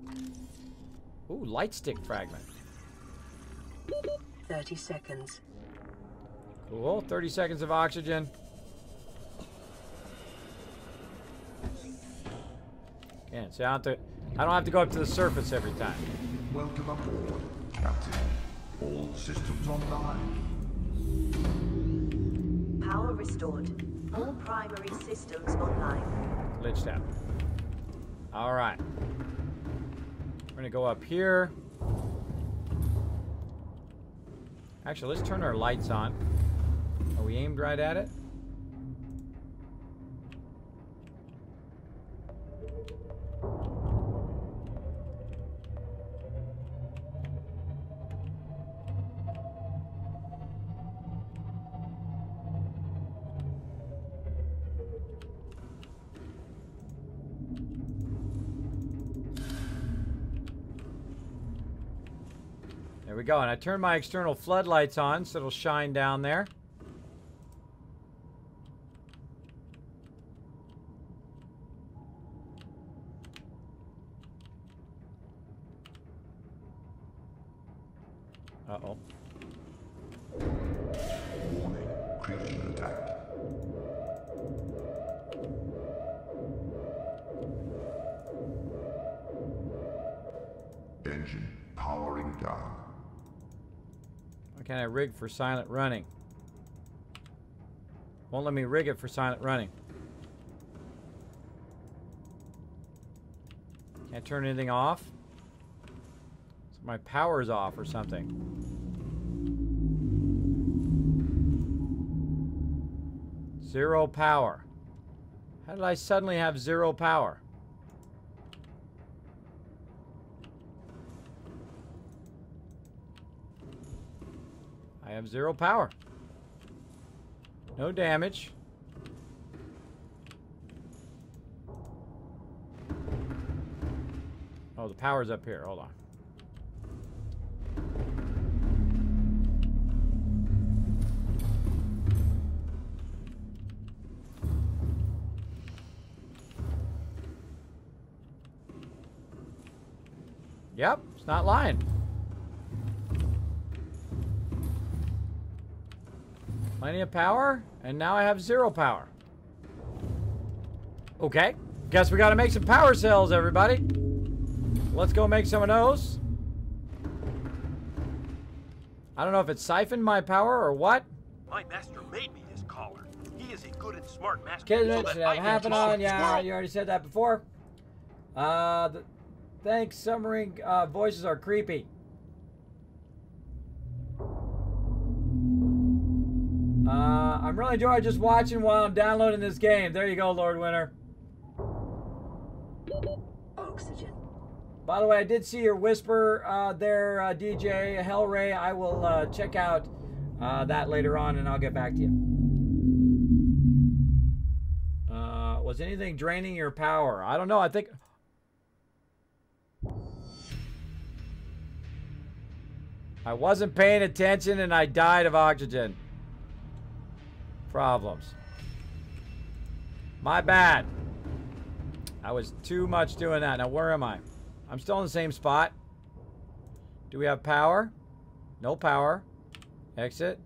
Ooh, light stick fragment. 30 seconds. Cool. 30 seconds of oxygen. Again, so I don't have to go up to the surface every time. Welcome aboard, Captain. All systems online. Power restored. All primary systems online. Glitched out. Alright. We're gonna go up here. Actually, let's turn our lights on. Are we aimed right at it? There we go, and I turned my external floodlights on so it'll shine down there. Uh-oh. can I rig for silent running? Won't let me rig it for silent running. Can't turn anything off. So my power's off or something. Zero power. How did I suddenly have zero power? I have zero power. No damage. Oh, the power's up here. Hold on. Yep, it's not lying. Plenty of power, and now I have zero power. Okay, guess we gotta make some power cells, everybody. Let's go make some of those. I don't know if it siphoned my power or what. My master made me his collar. He is a good and smart master. Kismet, so should that I have can happened talk. on. Yeah, Squirrel. you already said that before. Thanks, Summering voices are creepy. I'm really enjoying just watching while I'm downloading this game. There you go, Lord Winter. Oxygen. By the way, I did see your whisper there, DJ Hellray. I will check out that later on, and I'll get back to you. Was anything draining your power? I don't know. I think... I wasn't paying attention, and I died of oxygen. Problems. My bad. I was too much doing that. Now, where am I? I'm still in the same spot. Do we have power? No power. Exit.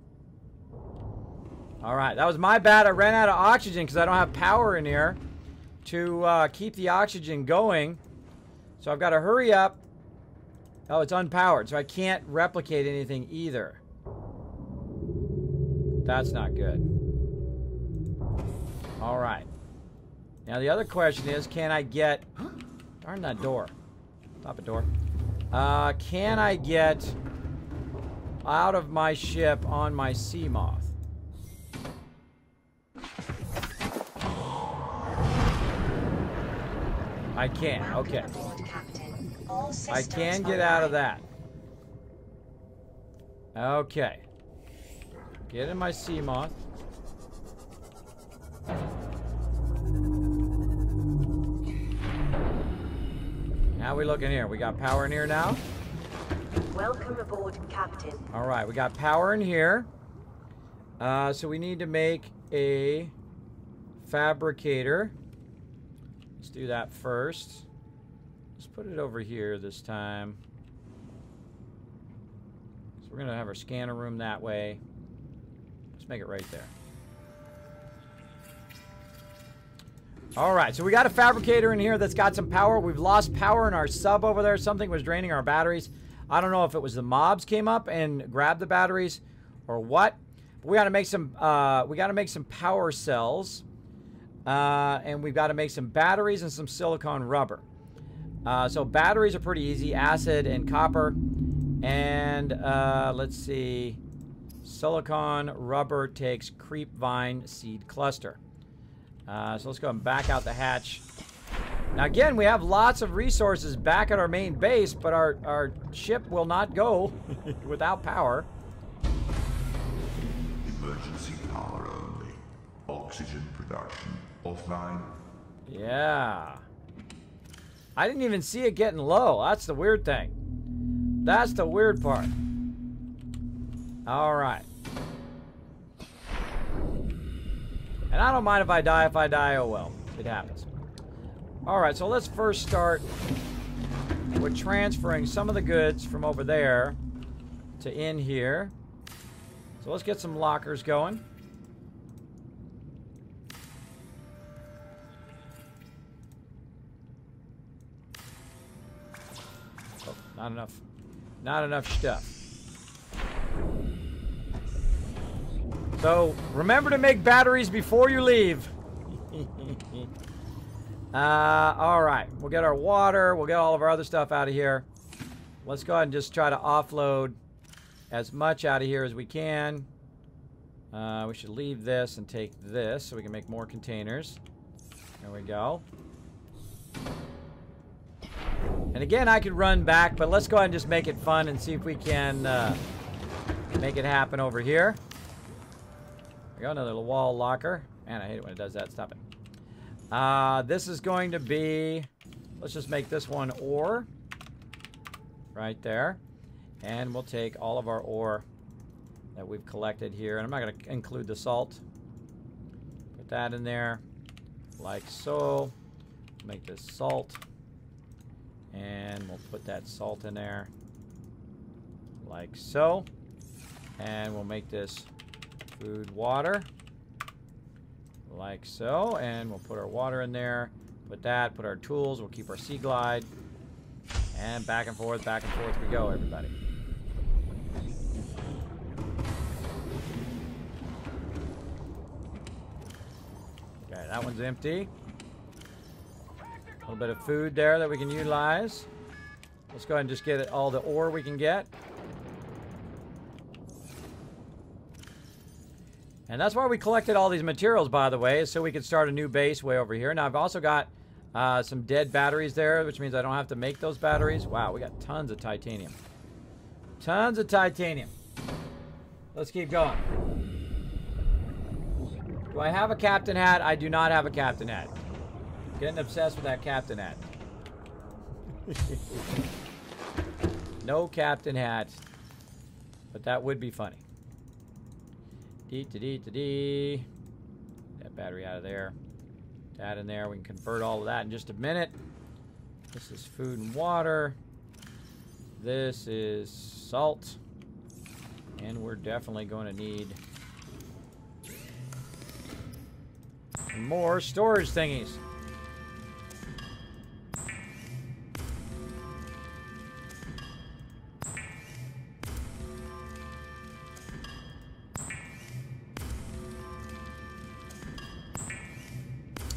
All right, that was my bad. I ran out of oxygen because I don't have power in here to keep the oxygen going. So I've got to hurry up. Oh, it's unpowered, so I can't replicate anything either. That's not good. All right. Now the other question is, can I get... Darn that door. Stop it, door. Can I get out of my ship on my sea moth? I can. Okay. I can get out of that. Okay. Get in my sea moth. How we looking here? We got power in here now? Welcome aboard, Captain. All right, we got power in here. So we need to make a fabricator. Let's do that first. Let's put it over here this time. So we're going to have our scanner room that way. Let's make it right there. All right, so we got a fabricator in here that's got some power. We've lost power in our sub over there. Something was draining our batteries. I don't know if it was the mobs came up and grabbed the batteries or what. But we got to make some. We got to make some power cells, and we've got to make some batteries and some silicone rubber. So batteries are pretty easy: acid and copper. And let's see, silicone rubber takes creep vine seed cluster. So let's go and back out the hatch. Now again, we have lots of resources back at our main base, but our ship will not go without power. Emergency power only. Oxygen production offline. Yeah. I didn't even see it getting low. That's the weird thing. That's the weird part. All right. And I don't mind if I die. If I die, oh well. It happens. All right, so let's first start with transferring some of the goods from over there to in here. So let's get some lockers going. Oh, not enough. Not enough stuff. So remember to make batteries before you leave. All right, we'll get our water. We'll get all of our other stuff out of here. Let's go ahead and just try to offload as much out of here as we can. We should leave this and take this so we can make more containers. There we go. And again, I could run back, but let's go ahead and just make it fun and see if we can make it happen over here. There we go, another little wall locker. Man, I hate it when it does that. Stop it. This is going to be, let's just make this one ore. Right there. And we'll take all of our ore that we've collected here. And I'm not going to include the salt. Put that in there. Like so. Make this salt. And we'll put that salt in there. Like so. And we'll make this food water. Like so. And we'll put our water in there. Put that. Put our tools. We'll keep our sea glide. And back and forth we go, everybody. Okay, that one's empty. A little bit of food there that we can utilize. Let's go ahead and just get all the ore we can get. And that's why we collected all these materials, by the way, is so we could start a new base way over here. Now, I've also got some dead batteries there, which means I don't have to make those batteries. Wow, we got tons of titanium. Tons of titanium. Let's keep going. Do I have a captain hat? I do not have a captain hat. Getting obsessed with that captain hat. No captain hat. But that would be funny. Dee-dee-dee-dee-dee. That battery out of there. That in there. We can convert all of that in just a minute. This is food and water. This is salt. And we're definitely going to need more storage thingies.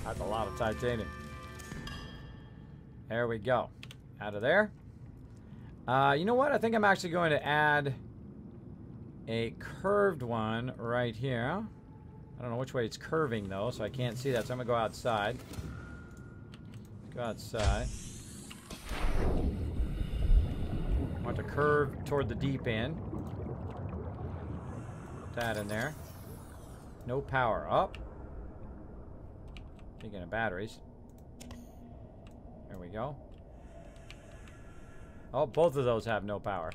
That's a lot of titanium. There we go. Out of there. You know what? I think I'm actually going to add a curved one right here. I don't know which way it's curving, though, so I can't see that. So I'm going to go outside. Let's go outside. I want to curve toward the deep end. Put that in there. No power up. Speaking of batteries. There we go. Oh, both of those have no power.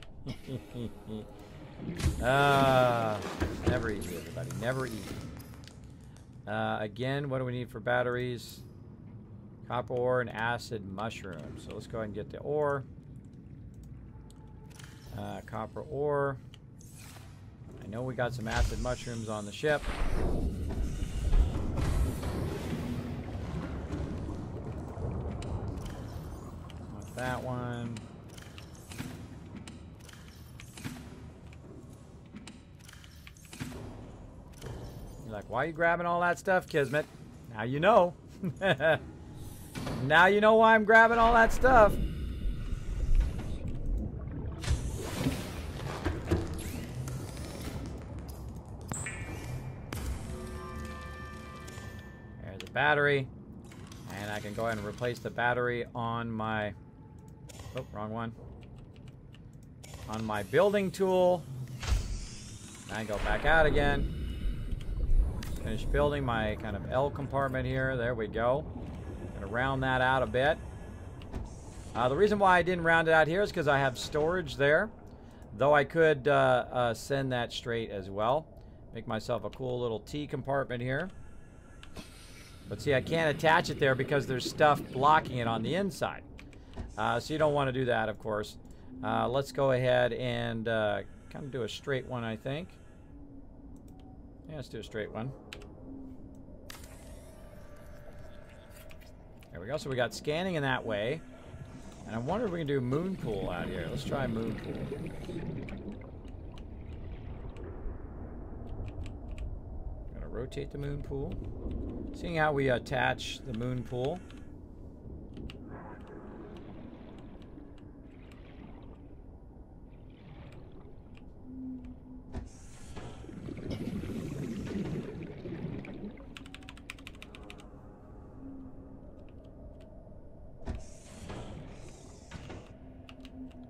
Never easy, everybody. Never easy. Again, what do we need for batteries? Copper ore and acid mushroom. So let's go ahead and get the ore. Copper ore. I know we got some acid mushrooms on the ship. Want that one. You're like, why are you grabbing all that stuff, Kismet? Now you know. Now you know why I'm grabbing all that stuff. There's a battery. And I can go ahead and replace the battery on my... Oh, wrong one. On my building tool. And I go back out again. Finish building my kind of L compartment here. There we go. Gonna round that out a bit. The reason why I didn't round it out here is because I have storage there. Though I could send that straight as well. Make myself a cool little T compartment here. But see, I can't attach it there because there's stuff blocking it on the inside. So you don't want to do that, of course. Let's go ahead and kind of do a straight one, I think. Yeah, let's do a straight one. There we go. So we got scanning in that way. And I wonder if we can do moon pool out here. Let's try moon pool. rotate the moon pool. Seeing how we attach the moon pool.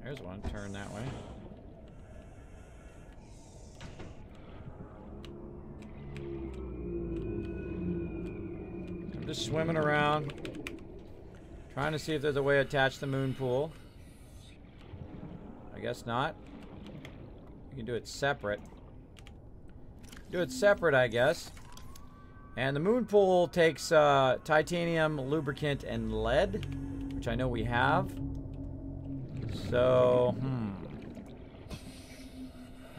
There's one, turn that way. I'm just swimming around, trying to see if there's a way to attach the moon pool. I guess not. You can do it separate. Do it separate, I guess. And the moon pool takes titanium, lubricant, and lead, which I know we have. So,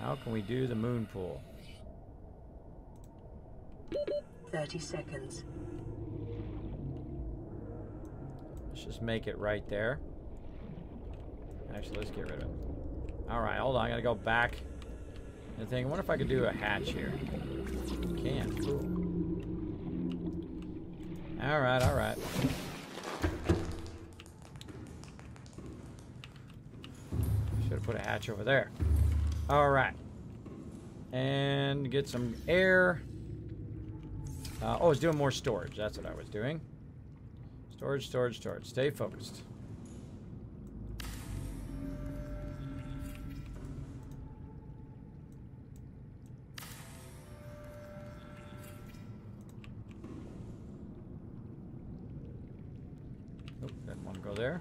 how can we do the moon pool? 30 seconds. Let's just make it right there. Actually, let's get rid of it. Alright, hold on. I gotta go back and think. I wonder if I could do a hatch here. Can. Cool. Alright, alright. Should have put a hatch over there. Alright. And get some air. Oh, I was doing more storage. That's what I was doing. Storage, storage, storage. Stay focused. Nope, didn't want to go there.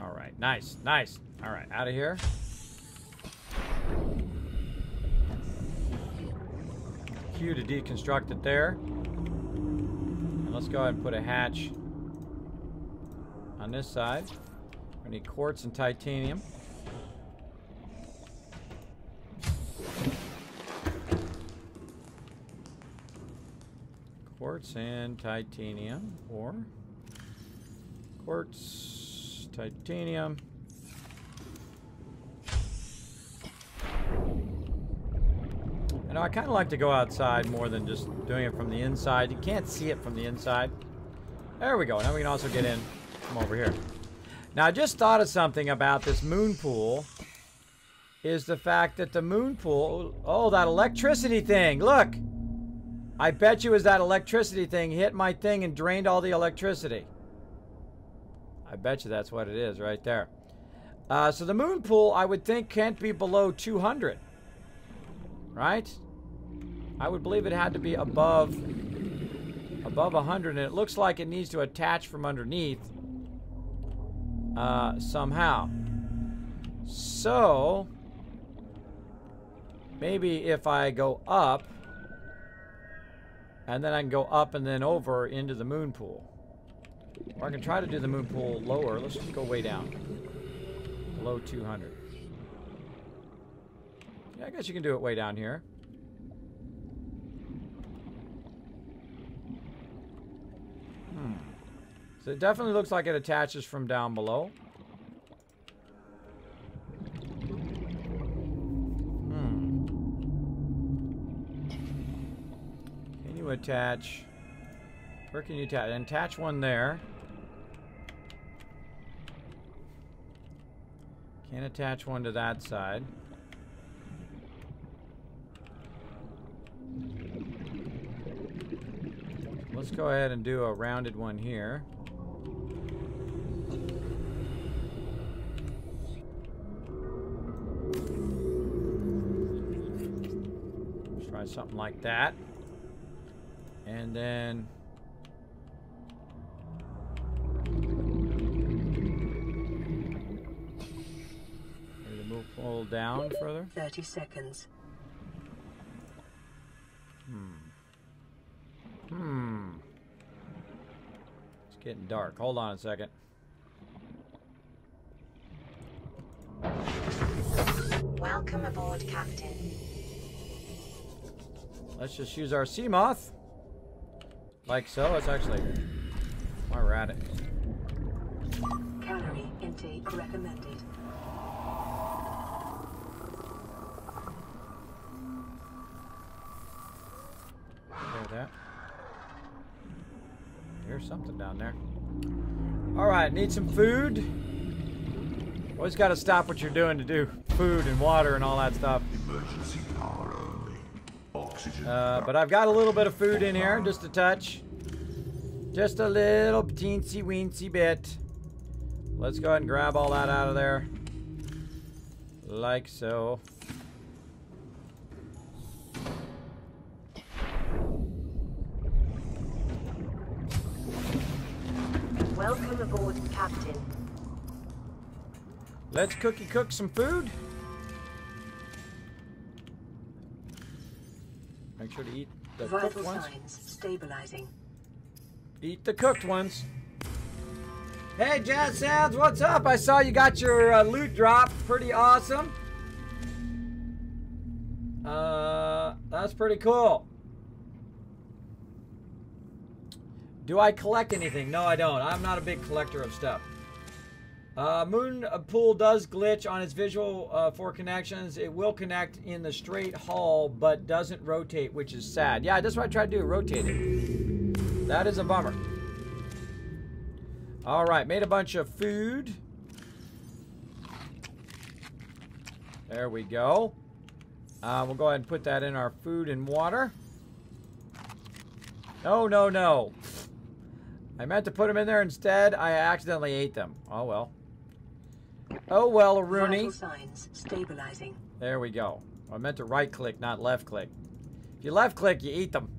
Alright, nice, nice. Alright, out of here. Q to deconstruct it there. And let's go ahead and put a hatch on this side. We need quartz and titanium. Quartz and titanium, or quartz, titanium. You know, I kind of like to go outside more than just doing it from the inside. You can't see it from the inside. There we go. Now we can also get in from over here. Now, I just thought of something about this moon pool. Is the fact that the moon pool... Oh, that electricity thing. Look. I bet you it was that electricity thing hit my thing and drained all the electricity. I bet you that's what it is right there. So the moon pool, I would think, can't be below 200. Right? I would believe it had to be above 100, and it looks like it needs to attach from underneath somehow. So maybe if I go up, and then I can go up and then over into the moon pool. Or I can try to do the moon pool lower. Let's just go way down. Below 200. Yeah, I guess you can do it way down here. So it definitely looks like it attaches from down below. Can you attach... Where can you attach? And attach one there. Can't attach one to that side. Let's go ahead and do a rounded one here. Let's try something like that. And then... maybe move pull down further. 30 seconds. Let's It's getting dark. Hold on a second. Welcome aboard, Captain. Let's just use our sea moth. Like so. It's actually... While we're at it. Calorie intake recommended. Hear that? Here's something down there. Alright, need some food. Always got to stop what you're doing to do food and water and all that stuff. Emergency power only. Oxygen. But I've got a little bit of food in here, just a touch. Just a little teensy weensy bit. Let's go ahead and grab all that out of there. Like so. Welcome aboard, Captain. Let's cook some food. Make sure to eat the cooked Vital ones. signs stabilizing. Eat the cooked ones. Hey, Jazz Sounds, what's up? I saw you got your loot drop. Pretty awesome. That's pretty cool. Do I collect anything? No, I don't. I'm not a big collector of stuff. Moon Pool does glitch on its visual for connections. It will connect in the straight haul, but doesn't rotate, which is sad. Yeah, that's what I tried to do, rotate it. That is a bummer. All right, made a bunch of food. There we go. We'll go ahead and put that in our food and water. No, no, no. I meant to put them in there instead. I accidentally ate them. Oh, well. Oh, well, Rooney. Vital signs stabilizing. There we go. I meant to right-click, not left-click. If you left-click, you eat them.